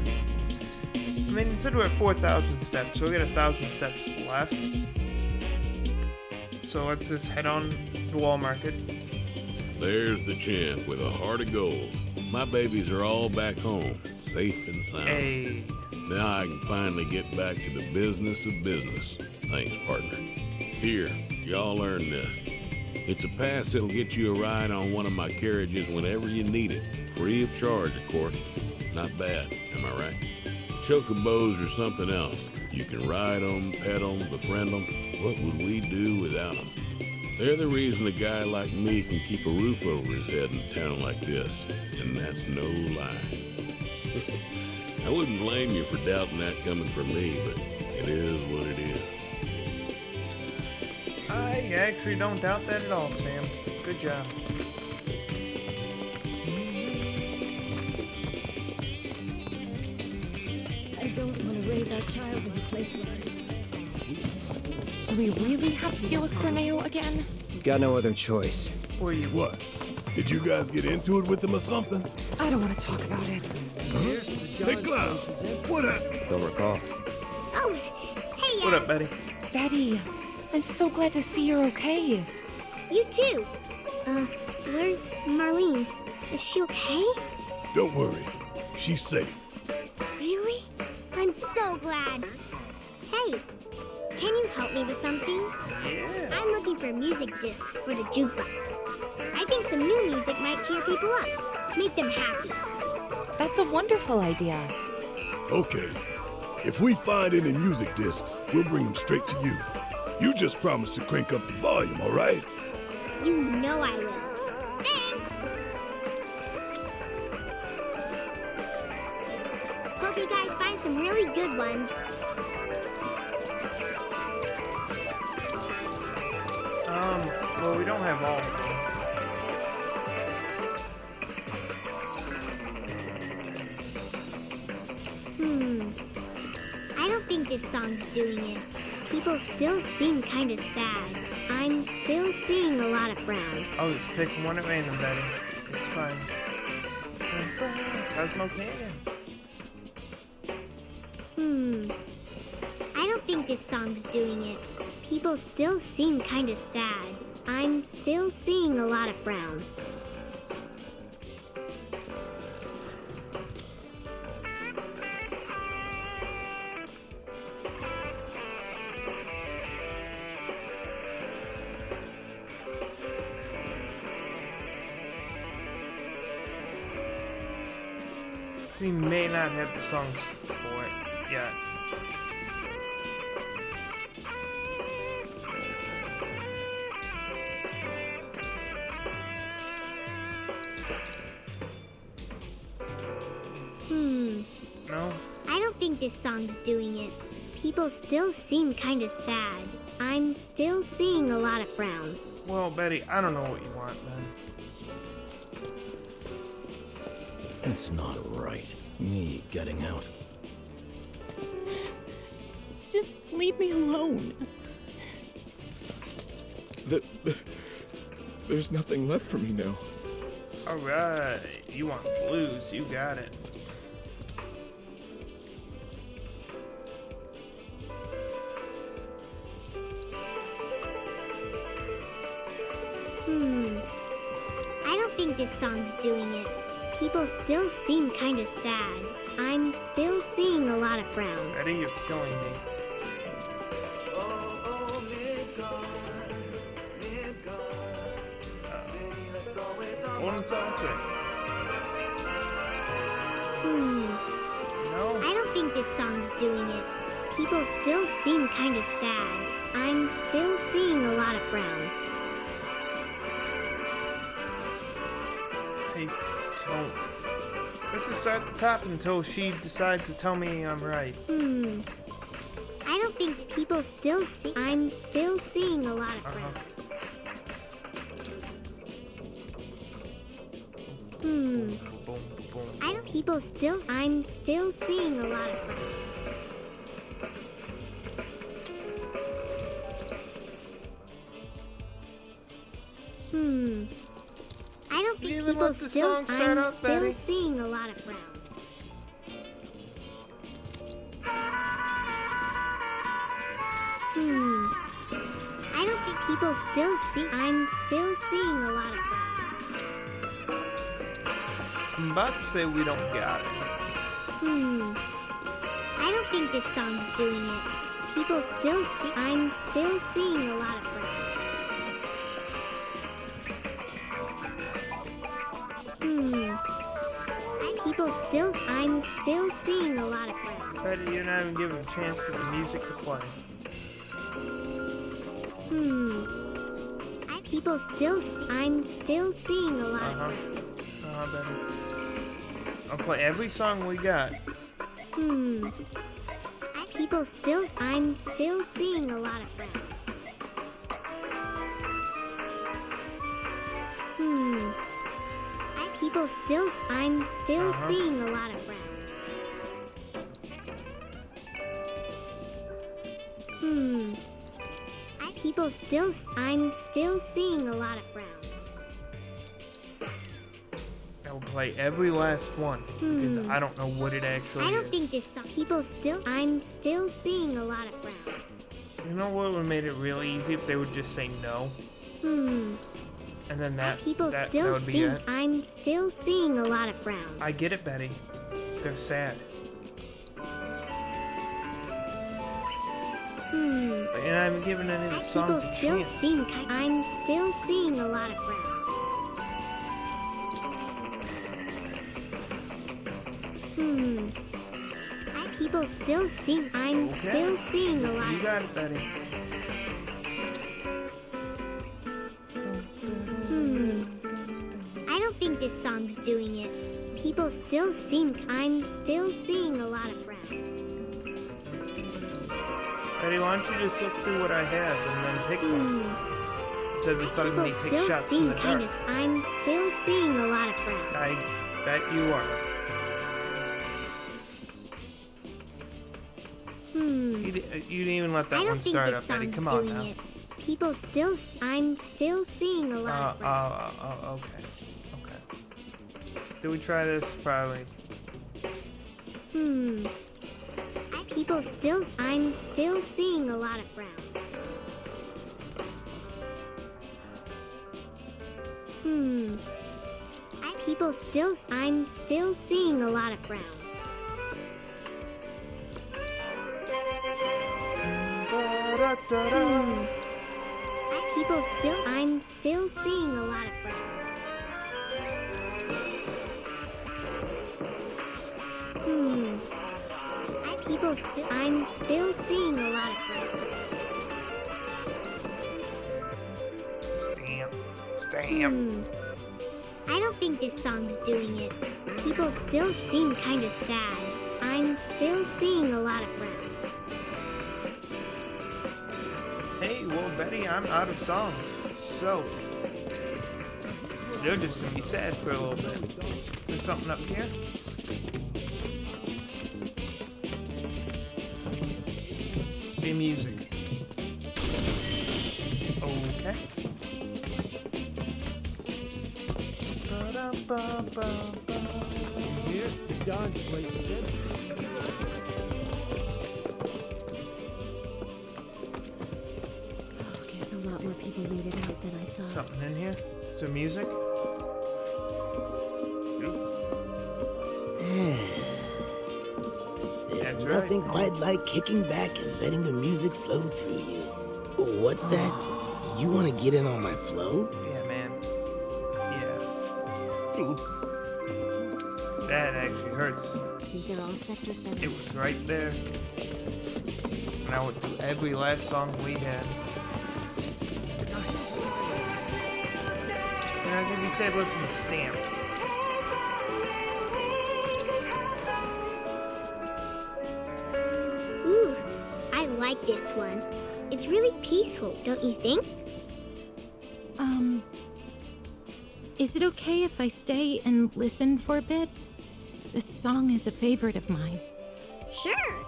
I mean, you said we're at 4,000 steps, so we got 1,000 steps left. So let's just head on to Wall Market. There's the champ with a heart of gold. My babies are all back home, safe and sound. Hey. Now I can finally get back to the business of business. Thanks, partner. Here, y'all earn this. It's a pass that'll get you a ride on one of my carriages whenever you need it. Free of charge, of course. Not bad, am I right? Chocobos are something else. You can ride them, pet them, befriend them. What would we do without them? They're the reason a guy like me can keep a roof over his head in a town like this. And that's no lie. I wouldn't blame you for doubting that coming from me, but it is what it is. I actually don't doubt that at all, Sam. Good job. I don't want to raise our child in a place like this. Do we really have to deal with Corneo again? Got no other choice. Or you what? Did you guys get into it with him or something? I don't want to talk about it. Huh? Hey, Cloud, what happened? Don't recall. Oh, hey, What up, Betty? Betty, I'm so glad to see you're okay. You too. Where's Marlene? Is she okay? Don't worry. She's safe. Really? I'm so glad. Hey, can you help me with something? Yeah. I'm looking for music discs for the jukebox. I think some new music might cheer people up, make them happy. That's a wonderful idea. Okay. If we find any music discs, we'll bring them straight to you. You just promise to crank up the volume, all right? You know I will. Thanks! Hope you guys find some really good ones. Well, we don't have all of them. I don't think this song's doing it. People still seem kind of sad. I'm still seeing a lot of frowns. I'll just pick one at random, Betty. It's fine. Cosmo Canyon. I don't think this song's doing it. People still seem kind of sad. I'm still seeing a lot of frowns. We may not have the songs for it yet. No? I don't think this song's doing it. People still seem kind of sad. I'm still seeing a lot of frowns. Well, Betty, I don't know what you want then. It's not right. Me getting out. Just leave me alone. There's nothing left for me now. Alright, you want blues, you got it. I don't think this song's doing it. People still seem kind of sad. I'm still seeing a lot of frowns. Betty, you're killing me. Golden saucer. No. I don't think this song's doing it. People still seem kind of sad. I'm still seeing a lot of frowns. Hey, don't. Let's just start at the top until she decides to tell me I'm right. I don't think people still see. I'm still seeing a lot of frowns. I don't. People still. I'm still seeing a lot of frowns. I don't think people still. I'm still seeing a lot of frowns. I don't think people still see. I'm still seeing a lot of frowns. I'm about to say we don't got it. I don't think this song's doing it. People still see. I'm still seeing a lot of frowns. People still. I'm still seeing a lot of frowns. Betty, you're not even giving a chance for the music to play. People still. I'm still seeing a lot of frowns. Betty. I'll play every song we got. People still. I'm still seeing a lot of frowns. People still. I'm still seeing a lot of frowns. People still. I'm still seeing a lot of frowns. I will play every last one because I don't know what it actually is. I don't think this song. People still. I'm still seeing a lot of frowns. You know what would have made it really easy if they would just say no? And then that people that still would be see. it. I'm still seeing a lot of frowns. I get it, Betty. They're sad. And I haven't given any of the songs a still chance. seem. I'm still seeing a lot of frowns. People still seem. I'm still seeing a lot. You got it, Betty. I don't think this song's doing it. People still seem. I'm still seeing a lot of frowns. Betty, why don't you just look through what I have and then pick one? Instead of deciding me to take shots in the dark. I'm still seeing a lot of frowns. I bet you are. You didn't even let that one start up, Betty. Come on now. People still. I'm still seeing a lot of frowns. Okay. Did we try this? Probably. People still. I'm still seeing a lot of frowns. People still. I'm still seeing a lot of frowns. People still. I'm still seeing a lot of frowns. People still. I'm still seeing a lot of frowns. Stamp. I don't think this song's doing it. People still seem kind of sad. I'm still seeing a lot of frowns. Hey, well, Betty, I'm out of songs, so they're just gonna be sad for a little bit. There's something up here. Be music. Okay. Here, the Don's place is empty. Oh, guess a lot more people made it out than I thought. Something in here? Some music? There's nothing quite like kicking back and letting the music flow through you. What's that? You want to get in on my flow? Yeah, man. Yeah. That actually hurts. They're all Sector 7. It was right there. And I would do every last song we had. And I think we said listen to Stamp. Ooh, I like this one. It's really peaceful, don't you think? Is it okay if I stay and listen for a bit? This song is a favorite of mine. Sure.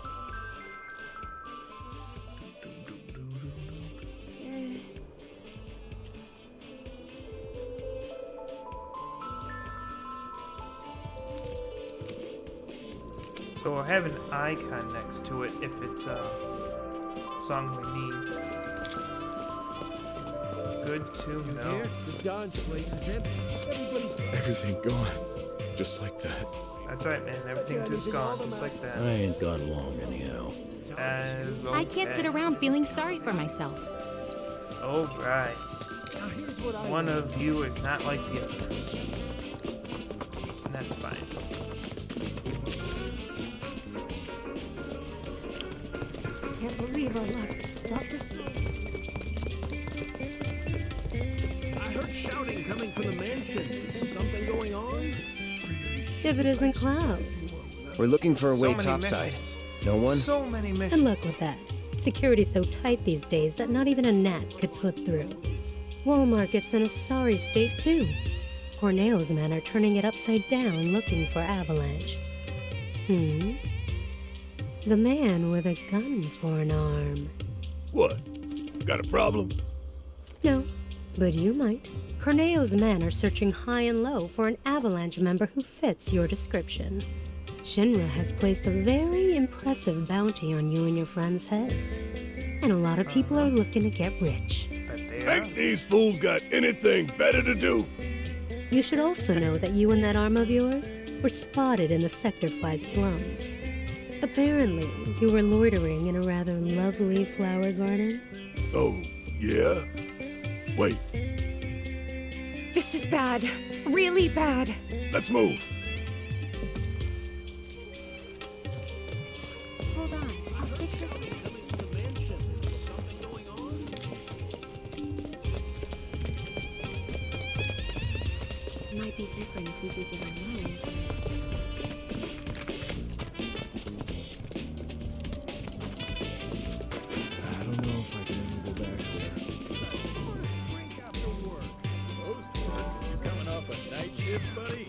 So we'll have an icon next to it if it's a song we need. Good to know. Here, the Don's place is empty. Everything gone. Just like that. That's right, man. Everything just gone, just like that. I ain't gone long anyhow. I can't sit around feeling sorry for myself. Oh, right. One of you is not like the other. And that's fine. Can't believe our luck. Doctor? I heard shouting coming from the mansion. Something going on? If it isn't Cloud. We're looking for a way many topside. missions. No one? So many missions. And look with that. Security's so tight these days that not even a gnat could slip through. Wall Market's in a sorry state, too. Corneo's men are turning it upside down looking for Avalanche. The man with a gun for an arm. What? Got a problem? No, but you might. Corneo's men are searching high and low for an Avalanche member who fits your description. Shinra has placed a very impressive bounty on you and your friends' heads. And a lot of people are looking to get rich. Ain't these fools got anything better to do? You should also know that you and that arm of yours were spotted in the Sector 5 slums. Apparently, you were loitering in a rather lovely flower garden. Oh, yeah? Wait, This is bad. Really bad. let's move. Hold on. I'll fix this. It might be different if we did it alone. I don't know if I can ever go back there. You coming off a night shift, buddy?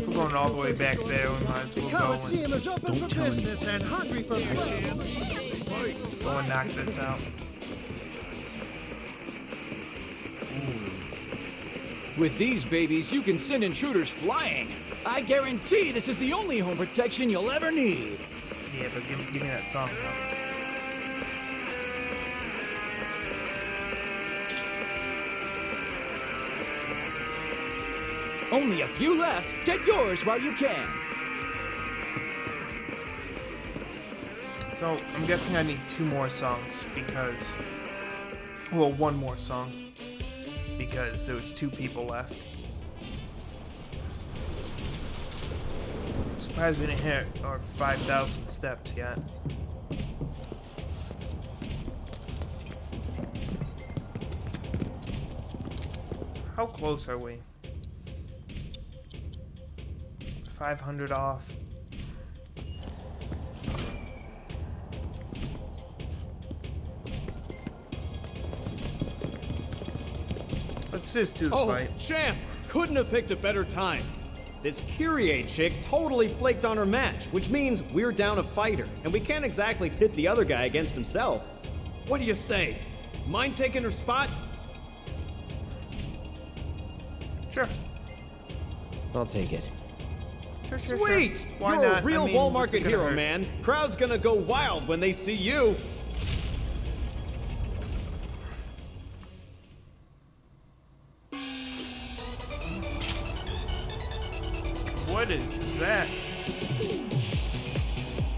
We're going all the way back there. We might as well go Coliseum is open for business and hungry for blood. and go and knock this out. With these babies, you can send intruders flying. I guarantee this is the only home protection you'll ever need. Yeah, but give me that song though. Only a few left. Get yours while you can. So I'm guessing I need 2 more songs because, well, 1 more song because there was 2 people left. Surprised we didn't hit our 5,000 steps yet. How close are we? 500 off. Let's just do the fight. Champ! Couldn't have picked a better time. This Kyrie chick totally flaked on her match, which means we're down a fighter, and we can't exactly pit the other guy against himself. What do you say? Mind taking her spot? Sure. I'll take it. Sweet! Why You're not? a real I mean, wall what's it market gonna hero, hurt? man. Crowd's gonna go wild when they see you. What is that?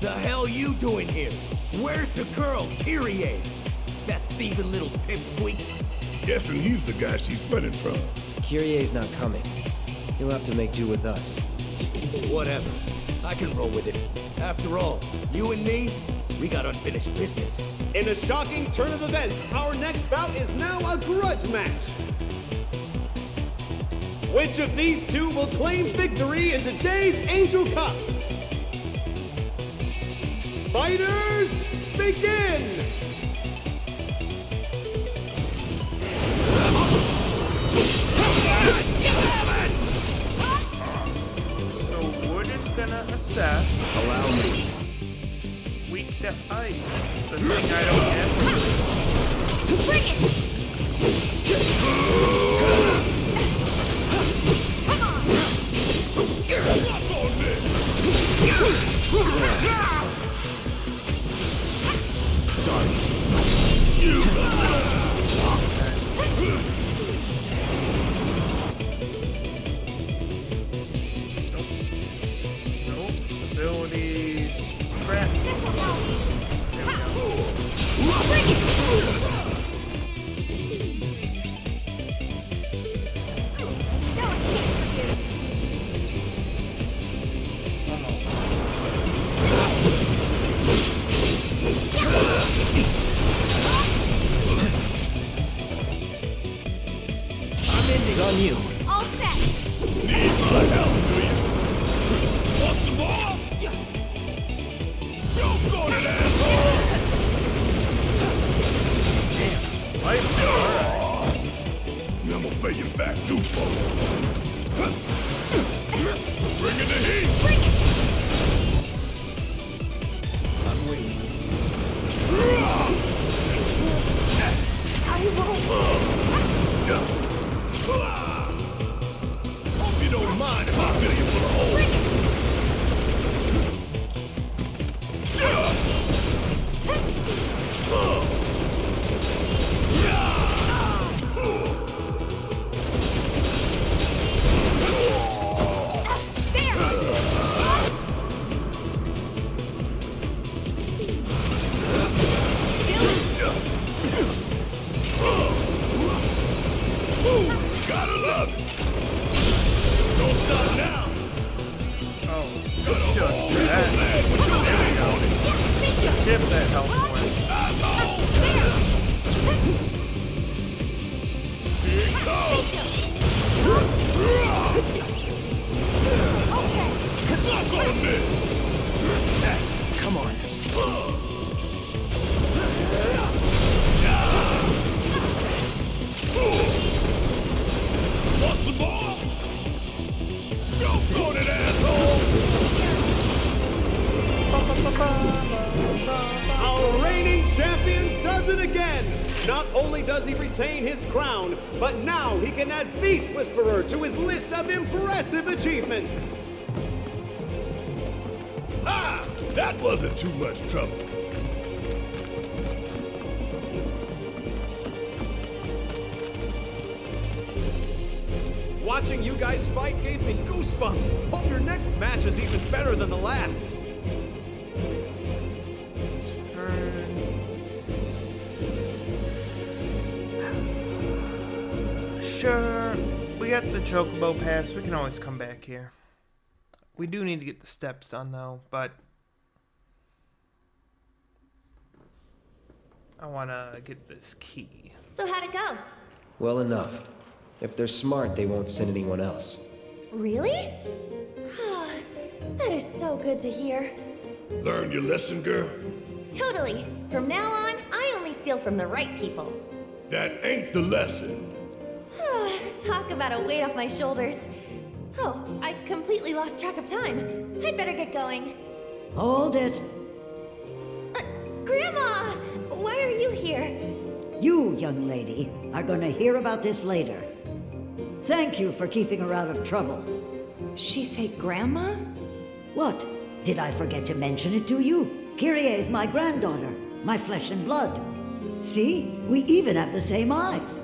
The hell you doing here? Where's the girl, Kyrie? That thieving little pipsqueak? Guessing he's the guy she's running from. Kyrie's not coming. He'll have to make do with us. Whatever. I can roll with it. After all, you and me, we got unfinished business. In a shocking turn of events, our next bout is now a grudge match. Which of these two will claim victory in today's Angel Cup? Fighters, begin! So we're just gonna assess. Allow me. Weak to ice. The thing I don't get. Bring it! Nope. Abilities. Trap. There we go. It's on you. All set. Need my help, do you? Want some more? You got it, asshole! Light. Alright. I'm gonna pay you back too, folks. Bring in the heat! Bring it! I'm waiting. I won't. Hope you don't mind if I fill you full of holes. Gotta love it. Don't stop now. Oh, Gotta just hold that. that with your head on it. Chip that health point. Here it comes. Suck on this. Come on. Want some more? Jump on it, asshole! Our reigning champion does it again! Not only does he retain his crown, but now he can add Beast Whisperer to his list of impressive achievements! Ha! That wasn't too much trouble. Watching you guys fight gave me goosebumps. Hope your next match is even better than the last. Sure, we got the Chocobo Pass. We can always come back here. We do need to get the steps done, though, but I want to get this key. So how'd it go? Well enough. If they're smart, they won't send anyone else. Really? That is so good to hear. Learn your lesson, girl? Totally. From now on, I only steal from the right people. That ain't the lesson. Talk about a weight off my shoulders. Oh, I completely lost track of time. I'd better get going. Hold it. Grandma! Why are you here? You, young lady, are gonna hear about this later. Thank you for keeping her out of trouble. She say Grandma? What? Did I forget to mention it to you? Kyrie is my granddaughter, my flesh and blood. See? We even have the same eyes.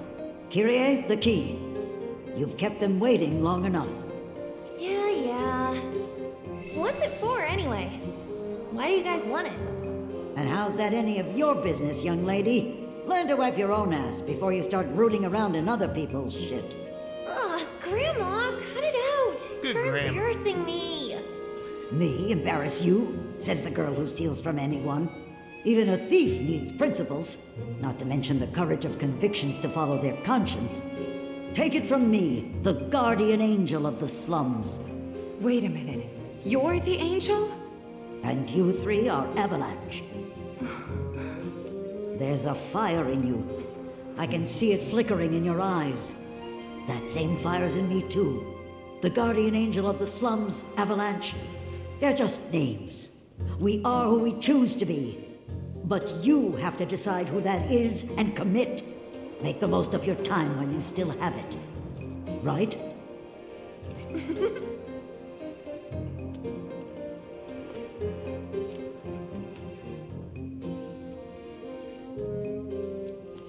Kyrie, the key. You've kept them waiting long enough. Yeah. What's it for, anyway? Why do you guys want it? And how's that any of your business, young lady? Learn to wipe your own ass before you start rooting around in other people's shit. Ugh, Grandma, cut it out. Good You're Grandma. embarrassing me. Me embarrass you? Says the girl who steals from anyone. Even a thief needs principles, not to mention the courage of convictions to follow their conscience. Take it from me, the guardian angel of the slums. Wait a minute. You're the angel? And you three are Avalanche. There's a fire in you. I can see it flickering in your eyes. That same fire's in me too. The guardian angel of the slums, Avalanche. They're just names. We are who we choose to be. But you have to decide who that is and commit. Make the most of your time while you still have it. Right?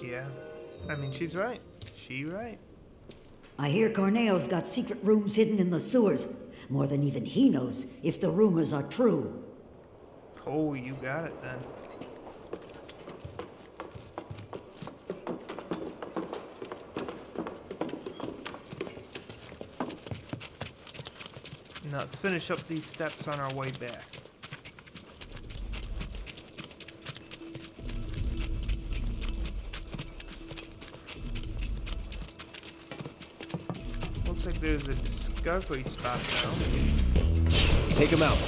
Yeah. I mean, she's right. She right. I hear Corneo's got secret rooms hidden in the sewers. More than even he knows, if the rumors are true. Oh, you got it then. Now let's finish up these steps on our way back. Looks like there's a discovery spot now. Take him out.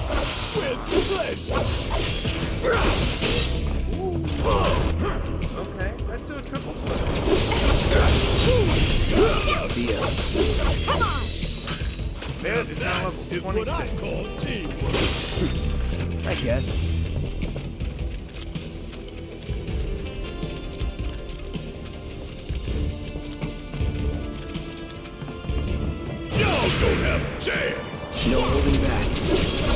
Okay, let's do a triple slip. See ya. Come on! There, it's now level 26. What I call teamwork. I guess. Y'all don't have a chance. No holding back.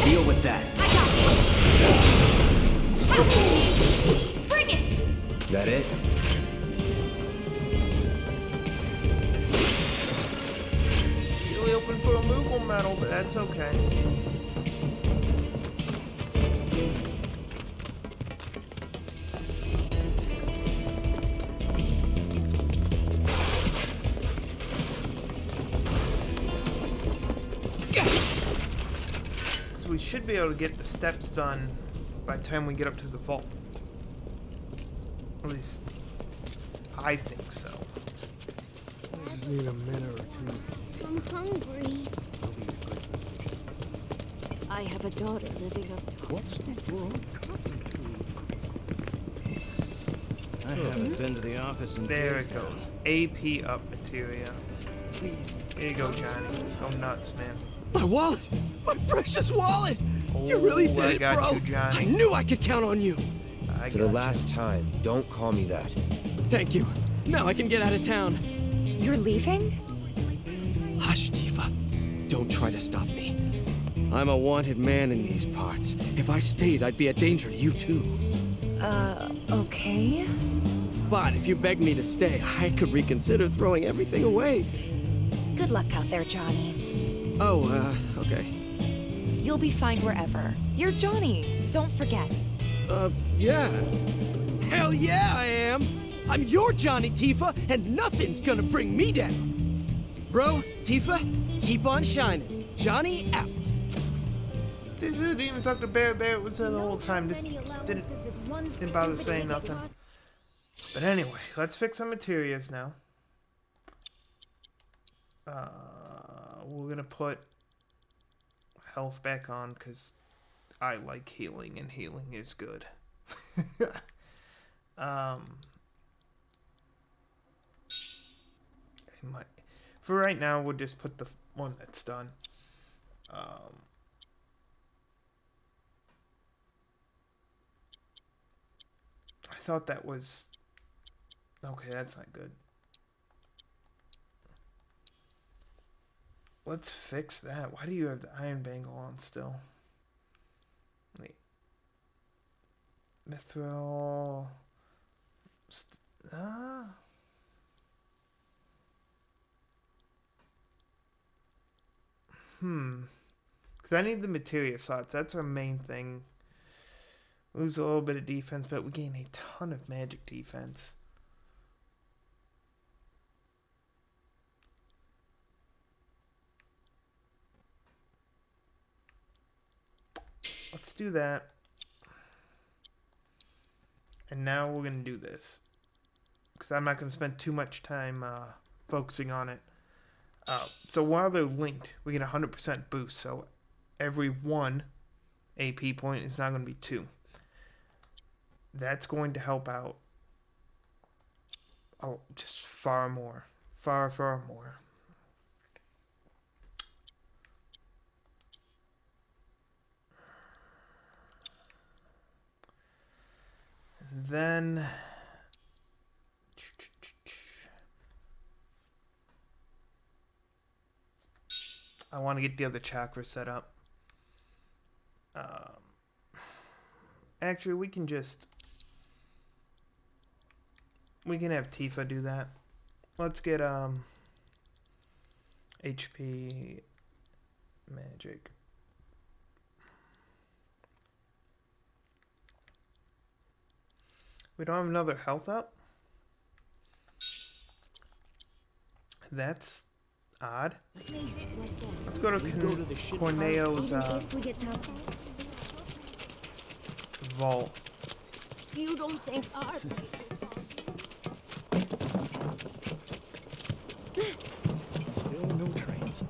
Deal with that. Bring it! That it? Really open for removal metal, but that's okay. So we should be able to get the steps done by the time we get up to the vault. At least, I think so. I just need a minute or two. I'm hungry. I have a daughter living up top. What's the world coming to? I haven't been to the office in There days it now. goes. AP up materia. Please. Here you go, Johnny. Go nuts, man. My wallet! My precious wallet! You Oh, really did I it, got bro! you, Johnny. I knew I could count on you! For the last time, don't call me that. Thank you. Now I can get out of town. You're leaving? Hush, Tifa. Don't try to stop me. I'm a wanted man in these parts. If I stayed, I'd be a danger to you too. Okay. But if you begged me to stay, I could reconsider throwing everything away. Good luck out there, Johnny. Oh, okay. You'll be fine wherever. You're Johnny. Don't forget. Yeah. Hell yeah, I am! I'm your Johnny, Tifa, and nothing's gonna bring me down. Bro, Tifa, keep on shining. Johnny out. This dude didn't even talk to Bear. Bear was there the whole time. Just didn't bother saying nothing. But anyway, let's fix some materials now. We're gonna put health back on because I like healing and healing is good. For right now, we'll just put the one that's done. I thought that was Okay, that's not good. Let's fix that. Why do you have the iron bangle on still? Wait. Mithril. Because I need the materia slots. That's our main thing. Lose a little bit of defense, but we gain a ton of magic defense. Let's do that. And now we're going to do this. Because I'm not going to spend too much time focusing on it. So while they're linked, we get a 100% boost. So every 1 AP point is now going to be 2. That's going to help out. Oh, just far more. Far, far more. And then I want to get the other chakra set up. Actually, we can have Tifa do that. Let's get HP magic. We don't have another health up? That's odd. Let's go to Corneo's vault. You don't think our... Still no trains.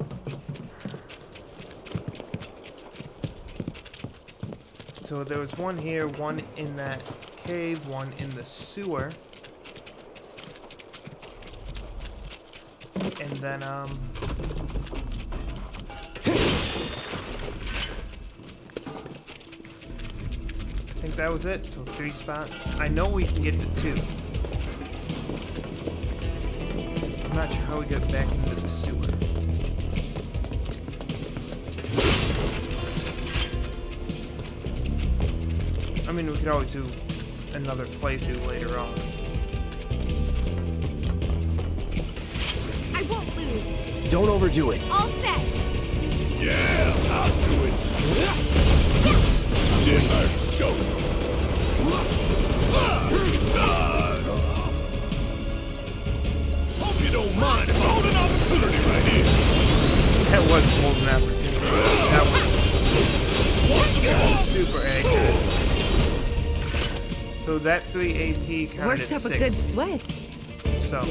So there was one here, one in that cave, one in the sewer. And then, I think that was it. So 3 spots. I know we can get to 2. I'm not sure how we get back into the sewer. I mean, we could always do another playthrough later on. I won't lose. Don't overdo it. All set. Yeah, I'll do it. Shimmer, go. Hope you don't mind if I hold an opportunity right here. That was hold an opportunity. That was super accurate. So that 3 AP counted Worked as up 6. a good sweat. So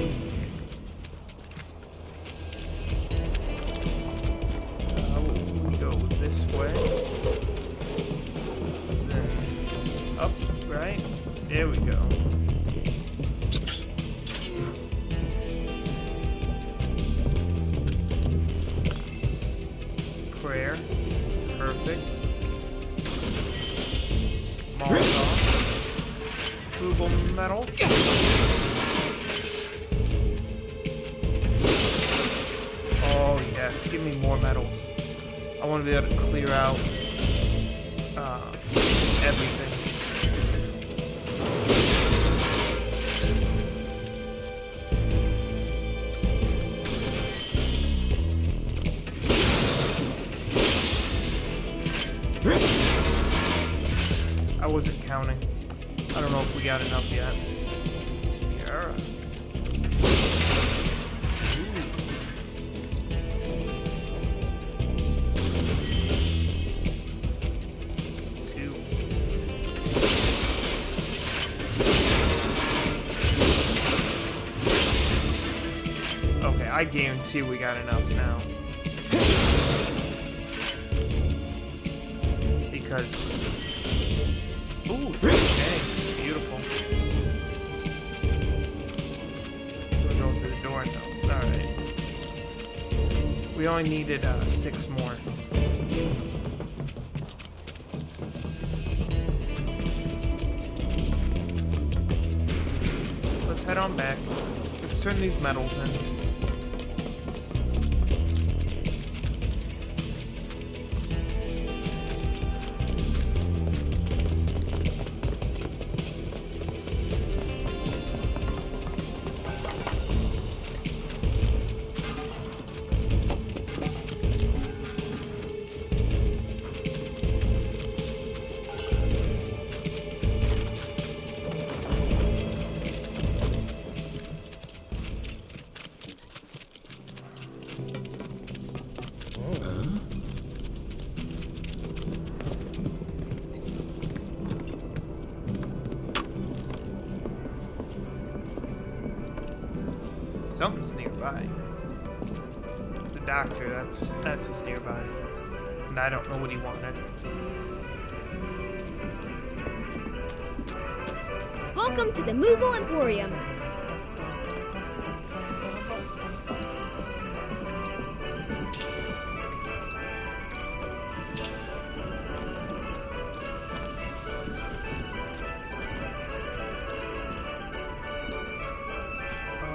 we go this way. Then up, right? There we go. Prayer. Perfect. Molotov. Frugal metal. Oh yes, give me more metals. I want to be able to clear out everything. I wasn't counting. I don't know if we got enough yet. Sierra. Okay, I guarantee we got enough now. Because... Ooh, okay, beautiful. We're going through the door now. Alright. We only needed 6 more. Let's head on back. Let's turn these metals in. Something's nearby. The doctor, that's who's nearby. And I don't know what he wanted. Welcome to the Moogle Emporium.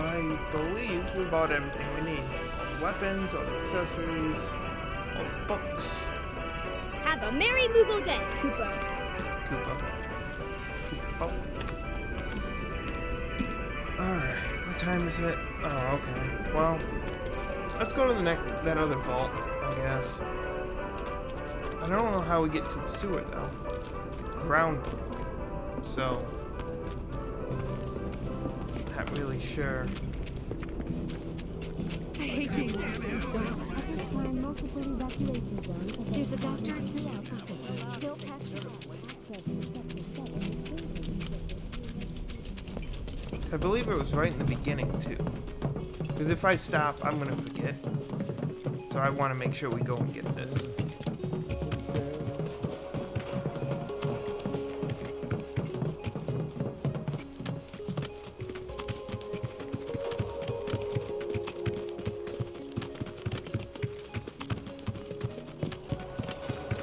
I believe we bought everything we need. All the weapons, all the accessories, all the books. Have a merry Moogle day, Koopa. Koopa. Alright, what time is it? Oh, okay. Well, let's go to that other vault, I guess. I don't know how we get to the sewer, though. Groundwork. So, not really sure. I hate these. There's a doctor and I believe it was right in the beginning, too. Because if I stop, I'm going to forget. So I want to make sure we go and get this.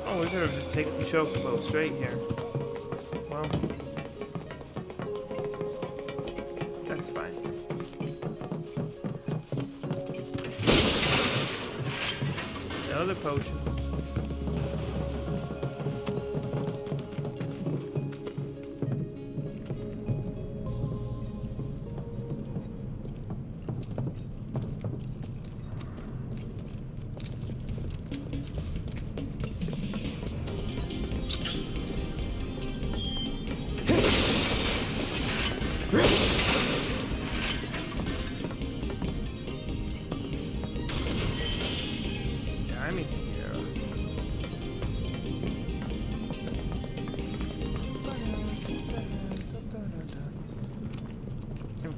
Oh, we could have just taken the chocobo straight here. Well, that's fine. Another potion.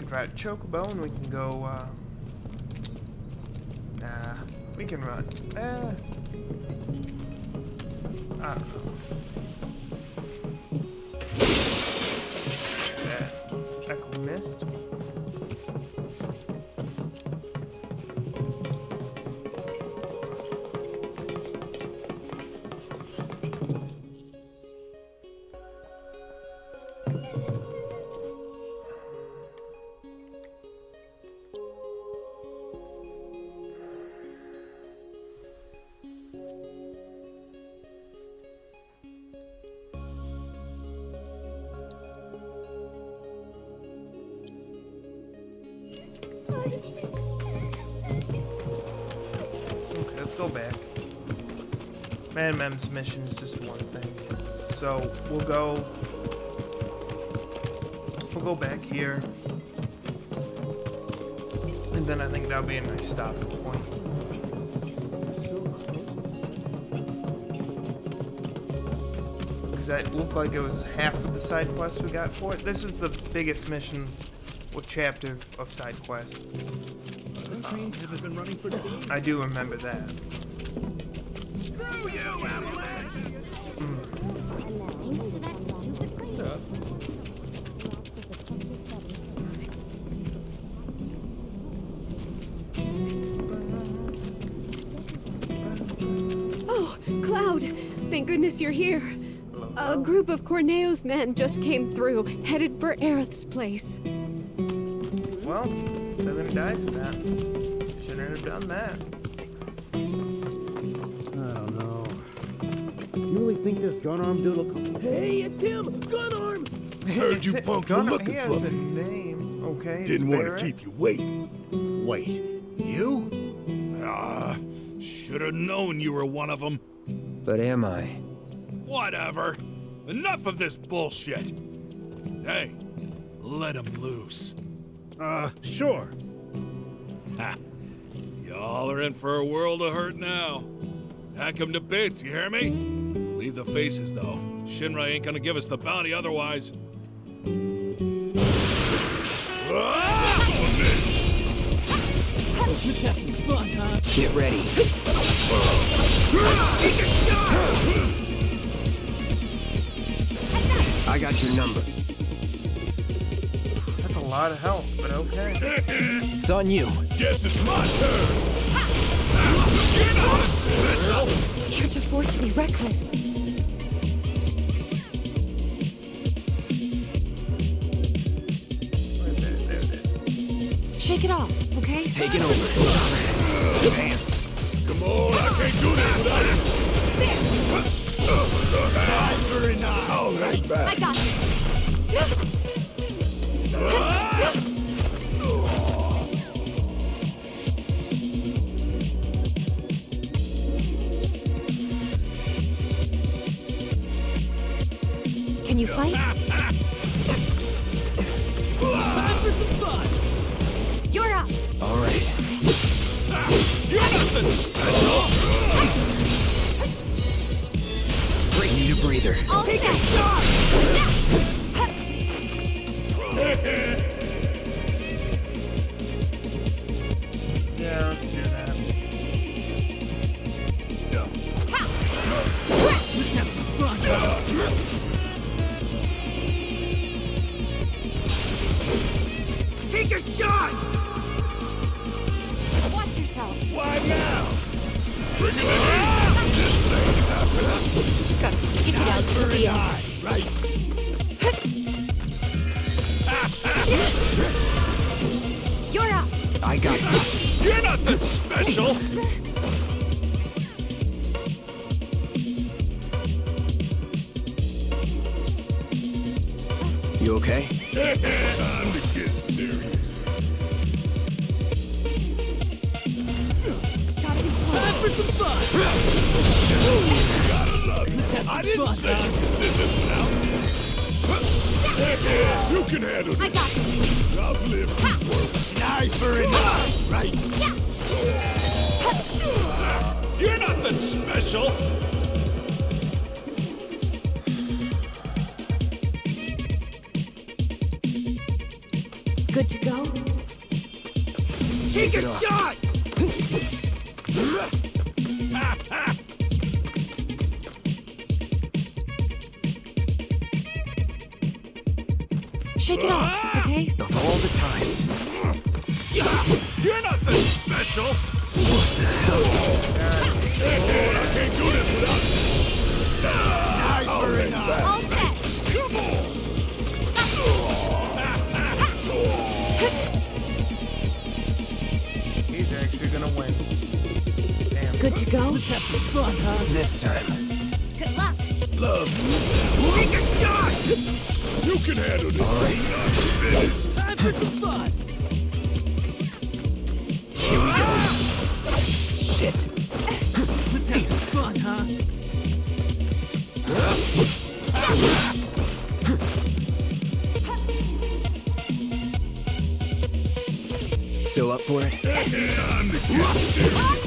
Ride a chocobo and we can go, we can run. I don't know. That echo missed. Okay, let's go back. Man Mem's mission is just one thing. So we'll go back here. And then I think that'll be a nice stopping point. Because that looked like it was half of the side quest we got for it. This is the biggest mission or chapter of side quest. Trains haven't been running for days. I do remember that. Screw you, Avalanche! Thanks to that stupid plane. Oh, Cloud! Thank goodness you're here. A group of Corneo's men just came through, headed for Aerith's place. Well, they're gonna die for that. Shouldn't have done that. I don't know. You really think this gun arm dude will come? Hey, it's him! Gun arm! Heard you punks were looking He for has a me. name, okay? Didn't want Barrett. to keep you waiting. Wait, you? Should have known you were one of them. But am I? Whatever. Enough of this bullshit. Hey, let him loose. Sure. Ha. Y'all are in for a world of hurt now. Hack him to bits, you hear me? Leave the faces, though. Shinra ain't gonna give us the bounty otherwise. Let's have some fun, huh? Get ready. I got your number. That's a lot of help, but okay. It's on you. Guess it's my turn. You're not special. Can't afford to be reckless. There it is. Shake it off, okay? Take it over. Damn. Come on, I can't do this without you. Very nice. All right, back. I got this. Can you fight? Time for some fun! You're up. All right. You're nothing special. Need a breather. I'll take a shot! Yeah, let's do that. Let's have some fun! Take a shot! Watch yourself. Why now? Bring it in. Gotta stick it out to the end. Right. You're up. I got this. You're nothing special. You okay? Time to get serious. Time for some fun! Gotta love it. Let's have some I didn't fun, say you could sit this one out. You can handle this. I got this. I've lived through worse. Sniper and right. You're nothing special. Good to go? Take a shot! Shake it off, okay? Of all the times. You're nothing special. I can't do this without you. Sniper and All set. come on. He's actually gonna win. Damn. Good to go? Let's have some fun, huh? This time. Good luck. Love. Take a shot! You can handle this. All right. Finish. Time for some fun! Here we go. Shit. Let's have some fun, huh? Still up for it? Time to get serious.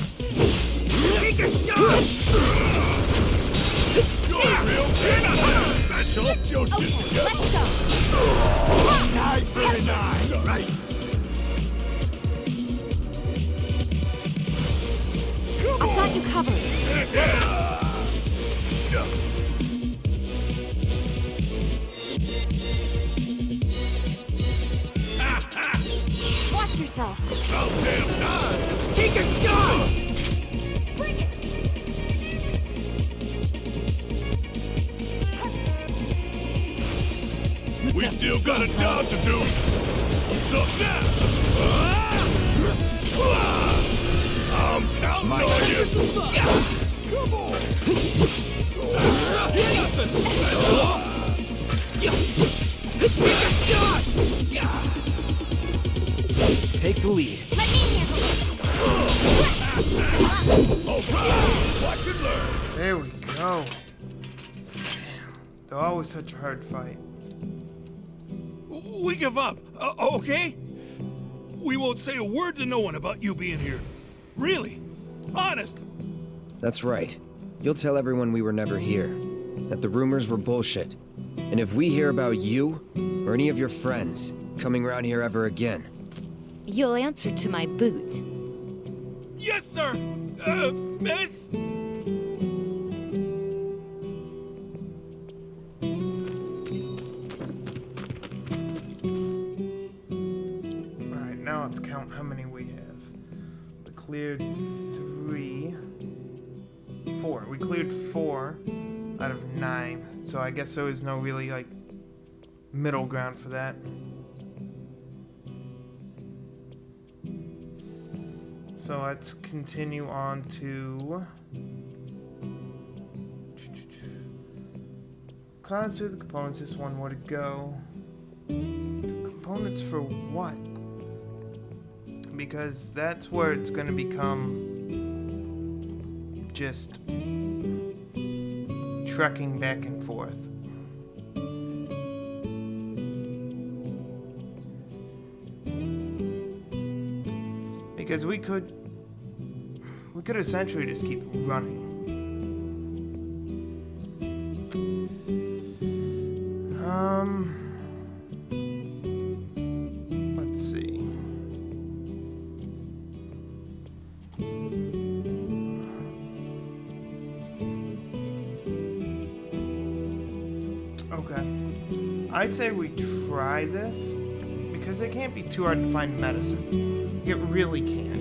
Take a shot! You're real. You're nothing special. Get your shit Okay, together. let's go. Sniper and right. I've got you covered. Watch yourself. About damn time. Take a shot! Bring it. We still got a job to do. I'm counting on you! Come on! Take the lead. Let me handle it. Watch and learn! There we go. They're always such a hard fight. We give up, okay? We won't say a word to no one about you being here. Really. Honest. That's right. You'll tell everyone we were never here. That the rumors were bullshit. And if we hear about you, or any of your friends, coming around here ever again... You'll answer to my boot. Yes, sir! Miss? Alright, now let's count how many we have. We cleared 4. We cleared 4 out of 9. So I guess there was no really, like, middle ground for that. So let's continue on to... Cards through the components, just one more to go. The components for what? Because that's where it's gonna become just trekking back and forth. Because we could essentially just keep running. Let's see. Okay. I say we try this because it can't be too hard to find medicine. It really can't.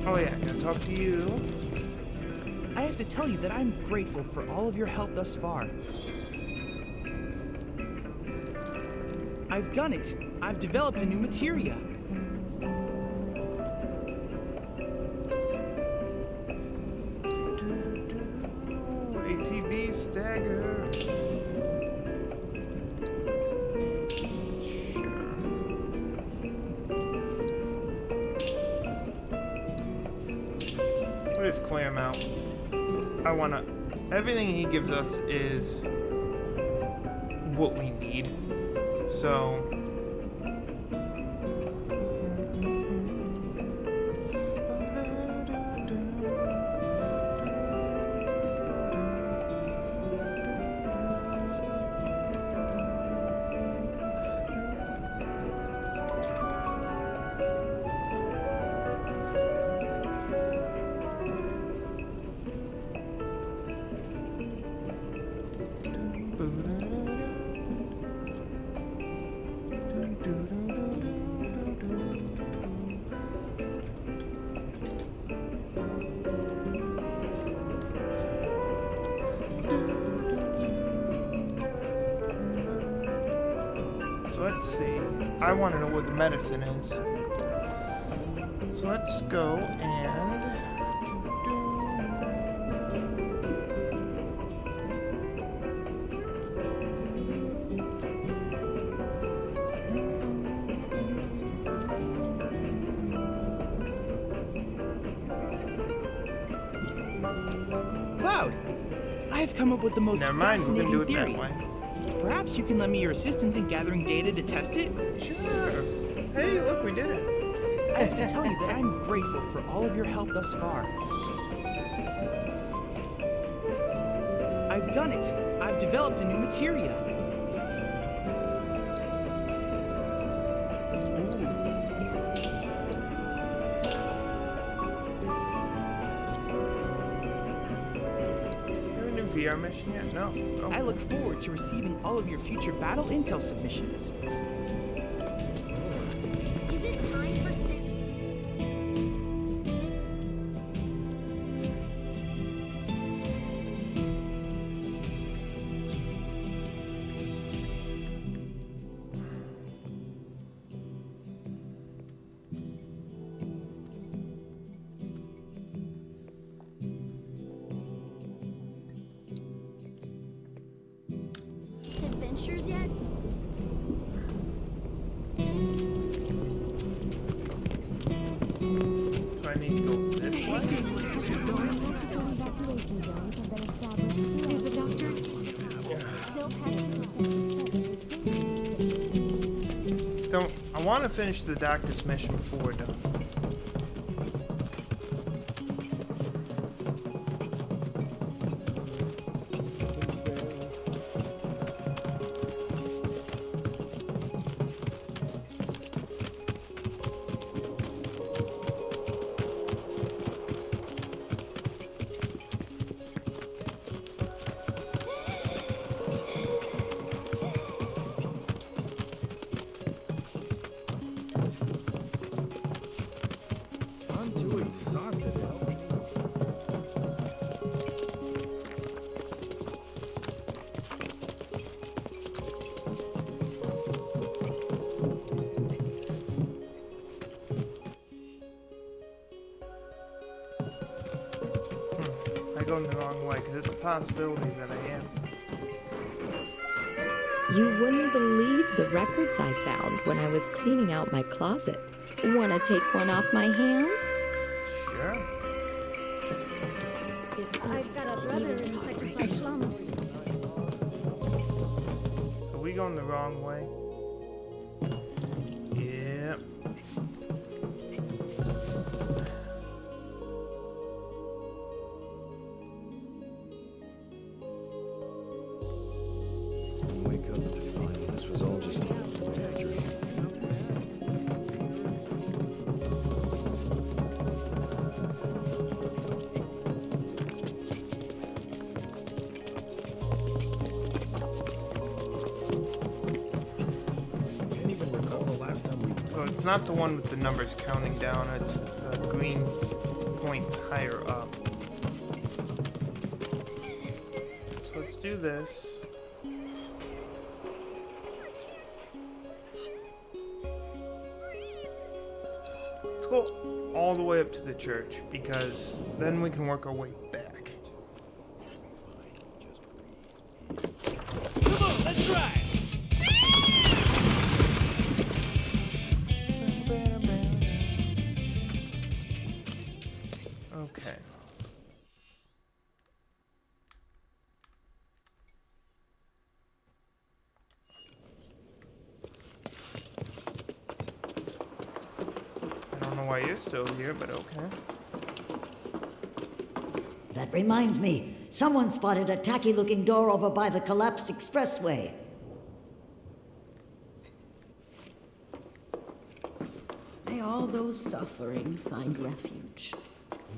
Oh yeah, gonna talk to you. I have to tell you that I'm grateful for all of your help thus far. I've done it. I've developed a new materia. ATB stagger. We'll just clear him out. I wanna... Everything he gives us is what we need. So... let's see. I want to know where the medicine is. So let's go and... Cloud! I have come up with the most Never mind, we can do it fascinating that theory. way. Perhaps you can lend me your assistance in gathering data to test it? Sure. Hey, look, we did it. I have to tell you that I'm grateful for all of your help thus far. I've done it. I've developed a new materia. VR mission yet? No. I look forward to receiving all of your future battle intel submissions. Is it time for adventures yet? So I need to go this way? There's a doctor. I want to finish the doctor's mission before we're done. I'm going the wrong way because it's a possibility that I am. You wouldn't believe the records I found when I was cleaning out my closet. Wanna take one off my hands? Sure. I've got a brother in the Sector 5 slums. So we going the wrong way? Yep. Wake up to find this was all just a bad dream. Can't even recall the last time we. So it's not the one with the numbers counting down, it's the green point higher up. So let's do this. Let's go all the way up to the church because then we can work our way back. Come on, let's try. Okay. I don't know why you're still here, but okay. That reminds me, someone spotted a tacky-looking door over by the collapsed expressway. May all those suffering find refuge.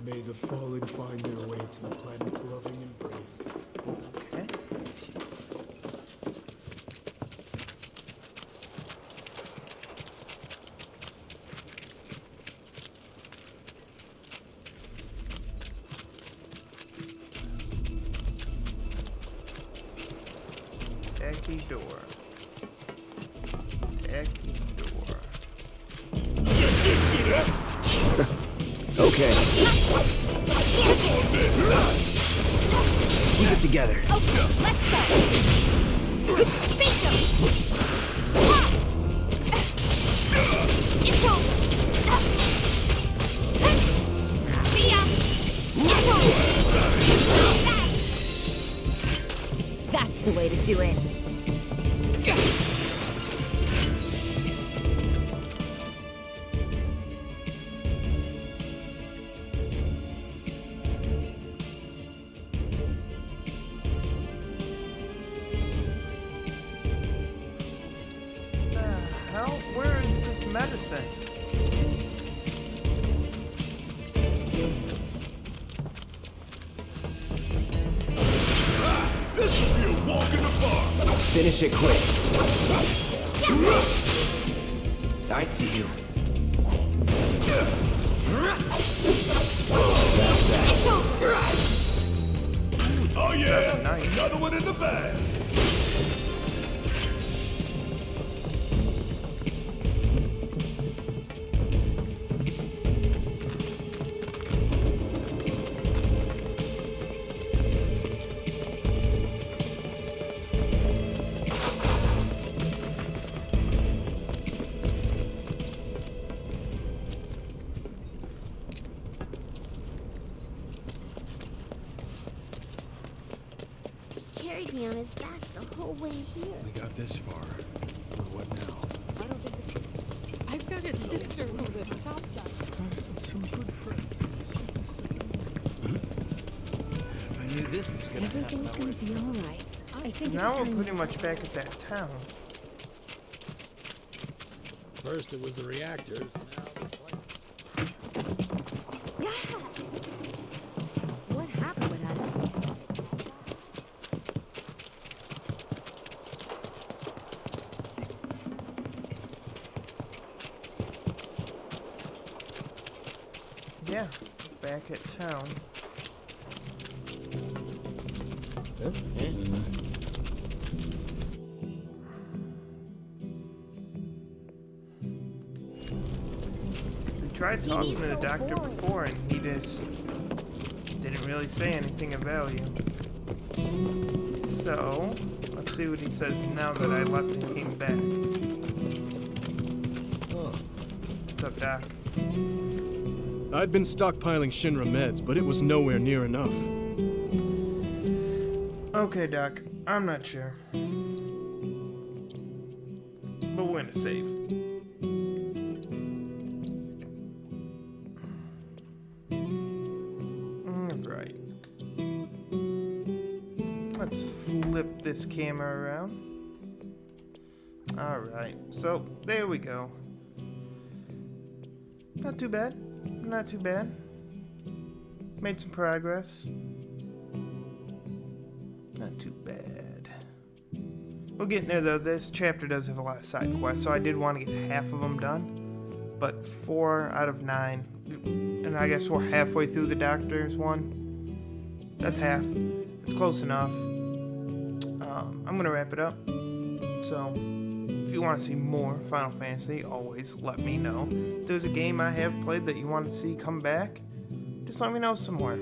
May the fallen find their way to the planet's loving embrace. Okay. Tacky door. Tacky door. Okay. Keep it together. Okay, let's go. Speak him. It's over. See ya. It's over. That's the way to do it. Hell, where is this medicine? Finish it quick. I see you. Oh yeah, nice. Another one in the bag. Carried me on his back the whole way here. We got this far. What now? I don't think I've got a sister who lives topside. Some good friends. If I knew this was gonna happen, Everything's gonna be all right. I think Now it's we're time. pretty much back at that town. First it was the reactors. What happened with that? Yeah, back at town. We tried talking to the doctor before and he just didn't really say anything of value. So, let's see what he says now that I left and came back. What's up, Doc? I'd been stockpiling Shinra meds, but it was nowhere near enough. Okay, Doc. I'm not sure. But we're gonna save. Alright. Let's flip this camera around. Alright, so there we go. Not too bad. Not too bad. Made some progress. Not too bad. We're getting there though. This chapter does have a lot of side quests, so I did want to get half of them done. But 4 out of 9. And I guess we're halfway through the doctor's one. That's half. It's close enough. I'm going to wrap it up. So, if you want to see more Final Fantasy, always let me know. If there's a game I have played that you want to see come back, just let me know somewhere.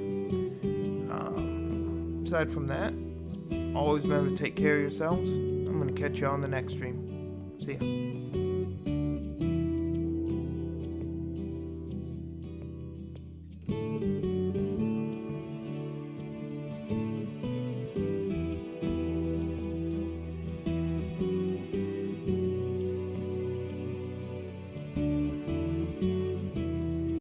Aside from that, always remember to take care of yourselves. I'm going to catch you on the next stream. See ya.